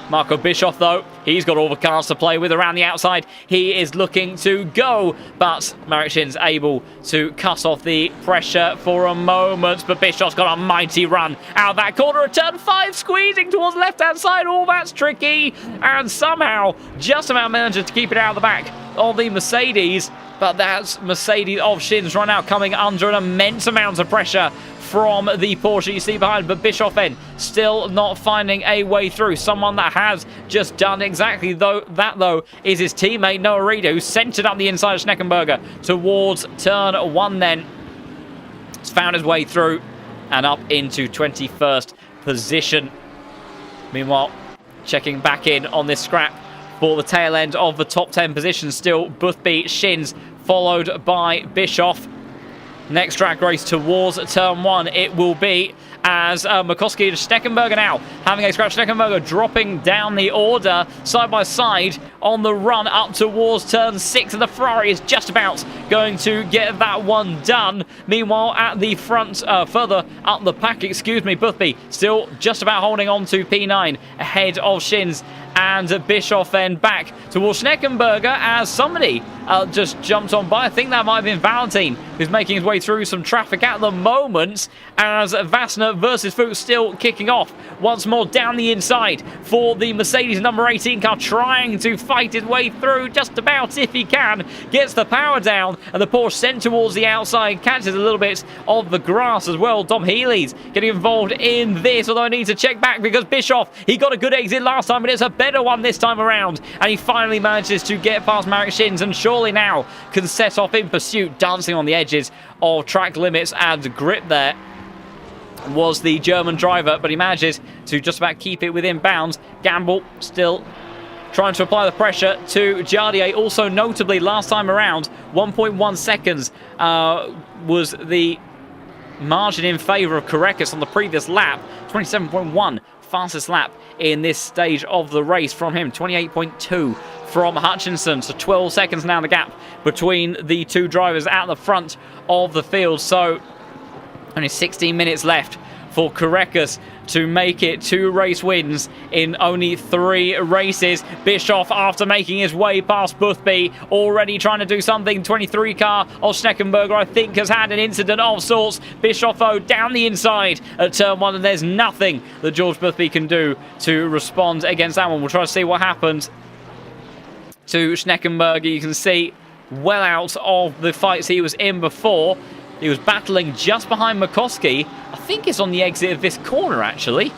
Marco Bischoff, though, he's got all the cards to play with around the outside. He is looking to go, but Marek Shin's able to cut off the pressure for a moment. But Bischoff's got a mighty run out of that corner. A turn 5, squeezing towards the left-hand side. Oh, that's tricky. And somehow, just about manages to keep it out of the back of the Mercedes. But that's Mercedes of Shin's run out, coming under an immense amount of pressure from the Porsche you see behind. But Bischoff then still not finding a way through. Someone that has just done exactly that though is his teammate Noah Reid, who centered up the inside of Schneckenberger towards turn 1 then. He's found his way through and up into 21st position. Meanwhile, checking back in on this scrap for the tail end of the top 10 position, still Boothby, Shins, followed by Bischoff. Next drag race towards turn 1 it will be, as McCoskey to Schneckenberger now having a scrap. Schneckenberger dropping down the order side by side on the run up towards turn 6, and the Ferrari is just about going to get that one done. Meanwhile, at the front, further up the pack, Boothby still just about holding on to P9 ahead of Shins, and Bischoff then back towards Schneckenberger as somebody just jumped on by. I think that might have been Valentin, who's making his way through some traffic at the moment, as Vassner versus Fuchs still kicking off once more down the inside for the Mercedes number 18 car, trying to fight his way through just about if he can. Gets the power down, and the Porsche sent towards the outside, catches a little bit of the grass as well. Dom Healy's getting involved in this, although I need to check back because Bischoff, he got a good exit last time, but it's a better one this time around, and he finally manages to get past Marek Shins, and surely now can set off in pursuit, dancing on the edges of track limits and grip. There was the German driver, but he manages to just about keep it within bounds. Gamble still trying to apply the pressure to Jardier. Also notably, last time around, 1.1 seconds was the margin in favour of Korekis on the previous lap. 27.1 fastest lap in this stage of the race from him. 28.2 from Hutchinson. So 12 seconds now the gap between the two drivers at the front of the field. So only 16 minutes left for Korekis to make it 2 race wins in only 3 races. Bischoff, after making his way past Boothby, already trying to do something. 23 car of Schneckenberger, I think, has had an incident of sorts. Bischoff, though, down the inside at turn 1, and there's nothing that George Boothby can do to respond against that one. We'll try to see what happens to Schneckenberger. You can see well out of the fights he was in before. He was battling just behind McCoskey. I think it's on the exit of this corner, actually.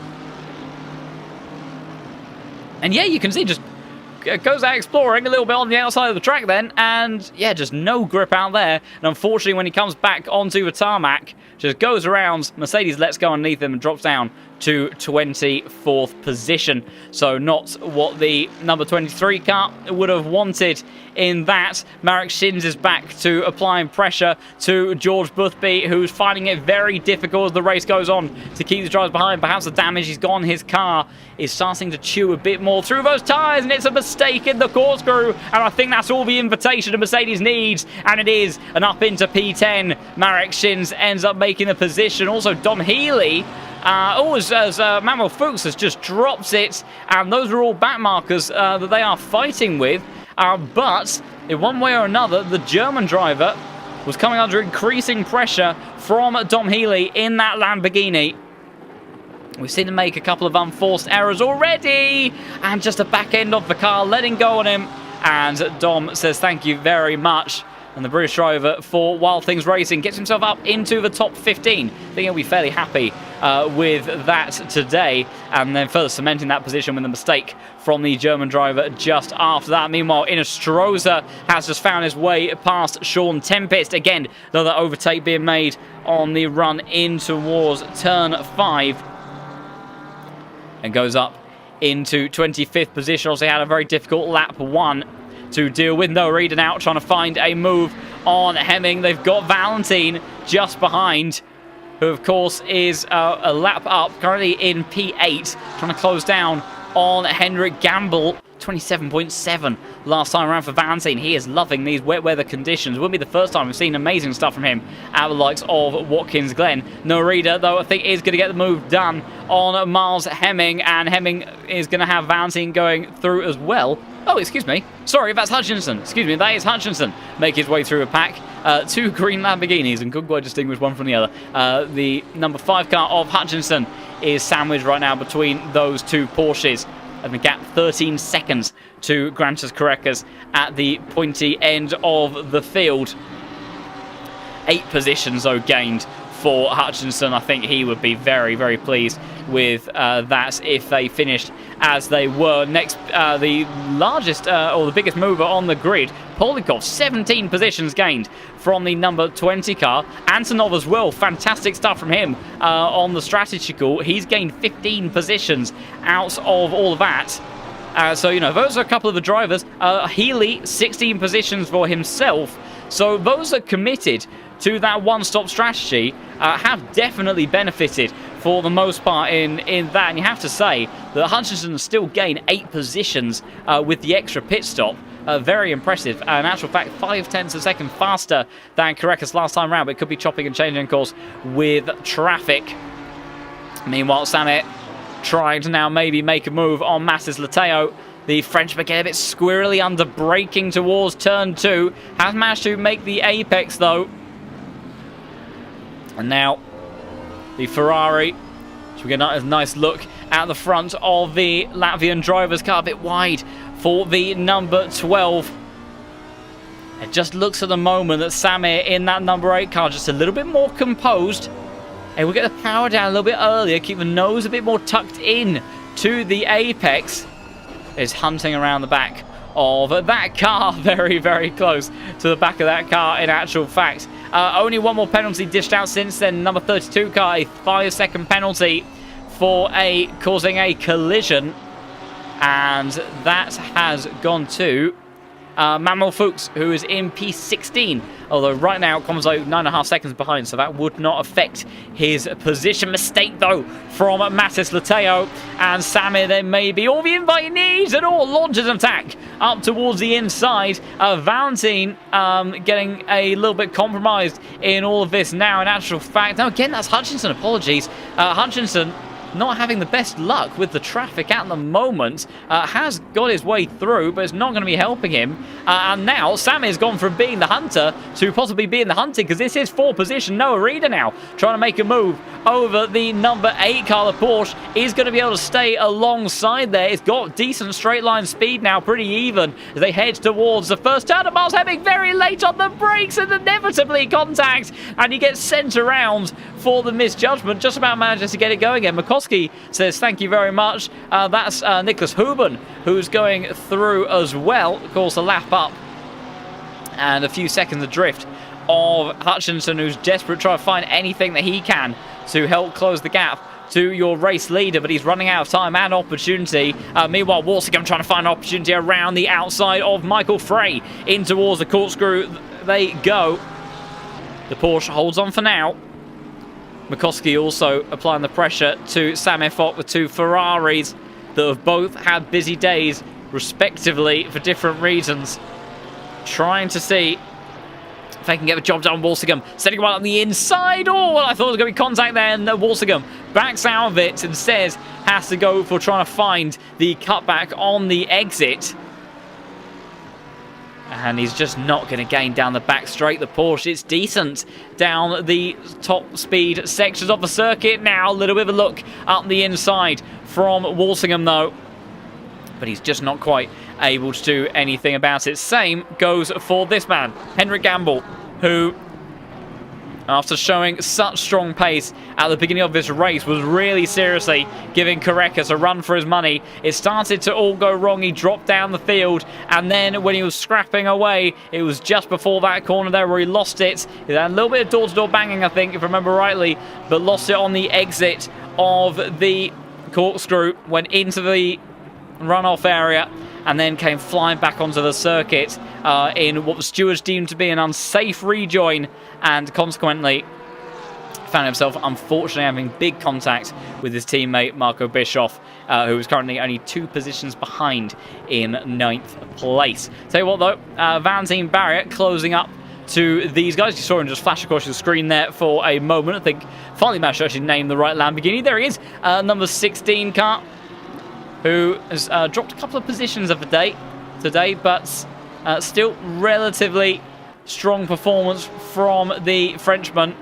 And yeah, you can see just goes out exploring a little bit on the outside of the track then. And yeah, just no grip out there. And unfortunately, when he comes back onto the tarmac, just goes around. Mercedes lets go underneath him and drops down to 24th position. So not what the number 23 car would have wanted in that. Marek Shins is back to applying pressure to George Boothby, who's finding it very difficult as the race goes on to keep the drivers behind. Perhaps the damage he's got on his car is starting to chew a bit more through those tyres, and it's a mistake in the corkscrew, and I think that's all the invitation the Mercedes needs, and it is. And up into P10, Marek Shins ends up making the position. Also Dom Healy, as Manuel Fuchs has just dropped it, and those are all back markers that they are fighting with. But in one way or another, the German driver was coming under increasing pressure from Dom Healy in that Lamborghini. We've seen him make a couple of unforced errors already, and just the back end of the car letting go on him. And Dom says thank you very much. And the British driver for Wild Things Racing gets himself up into the top 15. I think he'll be fairly happy with that today, and then further cementing that position with a mistake from the German driver just after that. Meanwhile, Innestroza has just found his way past Sean Tempest. Again, another overtake being made on the run in towards turn 5, and goes up into 25th position. Also had a very difficult lap 1 to deal with. No Reed out trying to find a move on Hemming. They've got Valentin just behind, who of course is a lap up, currently in P8, trying to close down on Henrik Gamble. 27.7 last time around for Valentine. He is loving these wet weather conditions. Wouldn't be the first time we've seen amazing stuff from him at the likes of Watkins Glen. Narita, though, I think is going to get the move done on Miles Hemming, and Hemming is going to have Valentine going through as well. Oh, excuse me. Sorry, that's Hutchinson. Excuse me, that is Hutchinson. Make his way through a pack. Two green Lamborghinis, and couldn't quite distinguish one from the other. The number 5 car of Hutchinson is sandwiched right now between those two Porsches. And the gap 13 seconds to Grantas Carreras at the pointy end of the field. 8 positions, though, gained for Hutchinson. I think he would be very, very pleased with that if they finished as they were. Next, the largest or the biggest mover on the grid, Polikov, 17 positions gained from the number 20 car. Antonov as well, fantastic stuff from him on the strategy call. He's gained 15 positions out of all of that. So, you know, those are a couple of the drivers. Healy, 16 positions for himself. So those are committed to that one-stop strategy, have definitely benefited for the most part in that. And you have to say that Hutchinson still gained 8 positions with the extra pit stop. Very impressive. In actual fact, 0.5 of a second faster than Carreras last time round, but it could be chopping and changing, of course, with traffic. Meanwhile, Samet trying to now maybe make a move on Mathis Lateo. The Frenchman getting a bit squirrely under braking towards turn 2. Has managed to make the apex, though. And now the Ferrari. So we get a nice look at the front of the Latvian driver's car, a bit wide for the number 12. It just looks at the moment that Samir in that number 8 car just a little bit more composed. And we'll get the power down a little bit earlier, keep the nose a bit more tucked in to the apex. Is hunting around the back of that car, very, very close to the back of that car in actual fact. Only one more penalty dished out since then. Number 32 car, a 5-second penalty for causing a collision. And that has gone to Manuel Fuchs, who is in P16. Although right now it comes out 9.5 seconds behind, so that would not affect his position. Mistake, though, from Mathis Lateo. And Samir then maybe all the invite he needs and all launches an attack up towards the inside. Valentine getting a little bit compromised in all of this now. In actual fact, now again, that's Hutchinson. Apologies. Hutchinson not having the best luck with the traffic at the moment. Has got his way through, but it's not going to be helping him. And now Samir's gone from being the hunter to possibly being the hunted, because this is 4th position. Noah Reeder now trying to make a move over the number 8 car. The Porsche is going to be able to stay alongside there. It's got decent straight line speed now, pretty even as they head towards the first turn. And Miles Hemming very late on the brakes and inevitably contact, and he gets sent around for the misjudgment. Just about manages to get it going again. Mikowski says thank you very much. That's Nicholas Huben who's going through as well. Of course, a lap up and a few seconds adrift of Hutchinson, who's desperate, trying to find anything that he can to help close the gap to your race leader, but he's running out of time and opportunity. Meanwhile, Walsingham trying to find an opportunity around the outside of Michael Frey. In towards the corkscrew they go. The Porsche holds on for now. Mikowski also applying the pressure to Sam Effott with 2 Ferraris that have both had busy days respectively for different reasons. Trying to see if they can get the job done. Walsingham setting one on the inside. Oh, well, I thought there was going to be contact there, and Walsingham backs out of it and says has to go for trying to find the cutback on the exit. And he's just not going to gain down the back straight. The Porsche, it's decent down the top speed sections of the circuit. Now a little bit of a look up the inside from Walsingham, though. But he's just not quite able to do anything about it. Same goes for this man, Henrik Gamble, who, after showing such strong pace at the beginning of this race, was really seriously giving Carreras a run for his money. It started to all go wrong. He dropped down the field, and then when he was scrapping away, it was just before that corner there where he lost it. He had a little bit of door-to-door banging, I think, if I remember rightly, but lost it on the exit of the corkscrew, went into the runoff area, and then came flying back onto the circuit in what the stewards deemed to be an unsafe rejoin, and consequently found himself, unfortunately, having big contact with his teammate Marco Bischoff, who is currently only 2 positions behind in 9th place. Tell you what, though, Vanzine Barrier closing up to these guys. You saw him just flash across the screen there for a moment. I think finally managed to actually name the right Lamborghini. There he is, number 16 car, who has dropped a couple of positions of the day today, but still relatively strong performance from the Frenchman.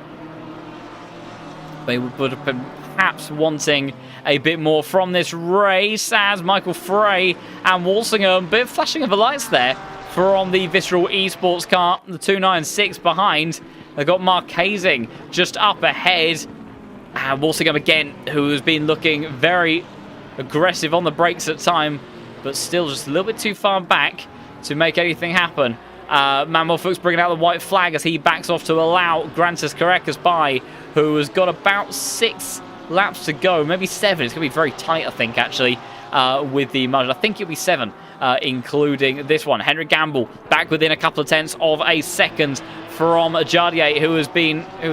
They would have been perhaps wanting a bit more from this race, as Michael Frey and Walsingham, bit of flashing of the lights there from the Visceral Esports car, the 296 behind. They've got Mark Hazing just up ahead. And Walsingham again, who has been looking very aggressive on the brakes at time, but still just a little bit too far back to make anything happen. Manuel Fuchs bringing out the white flag as he backs off to allow Grantis Carreras by, who has got about 6 laps to go, maybe 7. It's going to be very tight, I think, actually, with the margin. I think it'll be 7, including this one. Henrik Gamble back within a couple of tenths of a second from Jardier, who's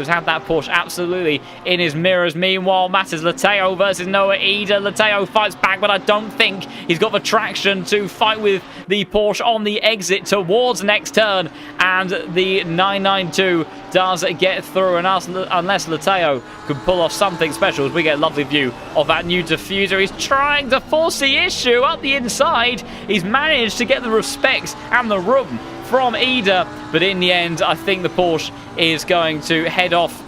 had that Porsche absolutely in his mirrors. Meanwhile, Matters Lateo versus Noah Eder. Lateo fights back, but I don't think he's got the traction to fight with the Porsche on the exit towards next turn, and the 992 does get through, and unless Lateo can pull off something special, we get a lovely view of that new diffuser. He's trying to force the issue up the inside. He's managed to get the respect and the room from Eder, but in the end, I think the Porsche is going to head off,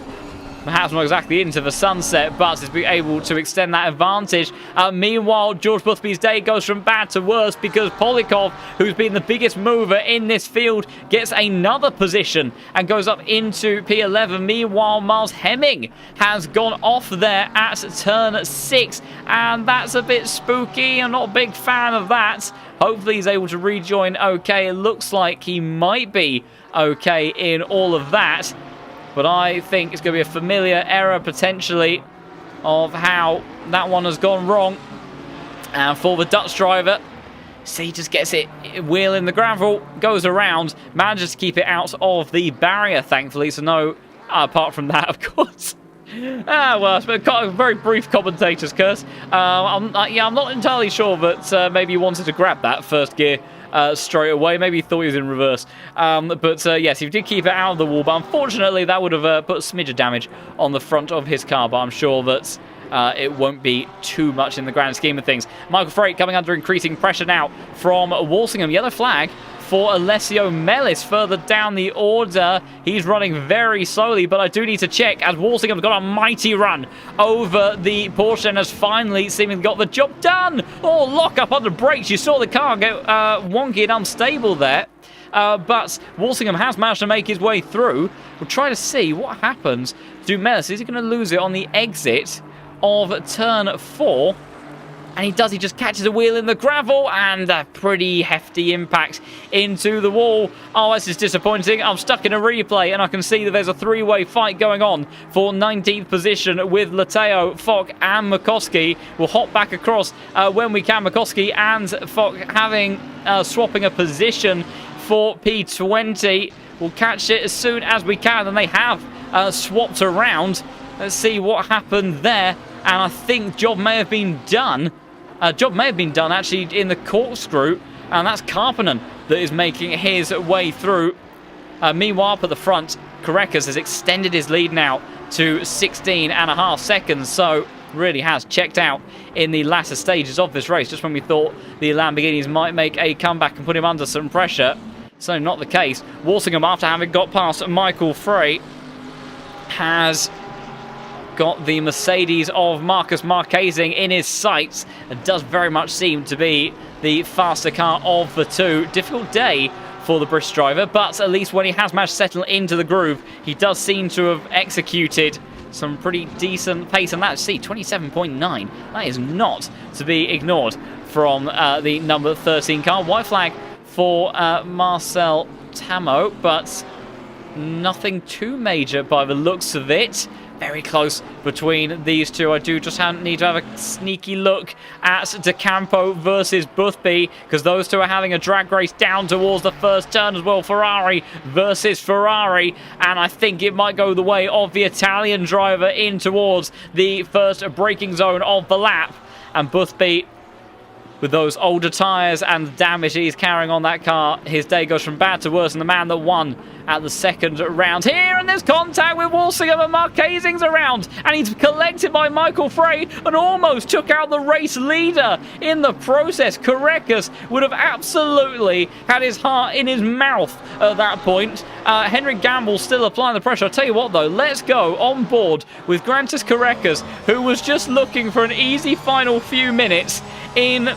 perhaps not exactly into the sunset, but is able to extend that advantage. Meanwhile, George Boothby's day goes from bad to worse because Polikov, who's been the biggest mover in this field, gets another position and goes up into P11. Meanwhile, Miles Hemming has gone off there at turn 6, and that's a bit spooky. I'm not a big fan of that. Hopefully he's able to rejoin okay. It looks like he might be okay in all of that. But I think it's going to be a familiar error, potentially, of how that one has gone wrong. And for the Dutch driver, see, just gets it, wheel in the gravel, goes around, manages to keep it out of the barrier, thankfully. So no, apart from that, of course. Well, it's been a very brief commentator's curse. I'm not entirely sure, but maybe he wanted to grab that first gear straight away. Maybe he thought he was in reverse. Yes, he did keep it out of the wall, but unfortunately that would have put a smidge of damage on the front of his car, but I'm sure that it won't be too much in the grand scheme of things. Michael Frey coming under increasing pressure now from Walsingham. Yellow flag for Alessio Mellis further down the order. He's running very slowly, but I do need to check as Walsingham's got a mighty run over the Porsche and has finally seemingly got the job done. Oh, lock up under brakes. You saw the car go wonky and unstable there. But Walsingham has managed to make his way through. We'll try to see what happens to Mellis. Is he going to lose it on the exit of turn 4? And he does. He just catches a wheel in the gravel and a pretty hefty impact into the wall. Oh, this is disappointing. I'm stuck in a replay and I can see that there's a 3-way fight going on for 19th position with Lateo, Fock and McCoskey. We'll hop back across when we can. McCoskey and Fock having swapping a position for P20. We'll catch it as soon as we can, and they have swapped around. Let's see what happened there. And I think job may have been done. Actually in the corkscrew, and that's Karppinen that is making his way through. Meanwhile, up at the front, Carreras has extended his lead now to 16.5 seconds, so really has checked out in the latter stages of this race, just when we thought the Lamborghinis might make a comeback and put him under some pressure. So not the case. Walsingham, after having got past Michael Frey, has got the Mercedes of Marcus Marquezing in his sights. It does very much seem to be the faster car of the two. Difficult day for the British driver, but at least when he has managed to settle into the groove, he does seem to have executed some pretty decent pace. And that's, see, 27.9. That is not to be ignored from the number 13 car. White flag for Marcel Tamo, but nothing too major by the looks of it. Very close between these two. I do just need to have a sneaky look at De Campo versus Boothby, because those two are having a drag race down towards the first turn as well. Ferrari versus Ferrari, and I think it might go the way of the Italian driver in towards the first braking zone of the lap. And Boothby, with those older tyres and the damage he's carrying on that car, his day goes from bad to worse, and the man that won at the second round here, and there's contact with Walsingham, and Marquezing's around, and he's collected by Michael Frey and almost took out the race leader in the process. Carreras would have absolutely had his heart in his mouth at that point. Henrik Gamble still applying the pressure. I'll tell you what though, let's go on board with Grantis Carreras, who was just looking for an easy final few minutes in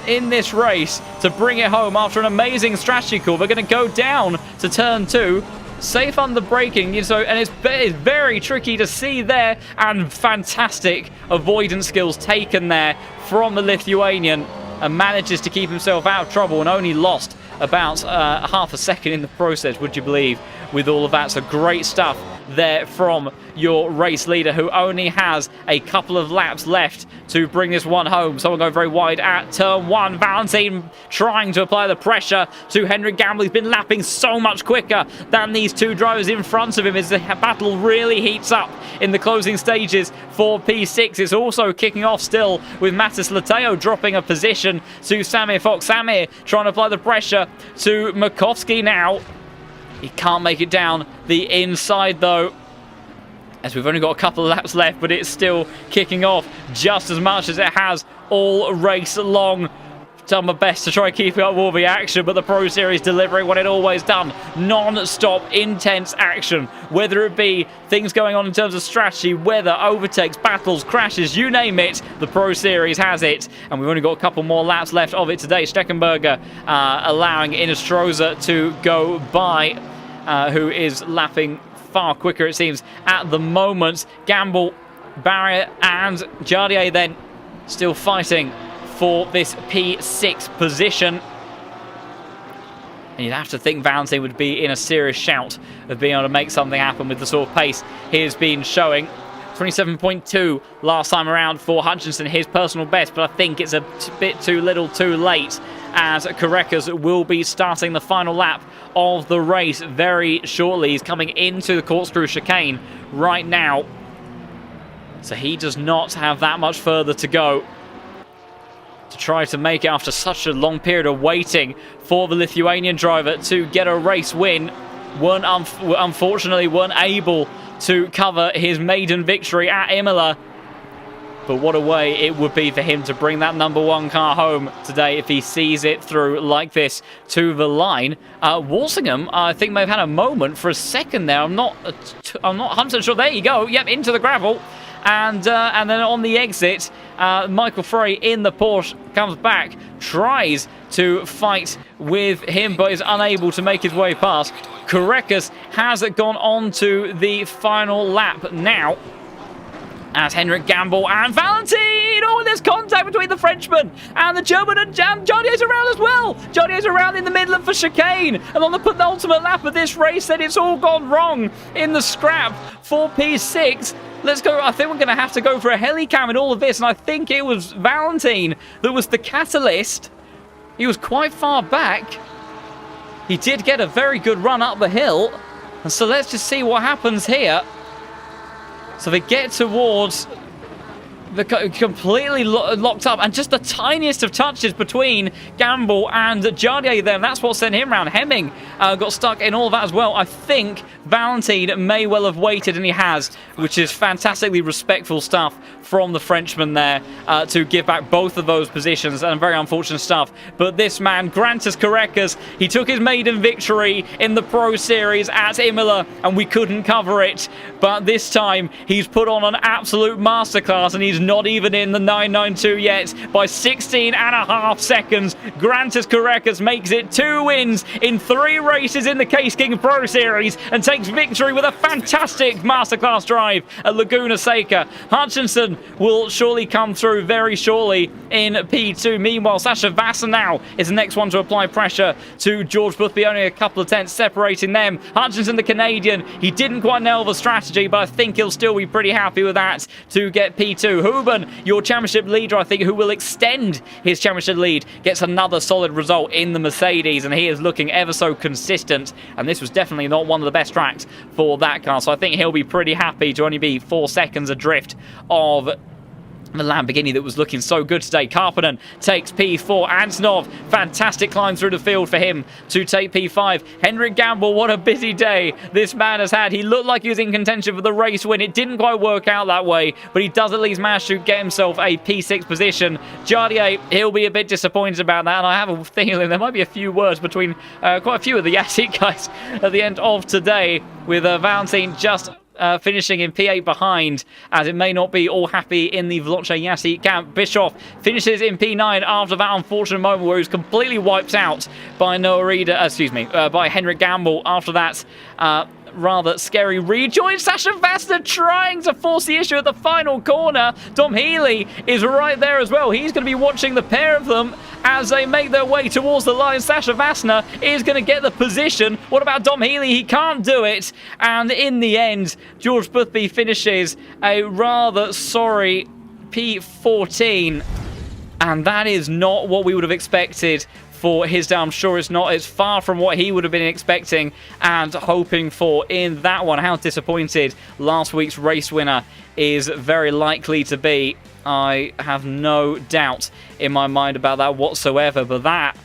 this race to bring it home after an amazing strategy call. We're going to go down to turn 2, safe under braking, and it's very tricky to see there, and fantastic avoidance skills taken there from the Lithuanian, and manages to keep himself out of trouble and only lost about half a second in the process, would you believe, with all of that. So great stuff there from your race leader, who only has a couple of laps left to bring this one home. Someone going very wide at turn 1. Valentine trying to apply the pressure to Henrik Gamble. He's been lapping so much quicker than these two drivers in front of him as the battle really heats up in the closing stages for P6. It's also kicking off still with Matis Lateo dropping a position to Samir Fox. Samir trying to apply the pressure to Makovsky now. He can't make it down the inside though, as we've only got a couple of laps left, but it's still kicking off just as much as it has all race long. Done my best to try and keep up all the action, but the Pro Series delivering what it always done. Non-stop, intense action. Whether it be things going on in terms of strategy, weather, overtakes, battles, crashes, you name it, the Pro Series has it. And we've only got a couple more laps left of it today. Steckenberger allowing Inestroza to go by, who is lapping far quicker, it seems, at the moment. Gamble, Barrier, and Jardier then still fighting for this P6 position. And you'd have to think Valentine would be in a serious shout of being able to make something happen with the sort of pace he has been showing. 27.2 last time around for Hutchinson, his personal best, but I think it's a bit too little too late, as Carreras will be starting the final lap of the race very shortly. He's coming into the corkscrew chicane right now, so he does not have that much further to go to try to make it after such a long period of waiting for the Lithuanian driver to get a race win. Unfortunately weren't able to cover his maiden victory at Imola. But what a way it would be for him to bring that number 1 car home today if he sees it through like this to the line. Walsingham, I think, may have had a moment for a second there. I'm not 100% sure. There you go. Yep, into the gravel. And then on the exit, Michael Frey in the Porsche comes back, tries to fight with him, but is unable to make his way past. Carreras has gone on to the final lap now, as Henrik Gamble and Valentine. Oh, there's contact between the Frenchman and the German, and Jardier's around as well. Jardier's around in the middle of the chicane, and on the penultimate lap of this race, then it's all gone wrong in the scrap for P6. Let's go. I think we're going to have to go for a helicam in all of this, and I think it was Valentine that was the catalyst. He was quite far back. He did get a very good run up the hill, and so let's just see what happens here. So they get towards the completely locked up, and just the tiniest of touches between Gamble and Jardier there, and that's what sent him round. Hemming got stuck in all of that as well. I think Valentine may well have waited, and he has, which is fantastically respectful stuff from the Frenchman there to give back both of those positions, and very unfortunate stuff. But this man, Grantis Carreras, he took his maiden victory in the Pro Series at Imola, and we couldn't cover it. But this time, he's put on an absolute masterclass, and he's not even in the 992 yet by 16.5 seconds. Grantis Carreras makes it 2 wins in 3 races in the Case King Pro Series and takes victory with a fantastic masterclass drive at Laguna Seca. Hutchinson will surely come through very shortly in P2. Meanwhile, Sasha Vassar now is the next one to apply pressure to George Boothby, only a couple of tenths separating them. Hutchinson, the Canadian, he didn't quite nail the strategy, but I think he'll still be pretty happy with that to get P2. Huben, your championship leader, I think, who will extend his championship lead, gets another solid result in the Mercedes, and he is looking ever so consistent, and this was definitely not one of the best tracks for that car, so I think he'll be pretty happy to only be 4 seconds adrift of the Lamborghini that was looking so good today. Karppinen takes P4. Antonov, fantastic climb through the field for him to take P5. Henrik Gamble, what a busy day this man has had. He looked like he was in contention for the race win. It didn't quite work out that way, but he does at least manage to get himself a P6 position. Jardier, he'll be a bit disappointed about that, and I have a feeling there might be a few words between quite a few of the Yassi guys at the end of today, with Valentin just finishing in P8 behind, as it may not be all happy in the Veloce Yassi camp. Bischoff finishes in P9 after that unfortunate moment where he was completely wiped out by by Henrik Gamble after that rather scary rejoin. Sasha Vassar trying to force the issue at the final corner. Dom Healy is right there as well. He's going to be watching the pair of them as they make their way towards the line. Sasha Vassar is going to get the position. What about Dom Healy? He can't do it. And in the end, George Boothby finishes a rather sorry P14. And that is not what we would have expected for his day. I'm sure it's not. It's far from what he would have been expecting and hoping for in that one. How disappointed last week's race winner is very likely to be. I have no doubt in my mind about that whatsoever, but that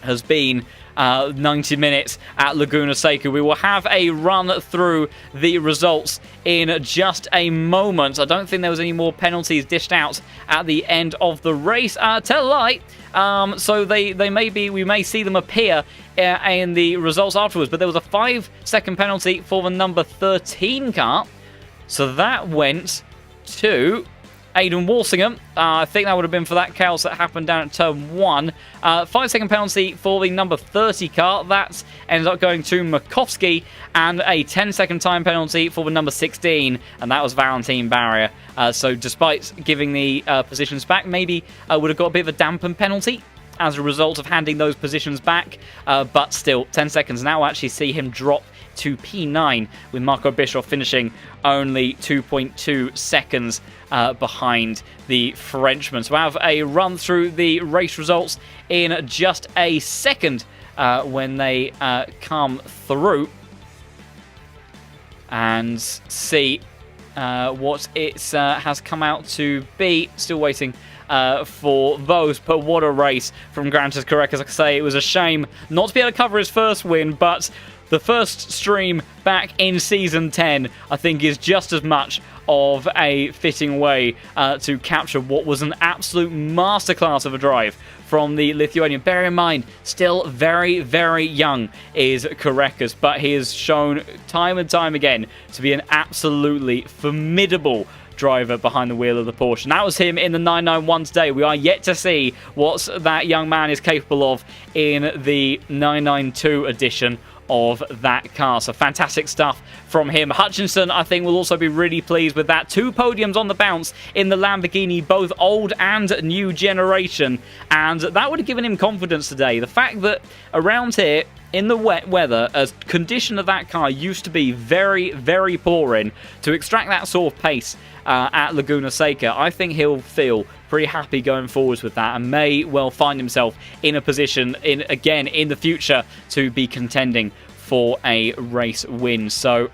has been 90 minutes at Laguna Seca. We will have a run through the results in just a moment. I don't think there was any more penalties dished out at the end of the race. Tell a lie. So we may see them appear in the results afterwards, but there was a 5-second penalty for the number 13 car. So that went to Aidan Walsingham. I think that would have been for that chaos that happened down at turn 1. 5-second penalty for the number 30 car. That ends up going to Makovsky, and a 10-second time penalty for the number 16, and that was Valentin Barrier. So despite giving the positions back, maybe would have got a bit of a dampened penalty as a result of handing those positions back. But still, 10 seconds. Now we'll actually see him drop to P9, with Marco Bischoff finishing only 2.2 seconds behind the Frenchman. So we'll have a run through the race results in just a second when they come through, and see what it has come out to be. Still waiting for those, but what a race from Grantis Carreras. Like I say, it was a shame not to be able to cover his first win, but the first stream back in Season 10, I think, is just as much of a fitting way to capture what was an absolute masterclass of a drive from the Lithuanian. Bear in mind, still very, very young is Carreras, but he has shown time and time again to be an absolutely formidable driver behind the wheel of the Porsche. And that was him in the 991 today. We are yet to see what that young man is capable of in the 992 edition of that car. So fantastic stuff from him. Hutchinson, I think, will also be really pleased with that. 2 podiums on the bounce in the Lamborghini, both old and new generation, and that would have given him confidence today. The fact that around here, in the wet weather, as condition of that car used to be very, very poor in, to extract that sort of pace at Laguna Seca, I think he'll feel pretty happy going forwards with that, and may well find himself in a position again in the future to be contending for a race win. So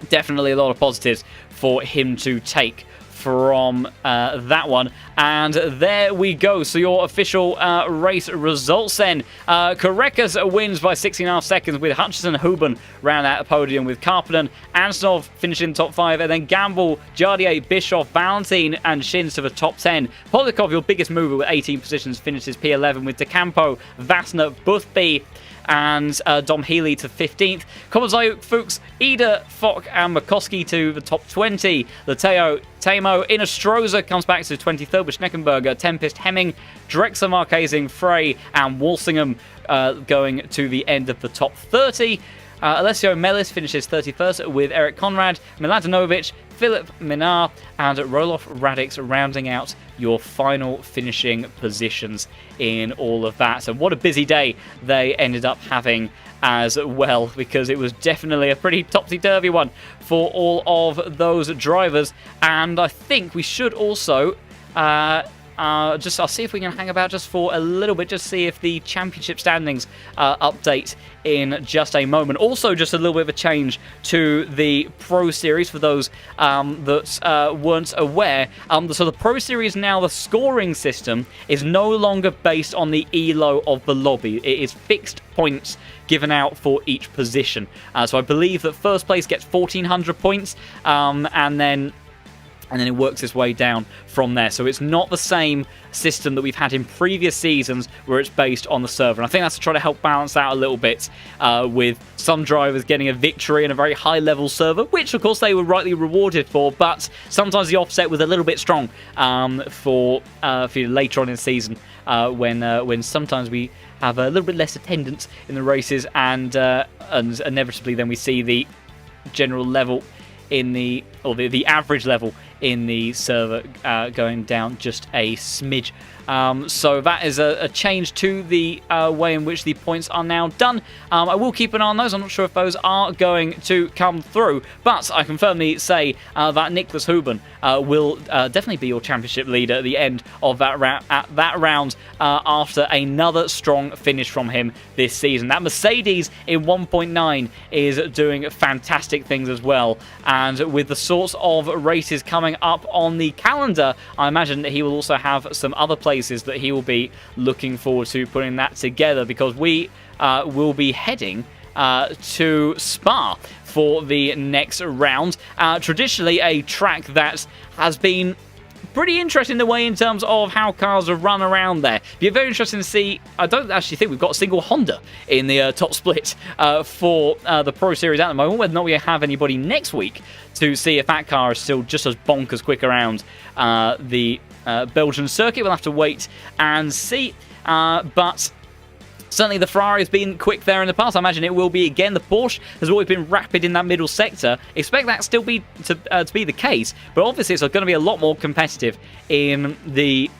definitely a lot of positives for him to take from that one. And there we go. So your official race results then. Carreras wins by 16.5 seconds, with Hutchinson, Huben round out the podium, with Karppinen, Antonov finishing top 5, and then Gamble, Jardier, Bischoff, Valentin and Shins to the top 10. Polikov, your biggest mover with 18 positions, finishes P11, with De Campo, Vassner, Boothby, and Dom Healy to 15th. Komazai, Fuchs, Ida, Fock, and McCoskey to the top 20. Tamo, Inostroza comes back to 23rd with Schneckenberger, Tempest, Hemming, Drexler, Marquezing, Frey, and Walsingham going to the end of the top 30. Alessio Mellis finishes 31st with Eric Conrad, Miladinovic, Philip Minar, and Roloff Radix rounding out your final finishing positions in all of that. So what a busy day they ended up having as well, because it was definitely a pretty topsy-turvy one for all of those drivers. And I think we should also I'll see if we can hang about just for a little bit, just see if the championship standings update in just a moment. Also, just a little bit of a change to the Pro Series for those that weren't aware. So the Pro Series now, the scoring system is no longer based on the ELO of the lobby. It is fixed points given out for each position. So I believe that first place gets 1,400 points, and then it works its way down from there. So it's not the same system that we've had in previous seasons where it's based on the server. And I think that's to try to help balance out a little bit with some drivers getting a victory in a very high-level server, which, of course, they were rightly rewarded for. But sometimes the offset was a little bit strong for later on in the season when sometimes we have a little bit less attendance in the races, and inevitably then we see the general level the average level in the server going down just a smidge. So that is a change to the way in which the points are now done. I will keep an eye on those. I'm not sure if those are going to come through, but I can firmly say that Nicholas Huben will definitely be your championship leader at the end of that round after another strong finish from him this season. That Mercedes in 1.9 is doing fantastic things as well, and with the sorts of races coming up on the calendar, I imagine that he will also have some other places that he will be looking forward to putting that together, because we will be heading to Spa for the next round. Traditionally a track that has been pretty interesting in the way in terms of how cars are run around there. Be very interesting to see. I don't actually think we've got a single Honda in the top split for the Pro Series at the moment. Whether or not we have anybody next week to see if that car is still just as bonkers quick around the Belgian circuit, we'll have to wait and see. But certainly the Ferrari has been quick there in the past. I imagine it will be again. The Porsche has always been rapid in that middle sector. Expect that still be to be the case, but obviously it's going to be a lot more competitive in the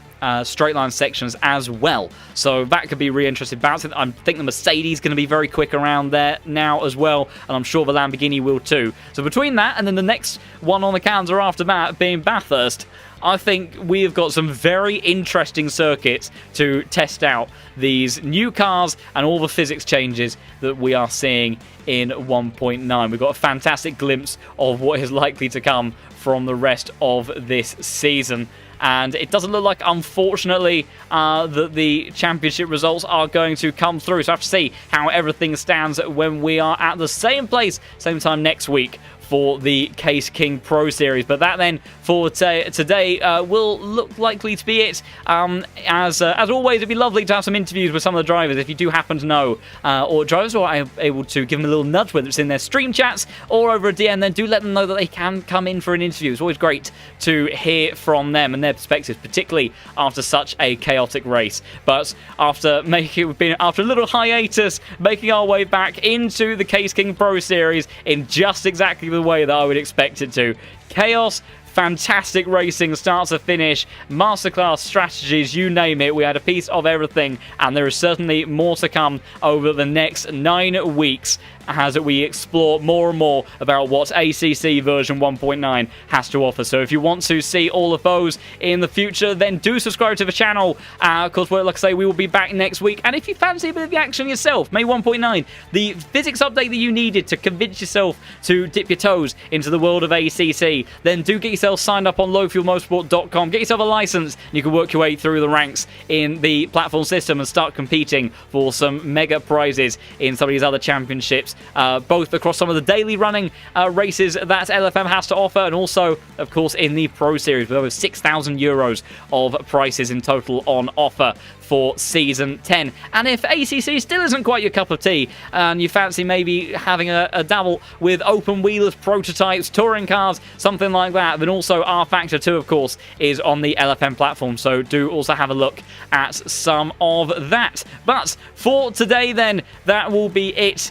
straight line sections as well. So that could be really interesting. I think the Mercedes is going to be very quick around there now as well, and I'm sure the Lamborghini will too. So between that and then the next one on the calendar after that being Bathurst, I think we have got some very interesting circuits to test out these new cars and all the physics changes that we are seeing in 1.9. We've got a fantastic glimpse of what is likely to come from the rest of this season. And it doesn't look like, unfortunately, that the championship results are going to come through. So I have to see how everything stands when we are at the same place, same time next week for the Case King Pro Series. But that then for today will look likely to be it. As always, it'd be lovely to have some interviews with some of the drivers if you do happen to know, or drivers who are able to give them a little nudge, whether it's in their stream chats or over a DM, then do let them know that they can come in for an interview. It's always great to hear from them and their perspectives, particularly after such a chaotic race. But after a little hiatus, making our way back into the Case King Pro Series in just exactly the way that I would expect it to. Chaos, fantastic racing, start to finish, masterclass strategies, you name it. We had a piece of everything, and there is certainly more to come over the next 9 weeks as we explore more and more about what ACC version 1.9 has to offer. So if you want to see all of those in the future, then do subscribe to the channel. Of course, like I say, we will be back next week. And if you fancy a bit of the action yourself, May 1.9, the physics update that you needed to convince yourself to dip your toes into the world of ACC, then do get yourself signed up on lowfuelmotorsport.com. Get yourself a license, and you can work your way through the ranks in the platform system and start competing for some mega prizes in some of these other championships championships, both across some of the daily running races that LFM has to offer, and also, of course, in the Pro Series, with over 6,000 euros of prizes in total on offer for Season 10. And if ACC still isn't quite your cup of tea, and you fancy maybe having a dabble with open wheelers, prototypes, touring cars, something like that, then also R Factor 2, of course, is on the LFM platform, so do also have a look at some of that. But for today then, that will be it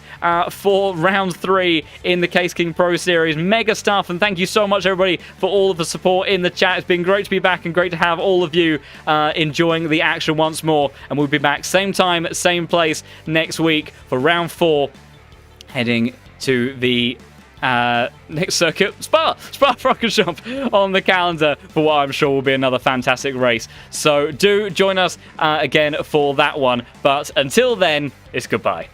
for round 3 in the Case King Pro Series. Mega stuff, and thank you so much, everybody, for all of the support in the chat. It's been great to be back and great to have all of you enjoying the action once more. And we'll be back same time, same place next week for round 4, heading to the next circuit, Spa-Francorchamps, on the calendar for what I'm sure will be another fantastic race. So do join us again for that one. But until then, it's goodbye.